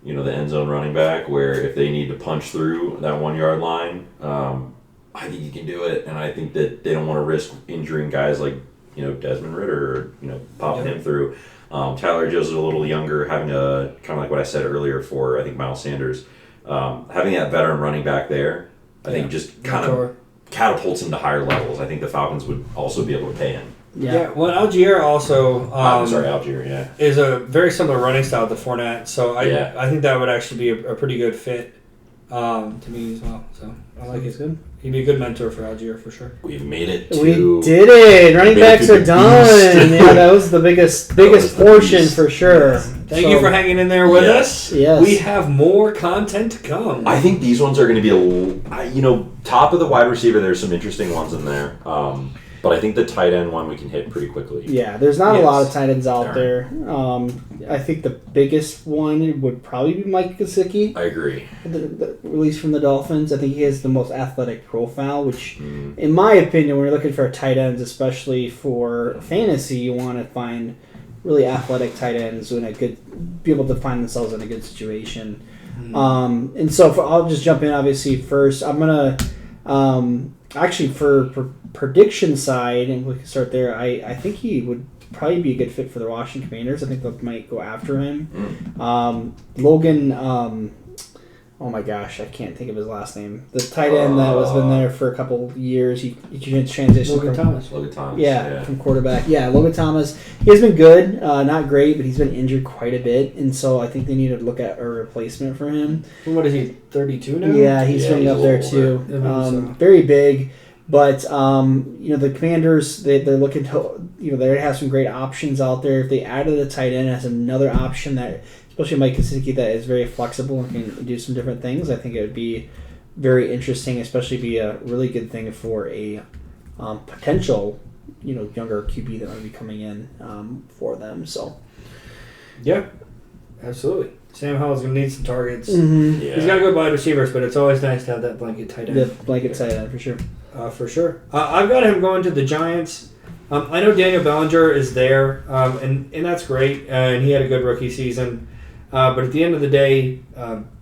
S3: the end zone running back, where if they need to punch through that 1 yard line, I think he can do it, and I think that they don't want to risk injuring guys like Desmond Ridder or popping him through. Tyler Joe's a little younger, having a kind of like what I said earlier for I think Miles Sanders, having that veteran running back there. I think just kind of catapults him to higher levels. I think the Falcons would also be able to pay him.
S1: Yeah. Well, Algier also.
S3: Algier. Yeah.
S1: Is a very similar running style to Fournette, so I think that would actually be a pretty good fit to me as well. So I like it. Good. He'd be a good mentor for Algier for sure.
S3: We've made it.
S2: We did it. Running backs are done. Yeah, that was the biggest portion for sure.
S1: Yes. Thank you for hanging in there with us.
S2: Yes.
S1: We have more content to come.
S3: I think these ones are going to be top of the wide receiver. There's some interesting ones in there. But I think the tight end one we can hit pretty quickly.
S2: Yeah, there's not a lot of tight ends out there. I think the biggest one would probably be Mike Gesicki.
S3: I agree.
S2: The release from the Dolphins. I think he has the most athletic profile, which, in my opinion, when you're looking for tight ends, especially for fantasy, you want to find really athletic tight ends who be able to find themselves in a good situation. And so I'll just jump in, obviously, first. I'm going to... Actually, for prediction side, and we can start there, I think he would probably be a good fit for the Washington Commanders. I think they might go after him. Logan, oh my gosh, I can't think of his last name. The tight end that was been there for a couple years. He transitioned
S1: Logan Thomas.
S2: Yeah, from quarterback. Yeah, Logan Thomas. He has been good, not great, but he's been injured quite a bit, and so I think they need to look at a replacement for him.
S1: What is he, 32 now?
S2: Yeah, he's running up there too. Very big. But the Commanders, they're looking to they have some great options out there. If they added a tight end as another option that, especially Mike Gesicki, that is very flexible and can do some different things, I think it would be very interesting. Especially be a really good thing for a potential younger QB that might be coming in for them. So
S1: yeah, absolutely. Sam Howell's going to need some targets.
S2: Mm-hmm.
S1: Yeah. He's got good wide receivers, but it's always nice to have that blanket tight end.
S2: The blanket tight end, for sure.
S1: I've got him going to the Giants. I know Daniel Bellinger is there, and that's great, and he had a good rookie season. But at the end of the day,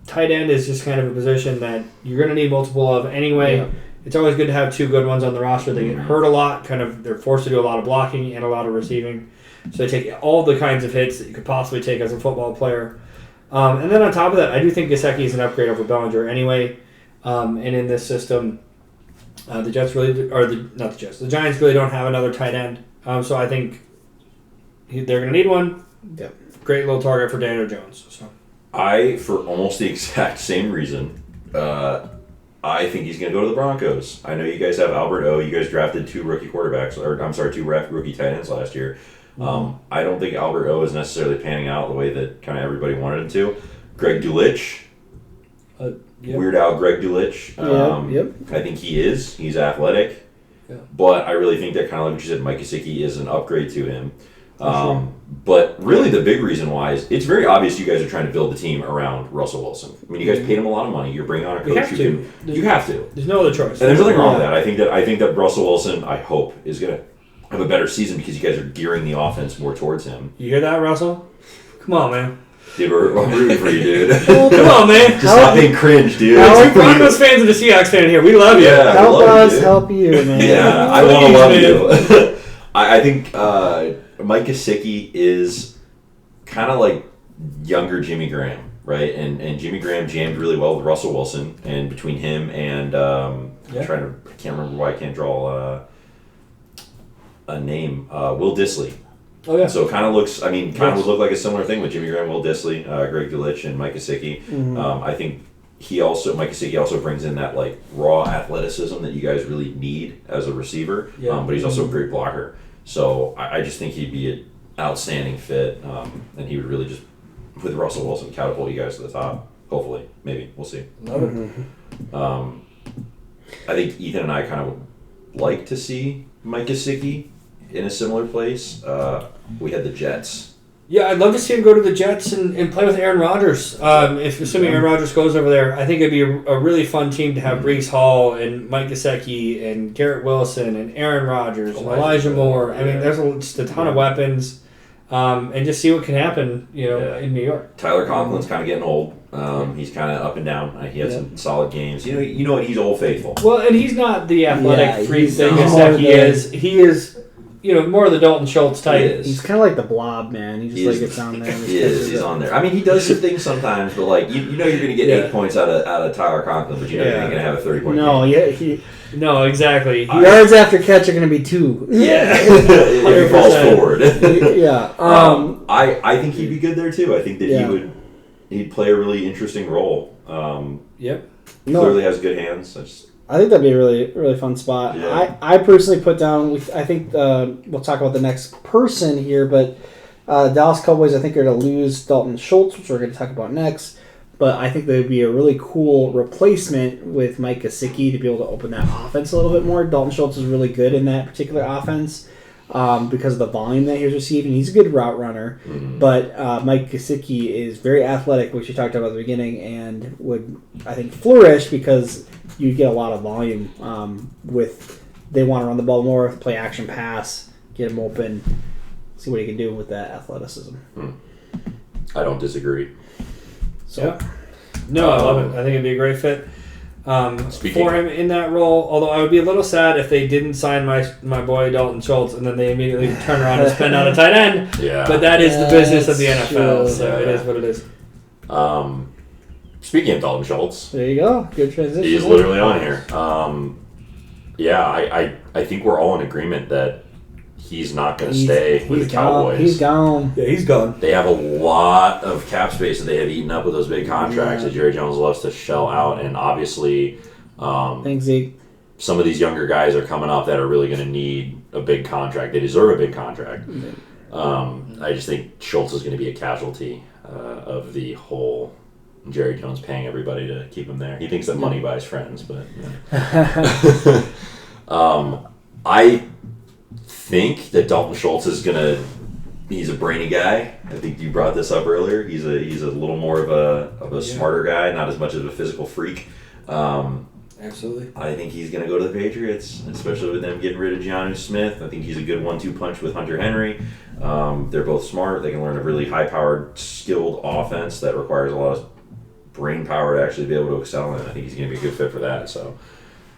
S1: tight end is just kind of a position that you're going to need multiple of anyway. Yeah. It's always good to have two good ones on the roster. They get hurt a lot. They're forced to do a lot of blocking and a lot of receiving. So they take all the kinds of hits that you could possibly take as a football player. And then on top of that, I do think Gesicki is an upgrade over Bellinger anyway. And in this system, the Giants really don't have another tight end. So I think they're going to need one.
S2: Yep.
S1: Great little target for Daniel Jones. So
S3: for almost the exact same reason, I think he's going to go to the Broncos. I know you guys have Albert O. You guys drafted two rookie tight ends last year. I don't think Albert O is necessarily panning out the way that kind of everybody wanted him to. Greg Dulcich. Weird Al Greg Dulcich. I think he is. He's athletic. Yeah. But I really think that kind of like what you said, Mike Gesicki is an upgrade to him. Sure. But really the big reason why is it's very obvious you guys are trying to build the team around Russell Wilson. I mean, you guys paid him a lot of money. You're bringing on a coach you have to.
S1: There's no other choice.
S3: And there's nothing wrong with that. I think that Russell Wilson, I hope, is going to have a better season because you guys are gearing the offense more towards him.
S1: You hear that, Russell? Come on, man.
S3: Dude, we're rooting for you, dude.
S1: Oh, come on, man.
S3: Just stop being cringe, dude.
S1: Two Broncos fans and a Seahawks fan here. We love you.
S3: Yeah,
S2: help us, help you, man.
S3: Yeah, I want to love you. I think Mike Gesicki is kind of like younger Jimmy Graham, right? And Jimmy Graham jammed really well with Russell Wilson, and between him and I can't remember why I can't draw a name. Will Dissly.
S1: Oh yeah.
S3: So kind of would look like a similar thing with Jimmy Graham, Will Dissly, Greg Dulcich, and Mike Gesicki. Mm-hmm. I think Mike Gesicki also brings in that like raw athleticism that you guys really need as a receiver. Yeah. But he's also a great blocker. So I just think he'd be an outstanding fit, and he would really just, with Russell Wilson, catapult you guys to the top. Hopefully, maybe we'll see.
S1: Love it.
S3: I think Ethan and I kind of would like to see Mike Gesicki in a similar place. We had the Jets.
S1: Yeah, I'd love to see him go to the Jets and play with Aaron Rodgers. Assuming Aaron Rodgers goes over there, I think it'd be a really fun team to have Breece Hall and Mike Gesicki and Garrett Wilson and Aaron Rodgers and Elijah Moore. I mean, there's just a ton of weapons, and just see what can happen, in New York.
S3: Tyler Conklin's kind of getting old. He's kind of up and down. He had some solid games. You know what? He's Old Faithful.
S1: Well, and he's not the athletic freak thing that he is. He is, more of the Dalton Schultz type.
S2: He's kind of like the Blob, man. He just gets on there.
S3: He is. He's on there. I mean, he does some things sometimes, but like you're going to get 8 points out of Tyler Conklin, but you're not going to have a 30-point game.
S1: No, exactly.
S2: Yards after catch are going to be 2.
S3: Yeah, if he falls forward. I think he'd be good there too. I think that he'd play a really interesting role. Clearly has good hands.
S2: I think that'd be a really, really fun spot. Yeah. I personally put down. I think we'll talk about the next person here, but Dallas Cowboys I think are going to lose Dalton Schultz, which we're going to talk about next. But I think that would be a really cool replacement with Mike Gesicki to be able to open that offense a little bit more. Dalton Schultz is really good in that particular offense because of the volume that he's receiving. He's a good route runner, but Mike Gesicki is very athletic, which you talked about at the beginning, and would, I think, flourish because you get a lot of volume they want to run the ball more, play action pass, get him open, see what he can do with that athleticism.
S3: I don't disagree.
S1: So, no, I love it. I think it'd be a great fit for him in that role. Although I would be a little sad if they didn't sign my boy Dalton Schultz and then they immediately turn around and spend on a tight end.
S3: Yeah.
S1: But that is the business of the NFL, so it is what it is.
S3: Speaking of Dalton Schultz,
S2: there you go. Good transition.
S3: He's literally on here. I think we're all in agreement that he's not going to stay with the Cowboys.
S2: He's gone.
S1: Yeah, he's gone.
S3: They have a lot of cap space that they have eaten up with those big contracts that Jerry Jones loves to shell out, and obviously,
S2: thanks, Zeke.
S3: Some of these younger guys are coming up that are really going to need a big contract. They deserve a big contract. I just think Schultz is going to be a casualty of the whole Jerry Jones paying everybody to keep him there. He thinks that money buys friends, but I think that Dalton Schultz is he's a brainy guy. I think you brought this up earlier. He's a little more of a smarter guy, not as much of a physical freak.
S1: Absolutely.
S3: I think he's going to go to the Patriots, especially with them getting rid of Jonnu Smith. I think he's a good 1-2 punch with Hunter Henry. They're both smart. They can learn a really high-powered, skilled offense that requires a lot of brain power to actually be able to excel in. I think he's going to be a good fit for that. So,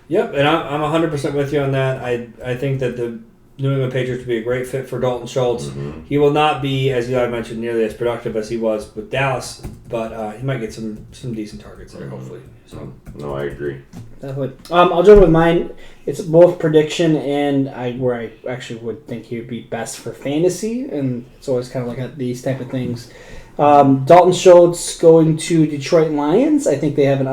S1: yep, and I'm 100% with you on that. I think that the New England Patriots would be a great fit for Dalton Schultz. He will not be, as I mentioned, nearly as productive as he was with Dallas, but he might get some decent targets there, hopefully. So.
S3: No, I agree.
S2: Definitely. I'll jump with mine. It's both prediction and where I actually would think he would be best for fantasy, and it's always kind of like these type of things. Dalton Schultz going to Detroit Lions. I think they have an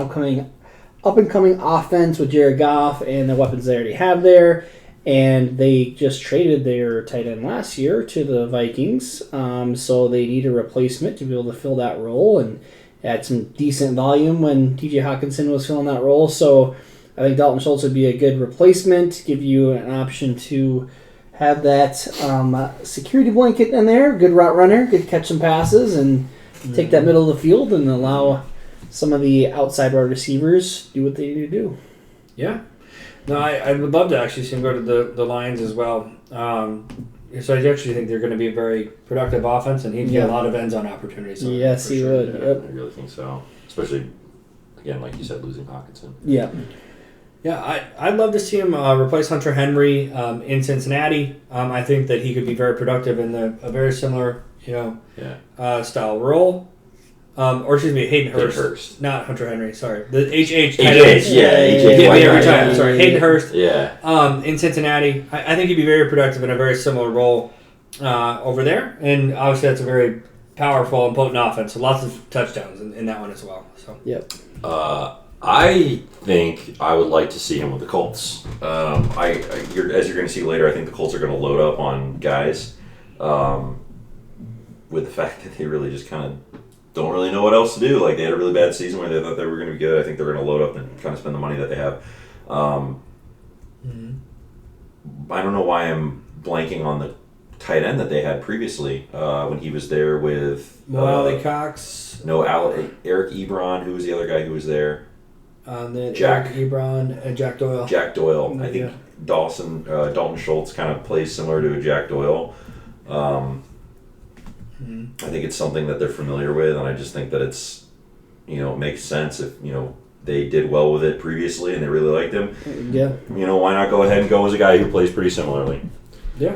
S2: up-and-coming offense with Jared Goff and the weapons they already have there. And they just traded their tight end last year to the Vikings, so they need a replacement to be able to fill that role and add some decent volume when T.J. Hawkinson was filling that role. So I think Dalton Schultz would be a good replacement, give you an option to have that security blanket in there, good route runner, good catch some passes, and take that middle of the field and allow some of the outside wide receivers do what they need to do.
S1: Yeah. No, I would love to actually see him go to the Lions as well. So I actually think they're going to be a very productive offense, and he'd get a lot of end zone opportunities.
S2: Yes, he would.
S3: Yeah,
S2: Yep.
S3: I really think so. Especially, again, like you said, losing Hawkinson.
S2: Yeah.
S1: Yeah, I'd love to see him replace Hunter Henry in Cincinnati. I think that he could be very productive in a very similar, style role. Or excuse me, Hayden Hurst. Not Hunter Henry, sorry. The H.H.
S3: H.H., yeah. H.H.
S1: Get me every time. Sorry, Hayden Hurst.
S3: Yeah.
S1: In Cincinnati. I think he'd be very productive in a very similar role over there. And obviously that's a very powerful and potent offense. So lots of touchdowns in that one as well. So.
S2: Yep.
S3: I think I would like to see him with the Colts. As you're going to see later, I think the Colts are going to load up on guys with the fact that they really just kind of don't really know what else to do. Like, they had a really bad season where they thought they were going to be good. I think they're going to load up and kind of spend the money that they have. I don't know why I'm blanking on the tight end that they had previously when he was there with...
S1: Molly Cox.
S3: No, Eric Ebron. Who was the other guy who was there?
S1: Jack Ebron and Jack Doyle.
S3: Jack Doyle. I think Dalton Schultz kind of plays similar to a Jack Doyle. I think it's something that they're familiar with, and I just think that it's it makes sense if they did well with it previously and they really liked him.
S2: Yeah.
S3: Why not go ahead and go as a guy who plays pretty similarly?
S1: Yeah.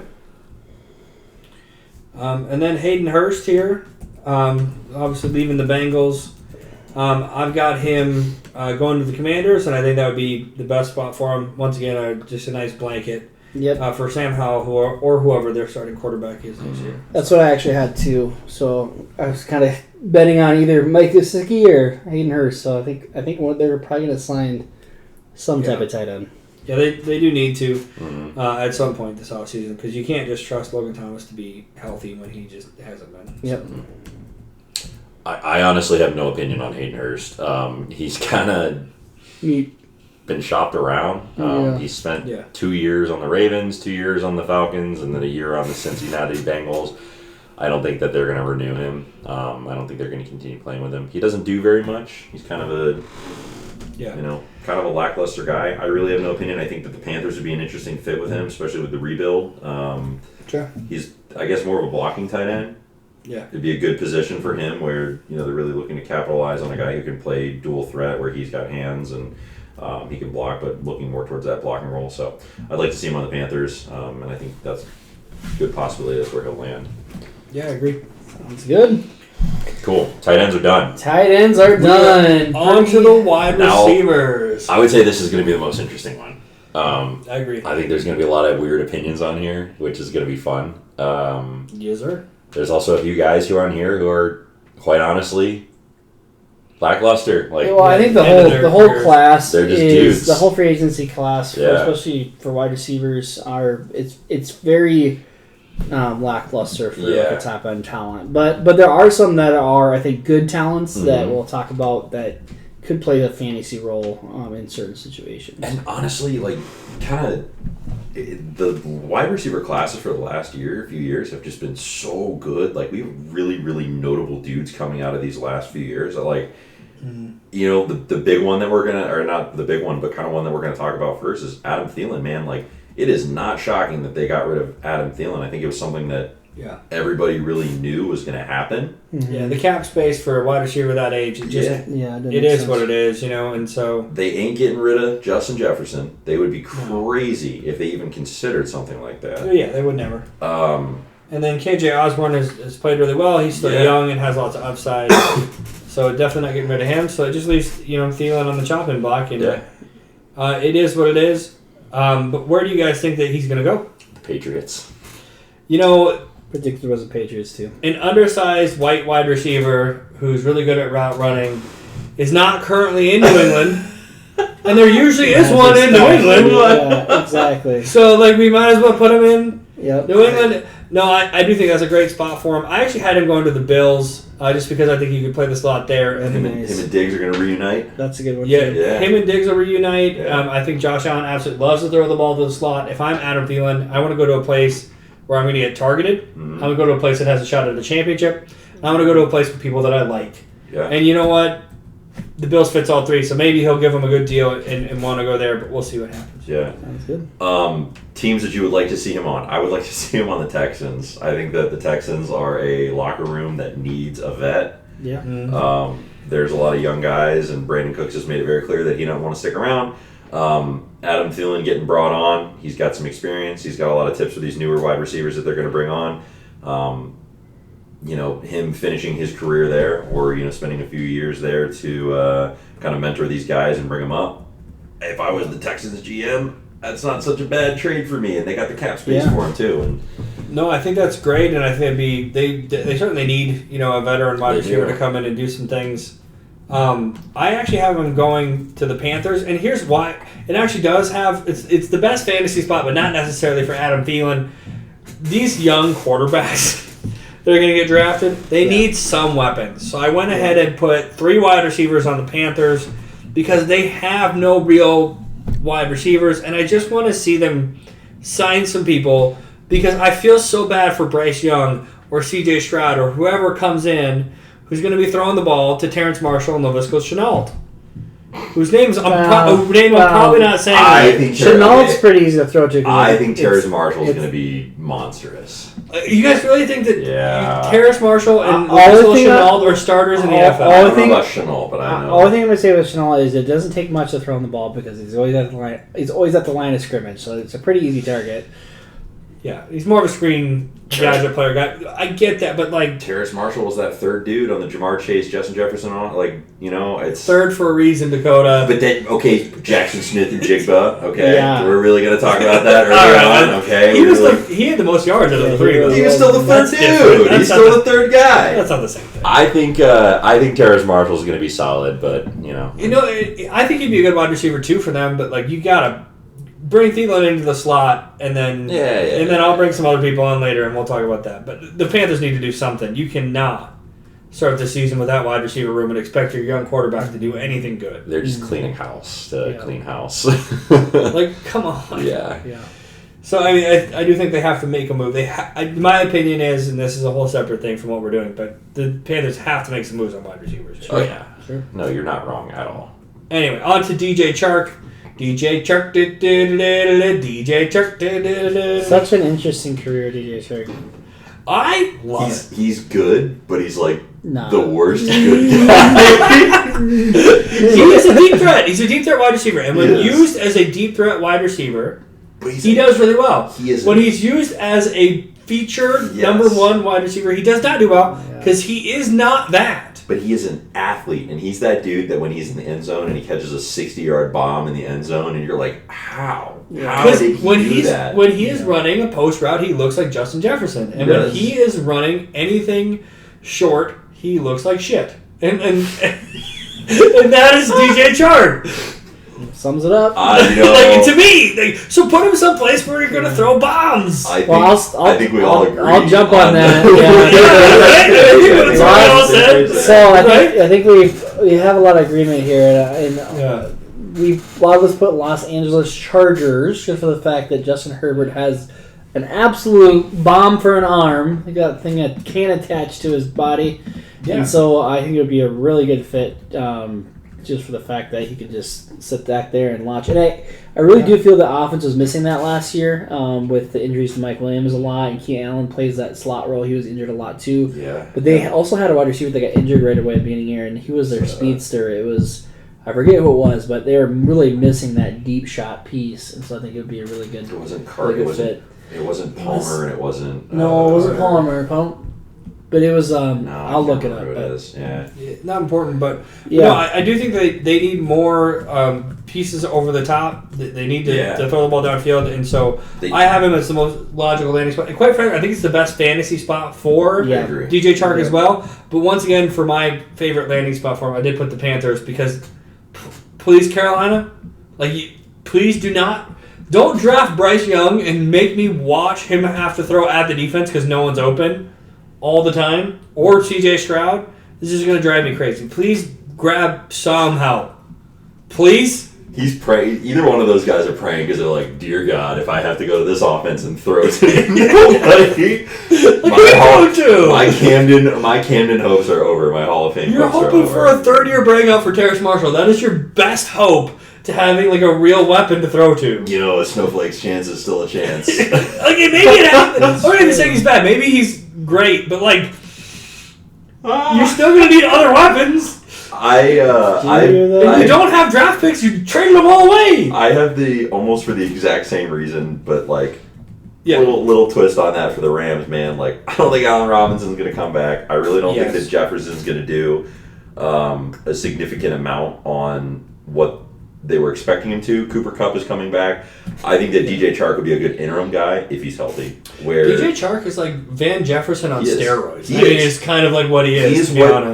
S1: And then Hayden Hurst here, obviously leaving the Bengals. I've got him going to the Commanders, and I think that would be the best spot for him. Once again, just a nice blanket for Sam Howell or whoever their starting quarterback is next year.
S2: That's what I actually had too. So I was kind of betting on either Mike Gesicki or Hayden Hurst. So I think they're probably going to sign some type of tight end.
S1: Yeah, they do need to at some point this offseason because you can't just trust Logan Thomas to be healthy when he just hasn't been.
S2: Yep.
S3: I honestly have no opinion on Hayden Hurst. He's kind of been shopped around. He spent 2 years on the Ravens, 2 years on the Falcons, and then a year on the Cincinnati Bengals. I don't think that they're going to renew him. I don't think they're going to continue playing with him. He doesn't do very much. He's kind of a kind of a lackluster guy. I really have no opinion. I think that the Panthers would be an interesting fit with him, especially with the rebuild.
S2: Sure.
S3: He's, I guess, more of a blocking tight end.
S1: Yeah.
S3: It'd be a good position for him where, they're really looking to capitalize on a guy who can play dual threat where he's got hands and he can block, but looking more towards that blocking role. So I'd like to see him on the Panthers, and I think that's a good possibility that's where he'll land.
S1: Yeah, I agree.
S2: Sounds good.
S3: Cool. Tight ends are done.
S2: Tight ends are done.
S1: On to the wide receivers.
S3: I would say this is going to be the most interesting one.
S1: I agree.
S3: I think there's going to be a lot of weird opinions on here, which is going to be fun.
S1: Yes, sir.
S3: There's also a few guys who are on here who are, quite honestly, lackluster.
S2: I think the whole class
S3: they're just
S2: is
S3: dudes.
S2: the whole free agency class, especially for wide receivers, it's very lackluster for the top end talent. But there are some that are, I think, good talents that we'll talk about that could play a fantasy role in certain situations.
S3: And honestly, the wide receiver classes for the last few years have just been so good. We have really, really notable dudes coming out of these last few years. The big one that we're gonna, or not the big one, but kind of one that we're gonna talk about first is Adam Thielen. Man, it is not shocking that they got rid of Adam Thielen. I think it was something that everybody really knew was going to happen.
S1: Mm-hmm. Yeah, the cap space for a wide receiver that age, it is what it is, and so
S3: they ain't getting rid of Justin Jefferson. They would be crazy if they even considered something like that.
S1: Yeah, they would never. And then KJ Osborne has played really well. He's still young and has lots of upside, so definitely not getting rid of him. So it just leaves Thielen on the chopping block, and it is what it is. But where do you guys think that he's going to go?
S3: The Patriots.
S2: Predicted was the Patriots too.
S1: An undersized white wide receiver who's really good at route running is not currently in New England, and there usually is one in New England.
S2: Yeah, exactly.
S1: So we might as well put him in New England.
S2: Right.
S1: No, I do think that's a great spot for him. I actually had him going to the Bills just because I think he could play the slot there. And
S3: him and Diggs are going to reunite.
S2: That's a good one.
S1: Yeah, him and Diggs will reunite. Yeah. I think Josh Allen absolutely loves to throw the ball to the slot. If I'm Adam Thielen, I want to go to a place where I'm going to get targeted. Mm-hmm. I'm going to go to a place that has a shot at the championship. I'm going to go to a place with people that I like.
S3: Yeah.
S1: And you know what? The Bills fits all three, so maybe he'll give them a good deal and want to go there, but we'll see what happens.
S3: Yeah.
S2: Sounds good.
S3: Teams that you would like to see him on. I would like to see him on the Texans. I think that the Texans are a locker room that needs a vet.
S2: Yeah.
S1: Mm-hmm.
S3: There's a lot of young guys, and Brandon Cooks has made it very clear that he don't want to stick around. Adam Thielen getting brought on. He's got some experience. He's got a lot of tips for these newer wide receivers that they're going to bring on. Him finishing his career there or, spending a few years there to kind of mentor these guys and bring them up. If I was the Texans GM, that's not such a bad trade for me, and they got the cap space for him too. And
S1: no, I think that's great, and I think they certainly need a veteran wide receiver to come in and do some things. I actually have him going to the Panthers, and here's why. It actually does have it's the best fantasy spot, but not necessarily for Adam Thielen. These young quarterbacks that are going to get drafted, they need some weapons. So I went ahead and put 3 wide receivers on the Panthers because they have no real wide receivers, and I just want to see them sign some people because I feel so bad for Bryce Young or C.J. Stroud or whoever comes in who's going to be throwing the ball to Terrence Marshall and Lavisco Chenault, whose I'm probably not saying.
S3: I think
S2: Chenault's pretty easy to throw to.
S3: I think Terrence Marshall is going to be monstrous.
S1: You guys really think that Terrace Marshall and Chenault are starters in the NFL?
S3: I don't know about Chenault, but I know.
S2: All thing I'm going to say with Chenault is it doesn't take much to throw on the ball because he's always at the line. He's always at the line of scrimmage, so it's a pretty easy target.
S1: Yeah, he's more of a screen gadget player guy. I get that, but like
S3: Terrace Marshall was that third dude on the Jamar Chase, Justin Jefferson on. Like, you know, it's
S1: third for a reason, Dakota.
S3: But then, okay, Jackson Smith and Jigba. Okay, we're really gonna talk about that early on. Okay,
S1: he had the most yards out of the three.
S3: He was still the third dude. He's still the third guy.
S1: That's not the same thing.
S3: I think Terrace Marshall's gonna be solid, but
S1: I think he'd be a good wide receiver too for them. But like, you gotta bring Thielen into the slot, and then then I'll bring some other people on later, and we'll talk about that. But the Panthers need to do something. You cannot start the season with that wide receiver room and expect your young quarterback to do anything good.
S3: They're just cleaning house to clean house.
S1: Like, come on.
S3: Yeah.
S1: So, I mean, I do think they have to make a move. My opinion is, and this is a whole separate thing from what we're doing, but the Panthers have to make some moves on wide receivers.
S3: Oh, yeah. Sure. No, you're not wrong at all.
S1: Anyway, on to DJ Chark. DJ Chark, DJ Chark.
S2: Such an interesting career, DJ Chark.
S1: I love it.
S3: He's good, but he's like the worst good
S1: guy. He is a deep threat. He's a deep threat wide receiver, and when used as a deep threat wide receiver, he does really well. When he's used as a feature number one wide receiver, he does not do well because he is not that.
S3: But he is an athlete, and he's that dude that when he's in the end zone and he catches a 60-yard bomb in the end zone, and you're like, how? How did he do that?
S1: When he is running a post route, he looks like Justin Jefferson. And when he is running anything short, he looks like shit. And that is DJ Chark.
S2: Sums it up.
S3: I know.
S1: Like, to me, so put him someplace where you're going to throw bombs.
S3: I think we all agree.
S2: I'll jump on that. So I think we have a lot of agreement here. And a lot of us put Los Angeles Chargers just for the fact that Justin Herbert has an absolute bomb for an arm. He got a thing that can attach to his body. Yeah. And so I think it would be a really good fit. Just for the fact that he could just sit back there and launch. And I really do feel the offense was missing that last year with the injuries to Mike Williams a lot, and Keenan Allen plays that slot role. He was injured a lot too.
S3: Yeah.
S1: But
S2: they also had a wide receiver that got injured right away at the beginning of the year, and he was their speedster. It was, I forget who it was, but they were really missing that deep shot piece, and so I think it would be a really good,
S3: fit. It wasn't Palmer, and it wasn't...
S2: No, it wasn't Palmer. But it was, I'll look it up.
S3: It is. Yeah.
S1: Not important, but I do think they need more pieces over the top. They need to throw the ball downfield, and so I have him as the most logical landing spot. And quite frankly, I think it's the best fantasy spot for DJ Chark as well. But once again, for my favorite landing spot for him, I did put the Panthers because, please, Carolina, please don't draft Bryce Young and make me watch him have to throw at the defense because no one's open all the time, or CJ Stroud. This is going to drive me crazy. Please grab some help. Please?
S3: He's praying. Either one of those guys are praying because they're like, dear God, if I have to go to this offense and throw to anybody, my Camden hopes are over. My Hall of Fame
S1: You're
S3: hopes
S1: hoping
S3: are
S1: for a third-year breakout for Terrace Marshall. That is your best hope to having a real weapon to throw to.
S3: A snowflake's chance is still a chance.
S1: Maybe it happens. I'm not even saying he's bad. Maybe he's great, but you're still gonna need other weapons.
S3: If
S1: you don't have draft picks, you trade them all away.
S3: I have almost for the exact same reason, but little twist on that for the Rams, man. I don't think Allen Robinson's gonna come back. I really don't think that Jefferson's gonna do a significant amount on what they were expecting him to. Cooper Kupp is coming back. I think that DJ Chark would be a good interim guy if he's healthy.
S1: DJ Chark is like Van Jefferson on steroids. It's kind of like what he is,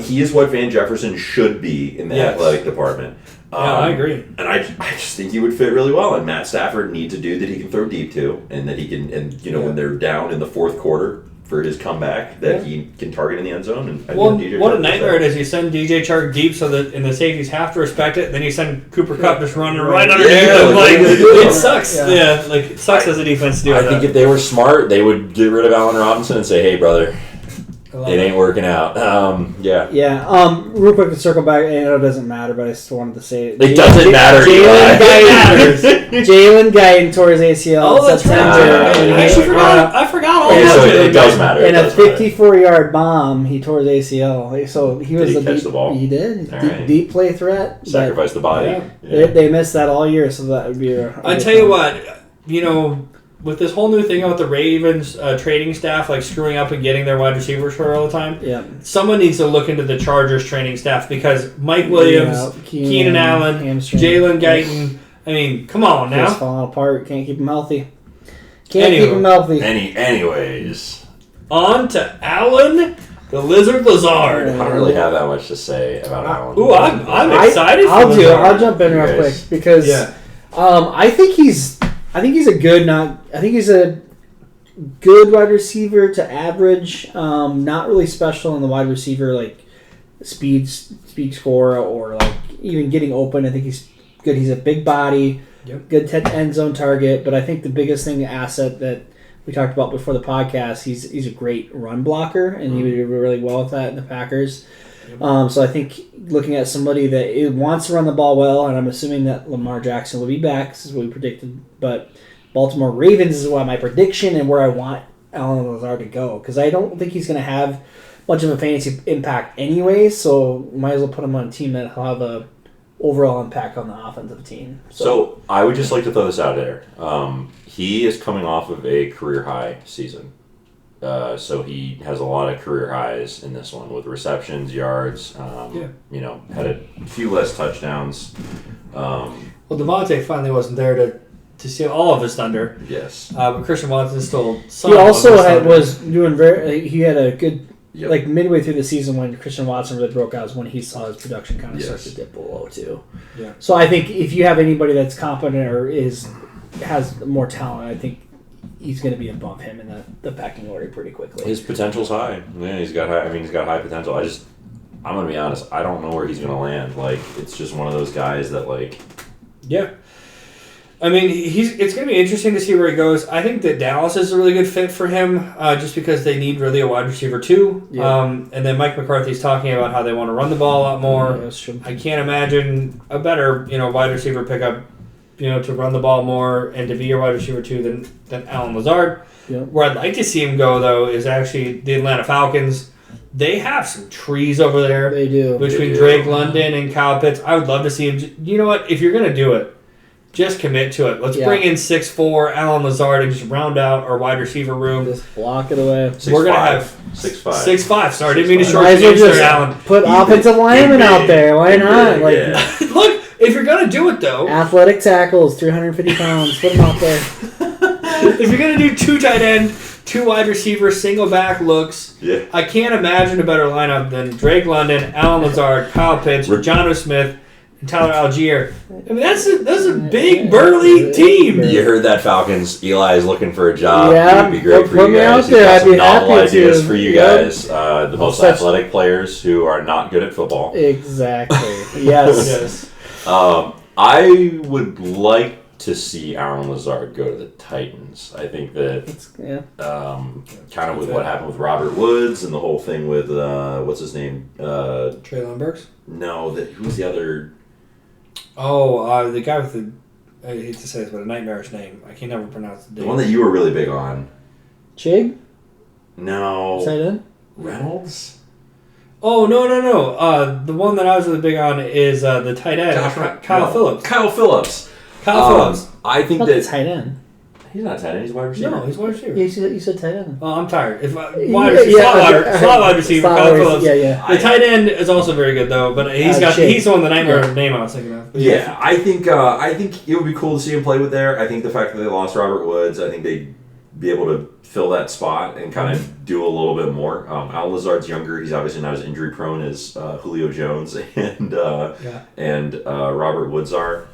S3: He is what Van Jefferson should be in the athletic department.
S1: I agree.
S3: And I just think he would fit really well. And Matt Stafford needs a dude that he can throw deep to, and that he can, when they're down in the fourth quarter for his comeback, that he can target in the end zone. And
S1: what a nightmare it is. You send DJ Chark deep so that the safeties have to respect it, then you send Cooper Kupp just running right underneath him. It sucks. It sucks as a defense to do that.
S3: I think if they were smart, they would get rid of Allen Robinson and say, hey, brother, It ain't working out. Yeah.
S2: Yeah. Real quick to circle back, I know it doesn't matter, but I still wanted to say it.
S3: It doesn't matter.
S2: Jalen Guyton tore his ACL in September.
S1: I forgot all
S3: Okay,
S1: about
S3: so
S1: it.
S3: it does matter.
S2: In a 54-yard bomb, he tore his ACL. So he was
S3: Did he
S2: a
S3: catch
S2: deep,
S3: the ball?
S2: He did.
S3: Right.
S2: Deep play threat.
S3: Sacrifice the body.
S2: Yeah. They missed that all year, so that would be
S1: I tell you what, with this whole new thing with the Ravens trading staff like screwing up and getting their wide receivers hurt all the time, someone needs to look into the Chargers training staff because Mike Williams, Keenan Allen, Jalen Guyton, I mean, come on now.
S2: He's falling apart. Can't keep him healthy. Keep him healthy.
S3: Anyways.
S1: On to Allen, the Lizard Lazard.
S3: I don't really have that much to say about Allen.
S1: Ooh, I'm excited.
S2: I'll jump in real quick because I think he's a good wide receiver to average. Not really special in the wide receiver like speed score or like even getting open. I think he's good. He's a big body, good end zone target. But I think the biggest asset that we talked about before the podcast, he's a great run blocker, and he would do really well with that in the Packers. So I think looking at somebody that wants to run the ball well, and I'm assuming that Lamar Jackson will be back. This is what we predicted. But Baltimore Ravens is my prediction and where I want Allen Lazard to go, because I don't think he's going to have much of a fantasy impact anyway, so might as well put him on a team that will have a overall impact on the offensive team.
S3: So I would just like to throw this out there. He is coming off of a career high season. So he has a lot of career highs in this one with receptions, yards, had a few less touchdowns.
S1: Well, Devontae finally wasn't there to steal all of his thunder.
S3: Yes.
S1: But Christian Watson stole some
S2: He
S1: of
S2: also
S1: his thunder.
S2: was doing he had a good, like midway through the season when Christian Watson really broke out is when he saw his production kind of start to dip below too.
S1: Yeah.
S2: So I think if you have anybody that's competent or has more talent, I think he's going to be above him in the pecking order pretty quickly.
S3: His potential's high. Yeah, he's got high potential. I'm going to be honest. I don't know where he's going to land. Like, it's just one of those guys that
S1: Yeah. I mean, it's going to be interesting to see where he goes. I think that Dallas is a really good fit for him, just because they need really a wide receiver too. Yeah. And then Mike McCarthy's talking about how they want to run the ball a lot more.
S2: Yeah, that's true.
S1: I can't imagine a better, wide receiver pickup, to run the ball more and to be your wide receiver too than Allen Lazard.
S2: Yeah.
S1: Where I'd like to see him go though is actually the Atlanta Falcons. They have some trees over there.
S2: They do.
S1: Between Drake London and Kyle Pitts. I would love to see him. You know what? If you're going to do it, just commit to it. Let's bring in 6'4" Allen Lazard and just round out our wide receiver room.
S2: Just block it away.
S1: We're going to have
S3: 6'5".
S1: 6'5". Sorry, didn't mean to short
S2: you
S1: there, Allen.
S2: Put offensive linemen out there. Why not?
S1: Look, if you're going to do it, though.
S2: Athletic tackles, 350 pounds. Put them out there.
S1: If you're going to do 2 tight end, 2 wide receivers, single back looks, I can't imagine a better lineup than Drake London, Allen Lazard, Kyle Pitts, Jonnu Smith, and Tyler Algier. I mean, that's a big, burly team.
S3: You heard that, Falcons. Eli is looking for a job.
S2: Yeah,
S3: It would be great for you guys. He's got some novel ideas for you guys. The most athletic players who are not good at football.
S2: Exactly. Yes.
S3: I would like to see Allen Lazard go to the Titans. I think that kind of with what happened with Robert Woods and the whole thing with what's his name?
S1: Treylon Burks?
S3: No, who's the other?
S1: Oh, the guy with I hate to say this, but a nightmarish name. I can never pronounce the name.
S3: The one that you were really big on.
S2: Chig?
S3: No.
S2: Is that it?
S3: Reynolds?
S1: Oh, no. The one that I was really big on is the tight end, Kyle Phillips.
S3: Kyle Phillips. I think
S2: Not
S3: that...
S2: the tight end.
S3: He's not tight end. He's a wide receiver.
S1: No, he's wide receiver.
S2: You said tight end.
S1: Oh, I'm tired. Slot wide receiver, Kyle Phillips.
S2: Yeah.
S1: The tight end is also very good though, but he's the one the nightmare name I was thinking of.
S3: Yeah, I think it would be cool to see him play with there. I think the fact that they lost Robert Woods, I think they'd be able to fill that spot and kind of do a little bit more. Allen Lazard's younger. He's obviously not as injury prone as Julio Jones and Robert Woods are.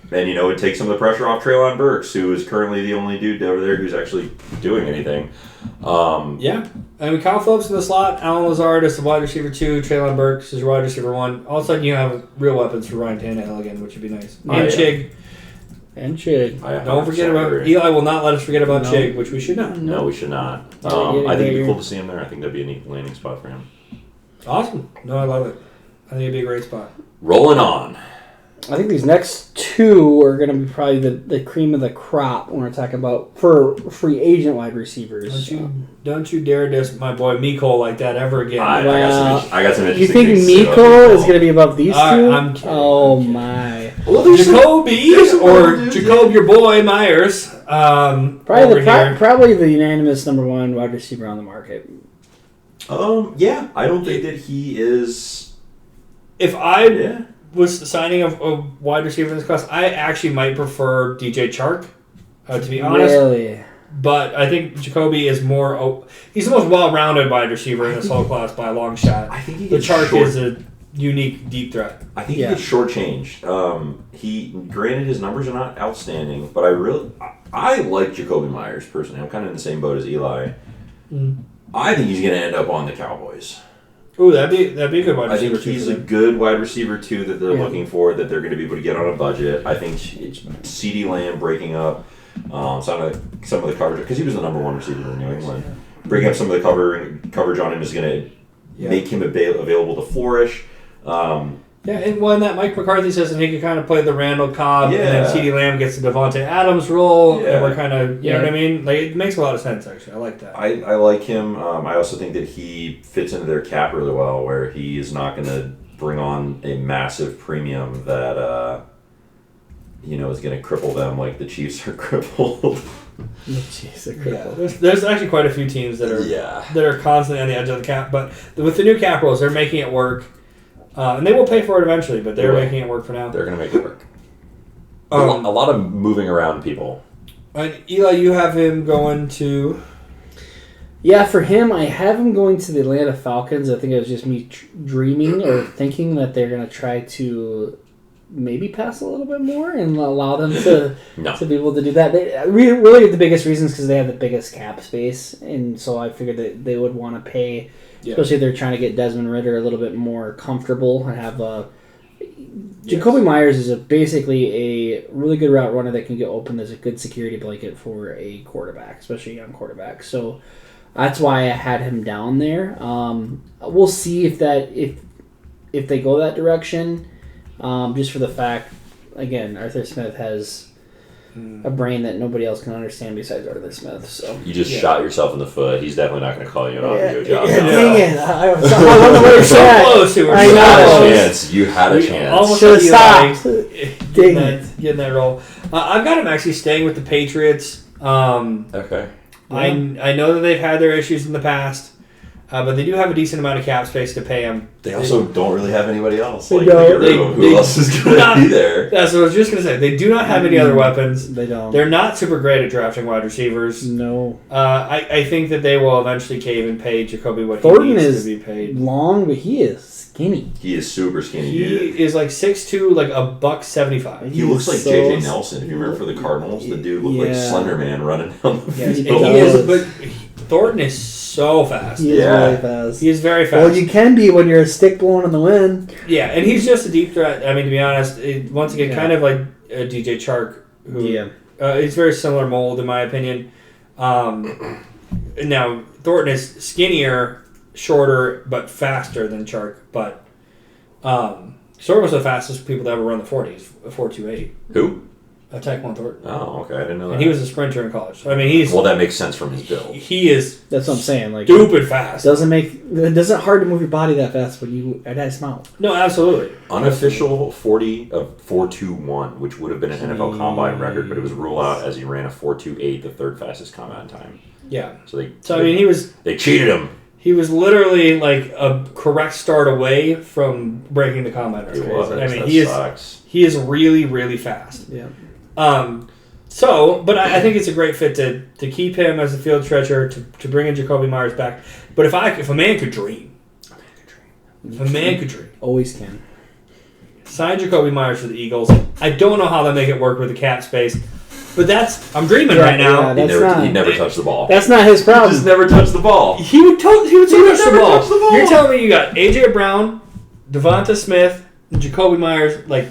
S3: And, it takes some of the pressure off Treylon Burks, who is currently the only dude over there who's actually doing anything.
S1: I mean, Kyle Phillips in the slot, Allen Lazard is the wide receiver 2, Treylon Burks is wide receiver 1. All of a sudden, you have real weapons for Ryan Tannehill again, which would be nice. And Chig,
S2: And Chig.
S1: Don't forget about Eli. Will not let us forget about Chig, which we should not.
S3: No, we should not. I think it'd be cool to see him there. I think that'd be a neat landing spot for him.
S1: Awesome. No, I love it. I think it'd be a great spot.
S3: Rolling on.
S2: I think these next two are going to be probably the cream of the crop when we're talking about for free agent wide receivers.
S1: Don't you dare diss my boy Miko like that ever again.
S3: I got some interesting
S2: You think
S3: things
S2: Miko is going to be above these two?
S1: I'm kidding.
S2: Oh, my.
S1: Well, Jacoby or Jacob, your boy Myers.
S2: Probably the unanimous number one wide receiver on the market.
S3: Yeah. I don't think that he is.
S1: If I was signing a wide receiver in this class, I actually might prefer DJ Chark, to be honest.
S2: Really?
S1: But I think Jacoby is he's the most well-rounded wide receiver in this whole class by a long shot.
S3: I think
S1: the Chark is a unique deep threat.
S3: I think he gets shortchanged. Granted, his numbers are not outstanding, but I like Jacoby Myers personally. I'm kind of in the same boat as Eli. I think he's going to end up on the Cowboys.
S1: Ooh, that'd be a good wide receiver.
S3: I think he's a good wide receiver too that they're looking for, that they're going to be able to get on a budget. I think CeeDee Lamb breaking up some of the coverage, because he was the number one receiver in New England. Breaking up some of the coverage on him is going to make him available to flourish.
S1: And when that Mike McCarthy system, he can kind of play the Randall Cobb, and then CeeDee Lamb gets the Devontae Adams role, and we're kind of, you know what I mean? Like, it makes a lot of sense, actually. I like that.
S3: I like him. I also think that he fits into their cap really well, where he is not going to bring on a massive premium that, is going to cripple them like the Chiefs are crippled.
S2: The Chiefs are crippled.
S1: Yeah, there's actually quite a few teams that are constantly on the edge of the cap, but with the new cap rules, they're making it work. And they will pay for it eventually, but they're making it work for now.
S3: They're going to make it work. A lot of moving around people.
S1: And Eli, you have him going to...
S2: Yeah, for him, I have him going to the Atlanta Falcons. I think it was just me dreaming or thinking that they're going to try to maybe pass a little bit more and allow them to be able to do that. Really, the biggest reason is because they have the biggest cap space, and so I figured that they would want to pay... Especially if they're trying to get Desmond Ridder a little bit more comfortable and have Jacoby Myers is basically a really good route runner that can get open as a good security blanket for a quarterback, especially a young quarterback. So that's why I had him down there. We'll see if they go that direction. Just for the fact, again, Arthur Smith has a brain that nobody else can understand besides Arthur Smith. So
S3: you just shot yourself in the foot. He's definitely not going to call you an audio job.
S2: Dang it! I don't know where it's at.
S1: Close.
S3: You had a chance.
S1: Almost
S2: should have stopped.
S1: Getting that role. I've got him actually staying with the Patriots.
S3: Okay.
S1: I know that they've had their issues in the past. But they do have a decent amount of cap space to pay him.
S3: They also don't really have anybody else.
S2: Who
S3: else is going to be there?
S1: That's what I was just going to say. They do not have any other weapons.
S2: They don't.
S1: They're not super great at drafting wide receivers.
S2: No.
S1: I think that they will eventually cave and pay Jacoby what
S2: Thornton
S1: he needs
S2: is
S1: to be paid.
S2: Long, but he is skinny.
S3: He is super skinny.
S1: He is like 6'2", like $175.
S3: He looks like J.J. Nelson. If you remember for the Cardinals, the dude looked like Slender Man running down the field.
S1: But Thornton is so fast.
S2: He is really fast.
S1: He is very fast.
S2: Well, you can be when you're a stick blowing in the wind.
S1: Yeah, and he's just a deep threat. I mean, to be honest, once again, kind of like DJ Chark, who it's very similar mold in my opinion. Now Thornton is skinnier, shorter, but faster than Chark. But Thornton was the fastest people to ever run the 40s, a 4.28.
S3: Who?
S1: Tyquan Thornton.
S3: Oh, okay. I didn't know that.
S1: And he was a sprinter in college. So, I mean, he's...
S3: Well, that makes sense from his build.
S1: He is...
S2: That's what I'm saying. Like,
S1: stupid fast.
S2: It doesn't hard to move your body that fast when you at that mount.
S1: No, absolutely.
S3: Unofficial 40 of 4.21, which would have been an NFL Combine record, but it was ruled out as he ran a 4.28, the third fastest combine time.
S1: Yeah.
S3: So I
S1: mean, he was...
S3: They cheated him.
S1: He was literally like a correct start away from breaking the combine record.
S3: He was.
S1: I mean,
S3: sucks.
S1: He is really, really fast.
S2: Yeah.
S1: But I think it's a great fit to keep him as a field stretcher, to bring in Jacoby Myers back. But if a man could dream.
S2: Always can.
S1: Sign Jacoby Myers for the Eagles. I don't know how they make it work with the cap space. But I'm dreaming right now.
S3: He never touched the ball.
S2: That's not his problem.
S3: He just never touched the ball.
S1: He would touch the ball. You're telling me you got A.J. Brown, Devonta Smith, and Jacoby Myers, like...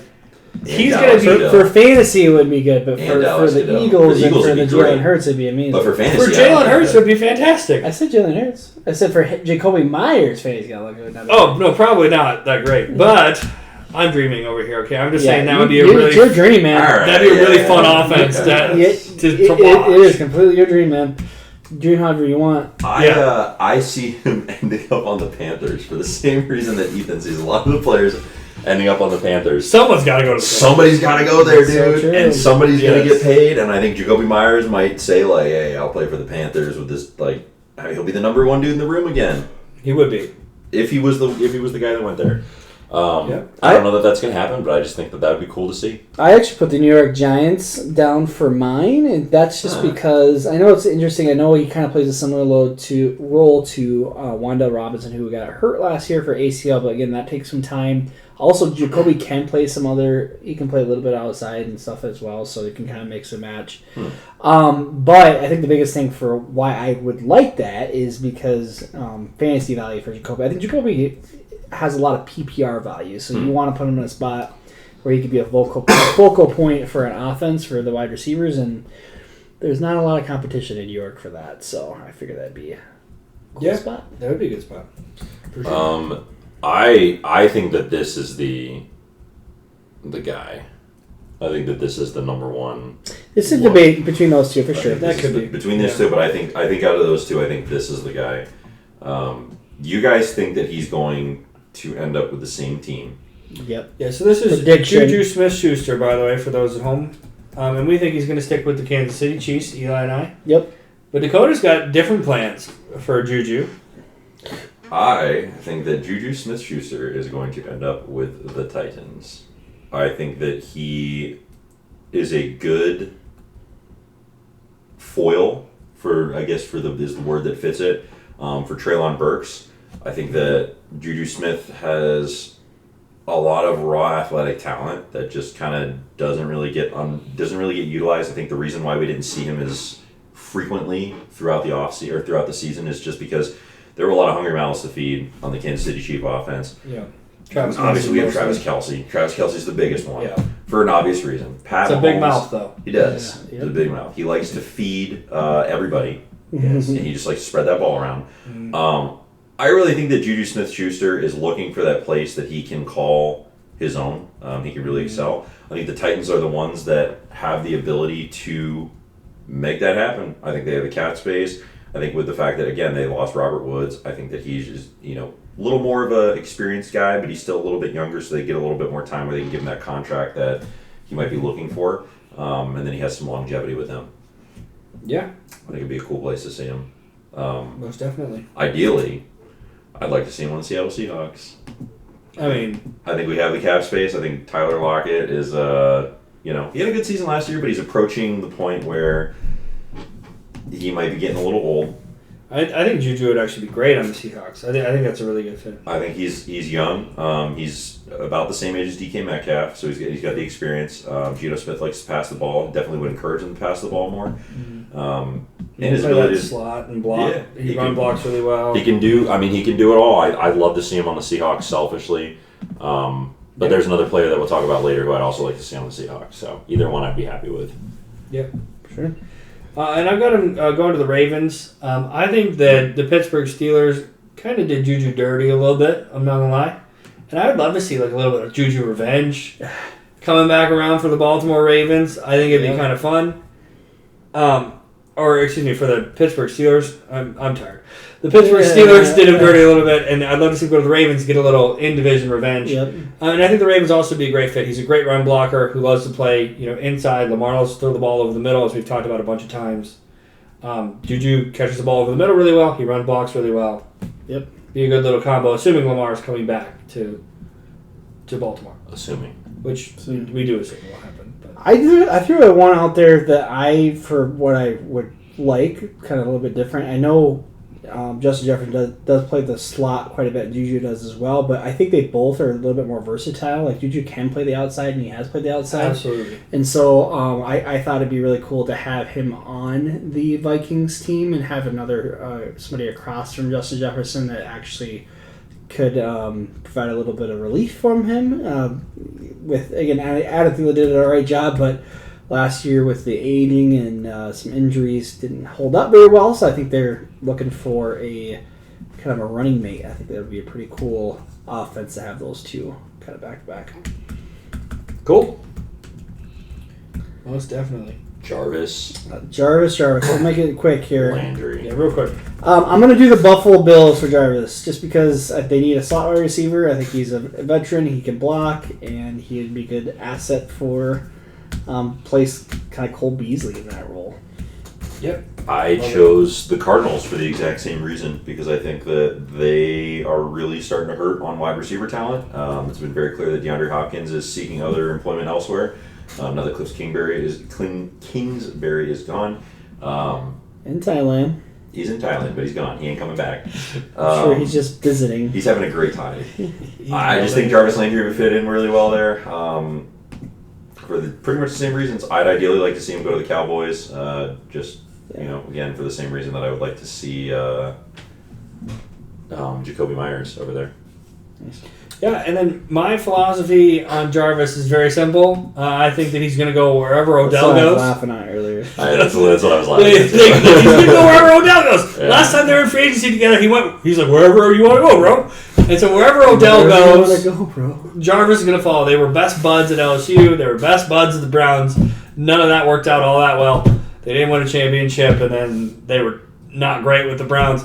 S1: He's going to be...
S2: For fantasy, it would be good, but for the Eagles and for the Jalen Hurts, it'd be amazing.
S3: But for fantasy...
S1: For Jalen Hurts, it would be fantastic.
S2: I said Jalen Hurts. I said for Jacoby Myers, fantasy got look good.
S1: Oh, no, probably not that great. But I'm dreaming over here, okay? I'm just saying that would be a
S2: really...
S1: It's
S2: your dream, man.
S3: Right,
S1: that'd be a really fun offense to watch.
S2: It is completely your dream, man. Dream however you want.
S3: I see him ending up on the Panthers for the same reason that Ethan sees a lot of the players ending up on the Panthers.
S1: Someone's got to go to the
S3: Somebody's got to go there, dude.
S2: So
S3: and somebody's going to get paid. And I think Jacoby Myers might say, like, hey, I'll play for the Panthers with this, like, he'll be the number one dude in the room again.
S1: He would be.
S3: If he was the guy that went there. I don't know that that's going to happen, but I just think that would be cool to see.
S2: I actually put the New York Giants down for mine, and that's just because I know it's interesting. I know he kind of plays a similar role to Wandale Robinson, who got hurt last year for ACL, but again, that takes some time. Also, Jacoby can play he can play a little bit outside and stuff as well, so he can kind of mix and match. But I think the biggest thing for why I would like that is because fantasy value for Jacoby. I think Jacoby has a lot of PPR value, so you want to put him in a spot where he could be a focal point for an offense for the wide receivers, and there's not a lot of competition in New York for that, so I figure that'd be a cool spot.
S1: That would be a good spot. For sure.
S3: I think that this is the guy. I think that this is the number one.
S2: It's a debate between those two for sure.
S1: That could be
S3: between these two, but I think out of those two, I think this is the guy. You guys think that he's going to end up with the same team?
S2: Yep.
S1: Yeah. So this is Juju Smith-Schuster, by the way, for those at home, and we think he's going to stick with the Kansas City Chiefs. Eli and I.
S2: Yep.
S1: But Dakota's got different plans for Juju.
S3: I think that Juju Smith-Schuster is going to end up with the Titans. I think that he is a good foil is the word that fits it, for Treylon Burks. I think that Juju Smith has a lot of raw athletic talent that just kind of doesn't really get utilized. I think the reason why we didn't see him as frequently throughout the offseason or throughout the season is just because there were a lot of hungry mouths to feed on the Kansas City Chiefs offense.
S1: Yeah.
S3: Obviously, we have Travis Kelce. Travis Kelce's the biggest one. Yeah. For an obvious reason. Pat
S1: It's a big mouth, though.
S3: He does.
S2: Yeah.
S3: It's a big mouth. He likes to feed everybody. Yes. And he just likes to spread that ball around. I really think that Juju Smith-Schuster is looking for that place that he can call his own. He can really excel. I think the Titans are the ones that have the ability to make that happen. I think they have the cap space. I think with the fact that, again, they lost Robert Woods, I think that he's just, a little more of an experienced guy, but he's still a little bit younger, so they get a little bit more time where they can give him that contract that he might be looking for. And then he has some longevity with him.
S1: Yeah.
S3: I think it'd be a cool place to see him.
S1: Most definitely.
S3: Ideally, I'd like to see him on the Seattle Seahawks.
S1: I mean,
S3: I think we have the cap space. I think Tyler Lockett is, he had a good season last year, but he's approaching the point where he might be getting a little old.
S1: I think Juju would actually be great on the Seahawks. I think that's a really good fit.
S3: I think he's young. He's about the same age as DK Metcalf, so he's got the experience. Geno Smith likes to pass the ball. Definitely would encourage him to pass the ball more. And his ability to
S1: slot and block.
S3: Yeah,
S1: he blocks really well.
S3: He can do it all. I'd love to see him on the Seahawks selfishly. But there's another player that we'll talk about later who I'd also like to see on the Seahawks. So either one I'd be happy with.
S1: Yeah, sure. And I've got him going to the Ravens. I think that the Pittsburgh Steelers kind of did Juju dirty a little bit. I'm not going to lie. And I would love to see like a little bit of Juju revenge coming back around for the Baltimore Ravens. I think it'd be kind of fun. For the Pittsburgh Steelers. I'm tired. The Pittsburgh Steelers did him dirty a little bit, and I'd love to see him go to the Ravens and get a little in-division revenge.
S2: Yep.
S1: And I think the Ravens also be a great fit. He's a great run blocker who loves to play, inside. Lamar loves to throw the ball over the middle, as we've talked about a bunch of times. Juju catches the ball over the middle really well. He run blocks really well.
S2: Yep. Be
S1: a good little combo, assuming Lamar's coming back to Baltimore.
S3: Assuming.
S1: Which we do assume will happen. But.
S2: I threw a one out there that for what I would like, kind of a little bit different. I know Justin Jefferson does play the slot quite a bit. Juju does as well, but I think they both are a little bit more versatile. Like Juju can play the outside, and he has played the outside.
S1: Absolutely.
S2: And so I thought it'd be really cool to have him on the Vikings team and have another somebody across from Justin Jefferson that actually could provide a little bit of relief from him. With again, Adethula did an alright job, but last year with the aging and some injuries didn't hold up very well. So I think they're looking for a kind of a running mate. I think that would be a pretty cool offense to have those two kind of back to back.
S1: Cool. Most definitely.
S3: Jarvis.
S2: Jarvis. We'll make it quick here.
S3: Landry.
S1: Yeah, real quick.
S2: I'm going to do the Buffalo Bills for Jarvis just because they need a slot wide receiver. I think he's a veteran. He can block, and he'd be a good asset for place kind of Cole Beasley in that role.
S1: Yep.
S3: I chose the Cardinals for the exact same reason because I think that they are really starting to hurt on wide receiver talent. It's been very clear that DeAndre Hopkins is seeking other employment elsewhere. Now that Kingsbury is gone.
S2: In Thailand.
S3: He's in Thailand, but he's gone. He ain't coming back.
S2: I'm sure he's just visiting.
S3: He's having a great time. I just think Jarvis Landry would fit in really well there. For pretty much the same reasons. I'd ideally like to see him go to the Cowboys. Again, for the same reason that I would like to see Jacoby Myers over there.
S1: Yeah, and then my philosophy on Jarvis is very simple. I think that he's going to go wherever Odell goes.
S2: I was laughing at earlier.
S3: That's what I was laughing at.
S1: He's going to go wherever Odell goes. Yeah. Last time they were in free agency together, he's like, wherever you want to go, bro. And so wherever Odell goes, Jarvis is going to follow. They were best buds at LSU. They were best buds at the Browns. None of that worked out all that well. They didn't win a championship, and then they were not great with the Browns.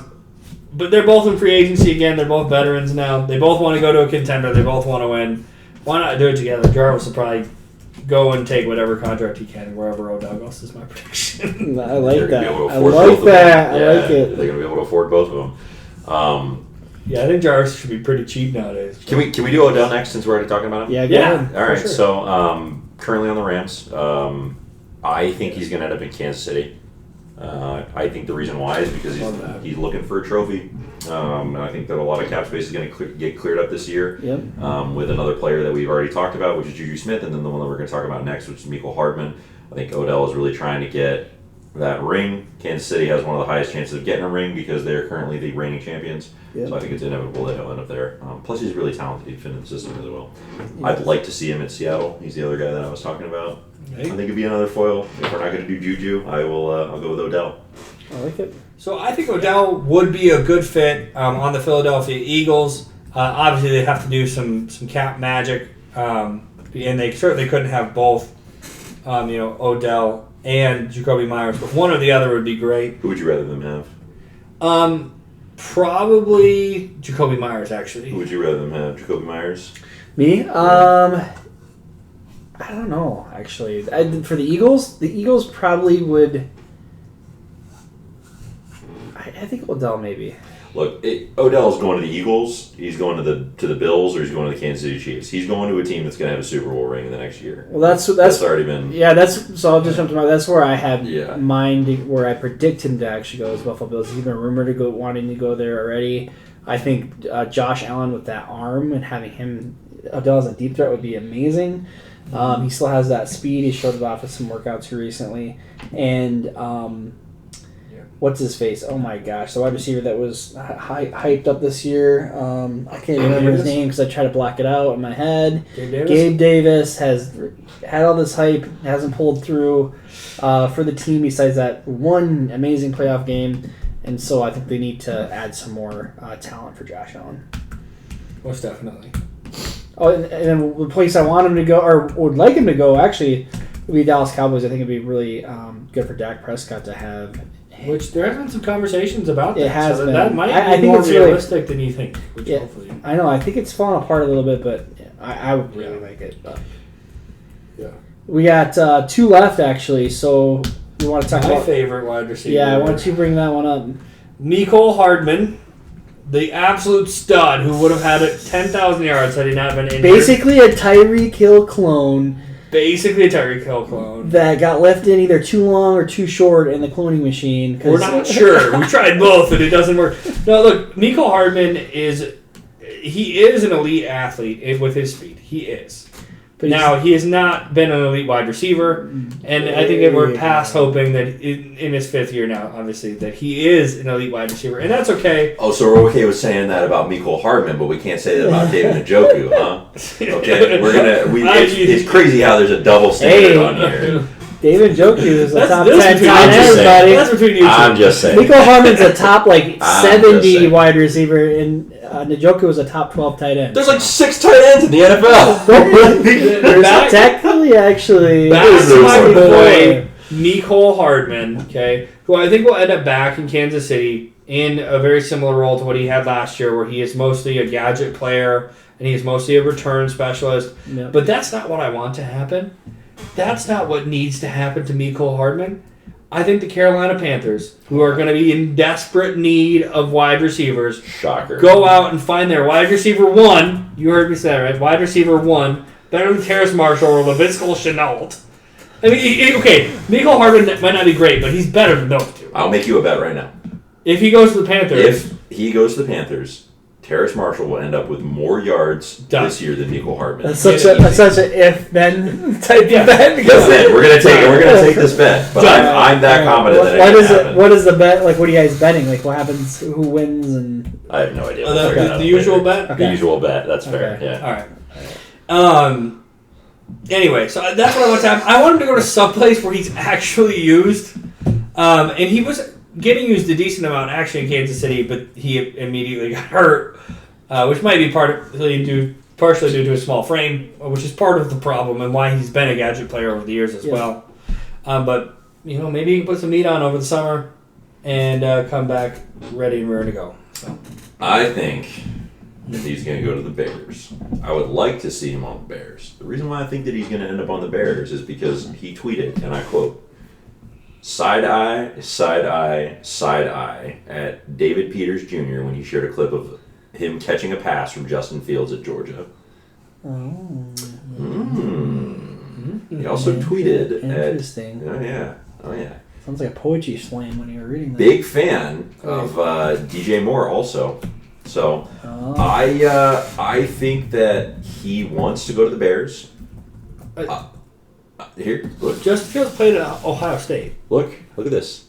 S1: But they're both in free agency again. They're both veterans now. They both want to go to a contender. They both want to win. Why not do it together? Jarvis will probably go and take whatever contract he can wherever Odell goes, is my prediction.
S2: I like that. I
S3: like
S2: it.
S3: They're going to be able to afford both of them.
S1: Yeah, I think Jarvis should be pretty cheap nowadays.
S3: Can we do Odell next since we're already talking about him?
S2: Yeah, go ahead.
S3: All right,
S1: sure.
S3: So currently on the Rams, I think he's going to end up in Kansas City. I think the reason why is because he's looking for a trophy. And I think that a lot of cap space is going to get cleared up this year.
S2: Yep.
S3: With another player that we've already talked about, which is Juju Smith, and then the one that we're going to talk about next, which is Mecole Hardman. I think Odell is really trying to get that ring. Kansas City has one of the highest chances of getting a ring because they're currently the reigning champions.
S2: Yep.
S3: So I think it's inevitable that he'll end up there. Plus, he's really talented. He'd fit in the system really well. I'd like to see him at Seattle. He's the other guy that I was talking about. I think it'd be another foil. If we're not going to do Juju, I'll go with Odell.
S2: I like it.
S1: So I think Odell would be a good fit on the Philadelphia Eagles. Obviously, they have to do some cap magic, and they certainly couldn't have both, Odell and Jacoby Myers, but one or the other would be great.
S3: Who would you rather them have?
S1: Probably Jacoby Myers, actually.
S3: Who would you rather them have? Jacoby Myers?
S2: Me? I don't know, actually. For the Eagles probably would... I think Odell maybe.
S3: Look, Odell's going to the Eagles. He's going to the Bills, or he's going to the Kansas City Chiefs. He's going to a team that's going to have a Super Bowl ring in the next year.
S2: Well, that's
S3: already been.
S2: Yeah, so I'll just jump to my. That's where I have mind where I predict him to actually go as Buffalo Bills. He's been rumored to go, wanting to go there already. I think Josh Allen with that arm and having Odell as a deep threat would be amazing. He still has that speed. He showed it off with some workouts here recently, and. What's his face? Oh my gosh, the wide receiver that was hyped up this year. I can't remember his name because I try to block it out in my head. Gabe Davis has had all this hype, hasn't pulled through for the team besides that one amazing playoff game, and so I think they need to add some more talent for Josh Allen.
S1: Most definitely.
S2: Oh, and then the place I want him to go, or would like him to go, actually, would be Dallas Cowboys. I think it'd be really good for Dak Prescott to have.
S1: Which there have been some conversations about that.
S2: It has been.
S1: That might be
S2: think
S1: more
S2: it's
S1: realistic than you think.
S2: Hopefully. I know. I think it's fallen apart a little bit, but I would really like it. But.
S1: Yeah.
S2: We got 2 left, actually, so we want to talk about...
S1: My favorite wide receiver.
S2: Yeah, why don't you bring that one up?
S1: Mecole Hardman, the absolute stud who would have had 10,000 yards had he not been injured.
S2: Basically a Tyreek Hill clone.
S1: Basically a Tyreek Hill clone.
S2: That got left in either too long or too short in the cloning machine.
S1: We're not sure. We tried both and it doesn't work. No, look, Mecole Hardman is an elite athlete with his speed. He is. Now, he has not been an elite wide receiver, and I think that we're past hoping that in his 5th year now, obviously, that he is an elite wide receiver, and that's okay.
S3: Oh, so we're okay with saying that about Mecole Hardman, but we can't say that about David Njoku, huh? Okay, it's crazy how there's a double standard on here.
S2: David Njoku is a top 10 tight
S3: end,
S2: buddy.
S1: That's between you two.
S3: I'm just saying.
S2: Mecole Hardman's a top 70 wide receiver, and Njoku was a top 12 tight end.
S3: There's like 6 tight ends in the NFL.
S2: There's technically, actually.
S1: Back to my boy, Mecole Hardman, okay, who I think will end up back in Kansas City in a very similar role to what he had last year, where he is mostly a gadget player and he is mostly a return specialist.
S2: Yep.
S1: But that's not what I want to happen. That's not what needs to happen to Mecole Hardman. I think the Carolina Panthers, who are going to be in desperate need of wide receivers,
S3: shocker,
S1: go out and find their wide receiver 1. You heard me say that, right? Wide receiver 1, better than Terrace Marshall or LaViscal Chenault. I mean, okay, Mecole Hardman might not be great, but he's better than those two.
S3: I'll make you a bet right now.
S1: If he goes to the Panthers...
S3: If he goes to the Panthers, Terrace Marshall will end up with more yards this year than Mecole Hardman.
S2: That's such an if-then type of bet.
S3: Because we're gonna take this bet, but I'm that confident that it happen.
S2: What is the bet? Like, what are you guys betting? Like, what happens? Who wins? And
S3: I have no idea.
S1: The usual bet.
S3: The usual bet. That's fair.
S2: Okay.
S3: Yeah.
S1: All right. Anyway, so that's what I want to happen. I want him to go to some place where he's actually used, and he was getting used a decent amount actually in Kansas City, but he immediately got hurt, which might be partially due to a small frame, which is part of the problem and why he's been a gadget player over the years as well. But maybe he can put some meat on over the summer and come back ready and ready to go. So
S3: I think that he's going to go to the Bears. I would like to see him on the Bears. The reason why I think that he's going to end up on the Bears is because he tweeted, and I quote, side eye, side eye, side eye at David Peters Jr. when he shared a clip of him catching a pass from Justin Fields at Georgia. He also tweeted
S2: Interesting.
S3: Oh yeah.
S2: Sounds like a poetry slam when you were reading that.
S3: Big fan of DJ Moore also. So I think that he wants to go to the Bears. Here, look.
S1: Justin Fields played at Ohio State.
S3: Look at this.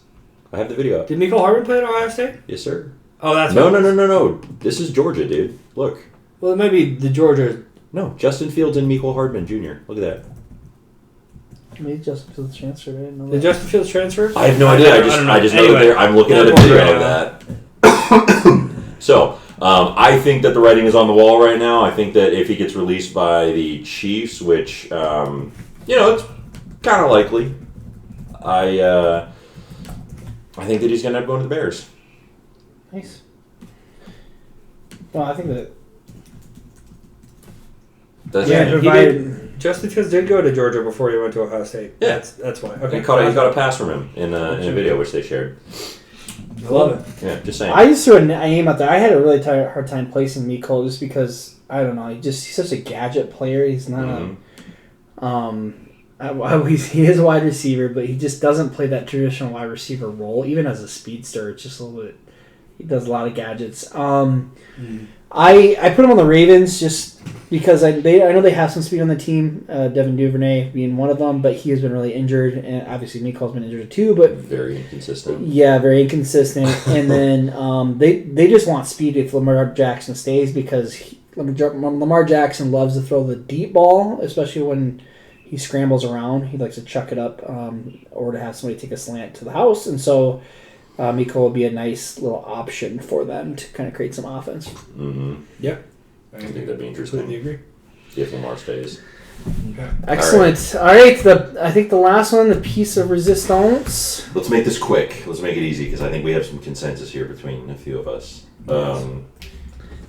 S3: I have the video up.
S1: Did Mecole Hardman play at Ohio State?
S3: Yes, sir.
S1: Oh, that's
S3: No. This is Georgia, dude. Look.
S1: Well, it might be the Georgia.
S3: No, Justin Fields and Mecole Hardman Jr. Look at that.
S2: Maybe Justin Fields transferred. I didn't know that.
S1: Did Justin Fields transfer?
S3: I have no idea. I just know that there. I'm looking at a video of that. So, I think that the writing is on the wall right now. I think that if he gets released by the Chiefs, which it's kind of likely, I think that he's going to end up going to the Bears.
S2: Nice. Well, I think that.
S1: Justin Fields did go to Georgia before he went to Ohio State.
S3: Yeah,
S1: that's why. Okay,
S3: he got a pass from him in a video which they shared.
S1: I love it.
S3: Yeah, just saying.
S2: I just threw a name out there. I had a really hard time placing Mecole just because I don't know. He's such a gadget player. He's not he is a wide receiver, but he just doesn't play that traditional wide receiver role. Even as a speedster, it's just a little bit. He does a lot of gadgets. I put him on the Ravens just because I know they have some speed on the team. Devin Duvernay being one of them, but he has been really injured, and obviously Mecole's been injured too. But
S3: very inconsistent.
S2: Yeah, very inconsistent. And then they just want speed if Lamar Jackson stays because Lamar Jackson loves to throw the deep ball, especially when he scrambles around. He likes to chuck it up or to have somebody take a slant to the house, and so. Mecole would be a nice little option for them to kind of create some offense.
S3: Mm-hmm.
S1: Yep.
S3: I think that'd be interesting.
S1: Completely agree.
S3: If Lamar stays.
S2: Okay. Excellent. All right. I think the last one, the piece of resistance.
S3: Let's make this quick. Let's make it easy because I think we have some consensus here between a few of us.
S2: Yeah,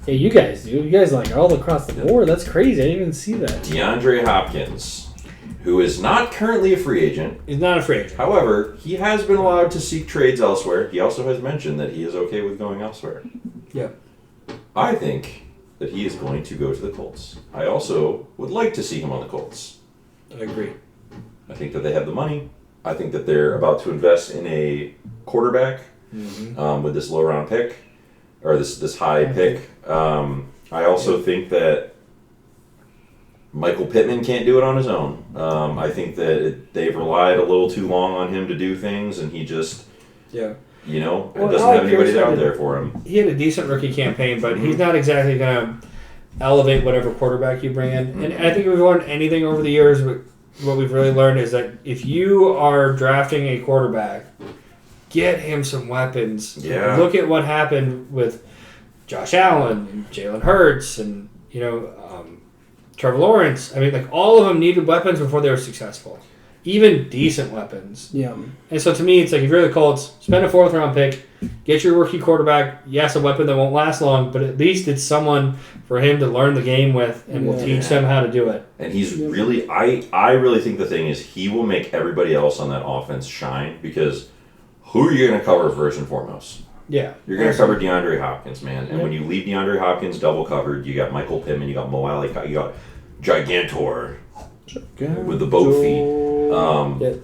S2: you guys do. You guys are all across the board. That's crazy. I didn't even see that.
S3: DeAndre Hopkins, who is not currently a free agent.
S1: He's not a free agent.
S3: However, he has been allowed to seek trades elsewhere. He also has mentioned that he is okay with going elsewhere.
S1: Yeah.
S3: I think that he is going to go to the Colts. I also would like to see him on the Colts.
S1: I agree.
S3: I think that they have the money. I think that they're about to invest in a quarterback with this low round pick, or this high pick. I also think that Michael Pittman can't do it on his own. I think that they've relied a little too long on him to do things, and he just, doesn't have anybody out there for him.
S1: He had a decent rookie campaign, but he's not exactly going to elevate whatever quarterback you bring in. And I think if we've learned anything over the years, what we've really learned is that if you are drafting a quarterback, get him some weapons.
S3: Yeah.
S1: Look at what happened with Josh Allen and Jalen Hurts and, Trevor Lawrence. I mean, like, all of them needed weapons before they were successful. Even decent weapons.
S2: Yeah.
S1: And so to me, it's like, if you're the Colts, spend a 4th-round pick, get your rookie quarterback. Yes, a weapon that won't last long, but at least it's someone for him to learn the game with and will teach them how to do it.
S3: And he's really, I really think the thing is he will make everybody else on that offense shine, because who are you going to cover first and foremost?
S1: Yeah.
S3: You're going to cover DeAndre Hopkins, man. And when you leave DeAndre Hopkins double covered, you got Michael Pittman, you got Mo Alley, you got Gigantor with the boat feet.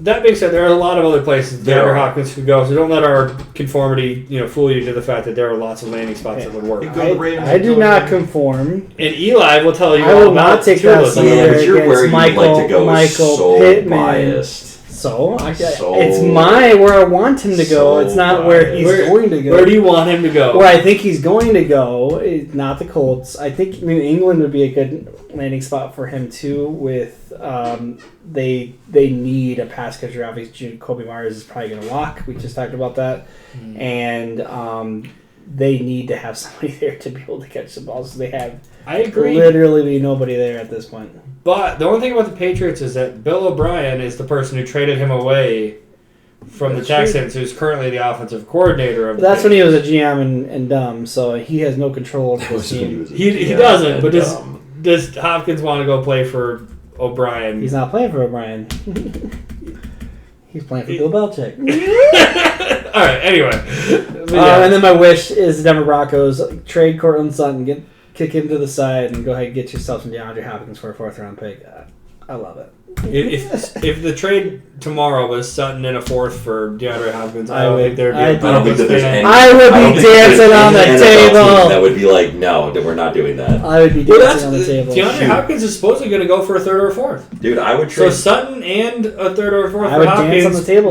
S1: That being said, there are a lot of other places DeAndre Hopkins could go, so don't let our conformity, fool you to the fact that there are lots of landing spots that would work.
S2: I do not conform.
S1: And Eli will tell you
S2: I will not take that
S3: but you're where you'd like to go is so
S2: Pittman.
S3: biased.
S2: It's where I want him to go. It's not where he's going to go.
S1: Where do you want him to go?
S2: Where I think he's going to go is not the Colts. I think New England would be a good landing spot for him too. With they need a pass catcher. Obviously, Jacoby Myers is probably going to walk. We just talked about that, and they need to have somebody there to be able to catch the ball. So they have.
S1: I agree.
S2: Literally nobody there at this point.
S1: But the only thing about the Patriots is that Bill O'Brien is the person who traded him away from the Texans, who's currently the offensive coordinator of the
S2: That's when he was a GM and dumb, so he has no control over the team.
S1: He doesn't, but does Hopkins want to go play for O'Brien?
S2: He's not playing for O'Brien. He's playing for Bill Belichick.
S1: All right, anyway.
S2: And then my wish is the Denver Broncos trade Cortland Sutton, kick him to the side, and go ahead and get yourself some DeAndre Hopkins for a 4th-round pick. I love it.
S1: If the trade tomorrow was Sutton in a 4th for DeAndre Hopkins, I don't think there'd be
S3: I don't think that there's any.
S2: I would be dancing on the table.
S3: That would be like, no, we're not doing that.
S2: I would be dancing on the table.
S1: DeAndre Hopkins is supposedly going to go for a 3rd or a 4th.
S3: Dude, I would trade.
S1: So Sutton and a 3rd or a 4th
S2: I would
S1: for Hopkins
S2: dance on the table.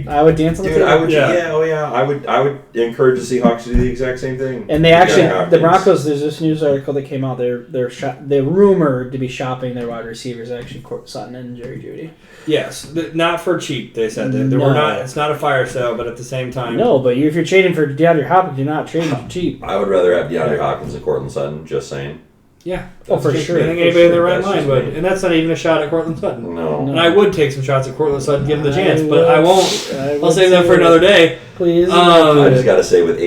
S2: I would dance on the table.
S3: I would I would encourage the Seahawks to do the exact same thing.
S2: And they actually, the Broncos, there's this news article that came out. They're rumored to be shopping their wide receivers, actually, Sutton and Jerry Jeudy.
S1: Yes, not for cheap. They said that we're not. It's not a fire sale, but at the same time,
S2: no. But if you're trading for DeAndre Hopkins, you're not trading for cheap.
S3: I would rather have DeAndre Hopkins than Cortland Sutton. Just saying.
S1: Yeah,
S2: for sure.
S1: I think anybody in their right mind would, and that's not even a shot at Cortland Sutton.
S3: No.
S1: And I would take some shots at Cortland Sutton, give him the chance, but I won't. I'll save that for another day.
S2: Please.
S3: I just gotta say, with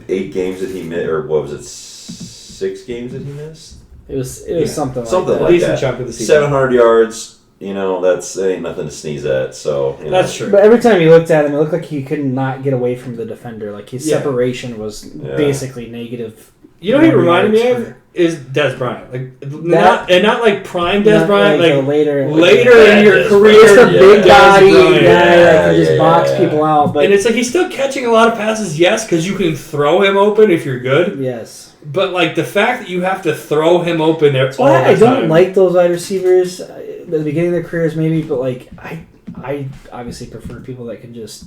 S3: eight games that he missed, or what was it, 6 games that he missed?
S2: It was something like
S3: that.
S1: A decent chunk of the season.
S3: 700 yards. That ain't nothing to sneeze at. So
S1: that's true.
S2: But every time you looked at him, it looked like he could not get away from the defender. Like his separation was basically negative.
S1: You know who he reminded me of is Des Bryant. Not like prime Des Bryant, like later in your career.
S2: Just a big body guy that can just box people out. But
S1: and it's like he's still catching a lot of passes, yes, because you can throw him open if you're good.
S2: Yes.
S1: But like the fact that you have to throw him open there all the time.
S2: I don't like those wide receivers at the beginning of their careers, maybe, but like I obviously prefer people that can just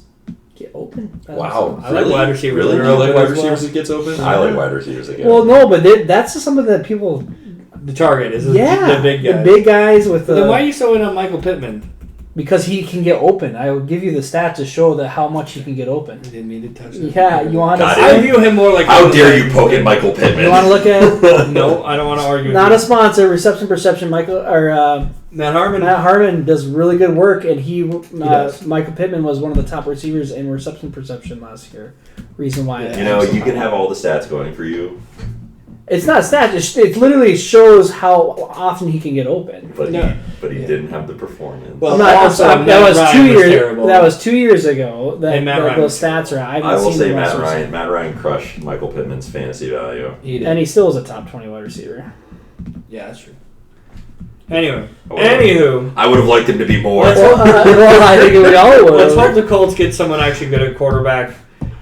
S2: get open.
S3: Wow,
S1: I like wide receivers.
S3: Really,
S1: you like
S3: wide receivers that gets open? I like wide receivers that get open.
S2: Well, no, but that's just something that people.
S1: The target is the big guys.
S2: The big guys with the.
S1: Then why are you so in on Michael Pittman?
S2: Because he can get open. I will give you the stats to show that how much he can get open.
S1: I didn't mean to touch that.
S2: Yeah, you want to.
S1: I view him more like.
S3: How dare you poke at Michael Pittman?
S2: You want to look at?
S1: No, I don't want to argue.
S2: Not a sponsor. Reception Perception. Matt Harmon. Matt Harmon does really good work, and Michael Pittman was one of the top receivers in reception perception last year. Reason why.
S3: You can have all the stats going for you.
S2: It's not stats. It literally shows how often he can get open.
S3: But he didn't have the performance.
S1: Well,
S2: that was 2 years. That was 2 years ago. Those stats are.
S3: I will say Matt Ryan crushed Michael Pittman's fantasy value.
S2: And he still is a top 20 wide receiver.
S1: Yeah, that's true. Anywho,
S3: I would have liked him to be more.
S2: I think we all would.
S1: Let's hope the Colts get someone actually good at quarterback.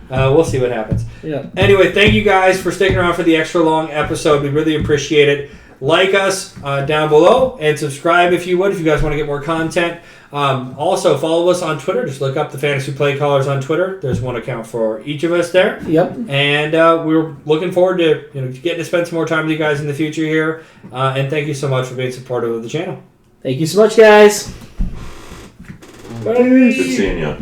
S1: We'll see what happens.
S2: Yeah.
S1: Anyway, thank you guys for sticking around for the extra long episode. We really appreciate it. like us down below and subscribe if you would, if you guys want to get more content. Also, follow us on Twitter. Just look up the Fantasy Play Callers on Twitter. There's one account for each of us there.
S2: Yep.
S1: And we're looking forward to getting to spend some more time with you guys in the future here. And thank you so much for being supportive of the channel.
S2: Thank you so much, guys.
S1: Bye.
S3: Good seeing you.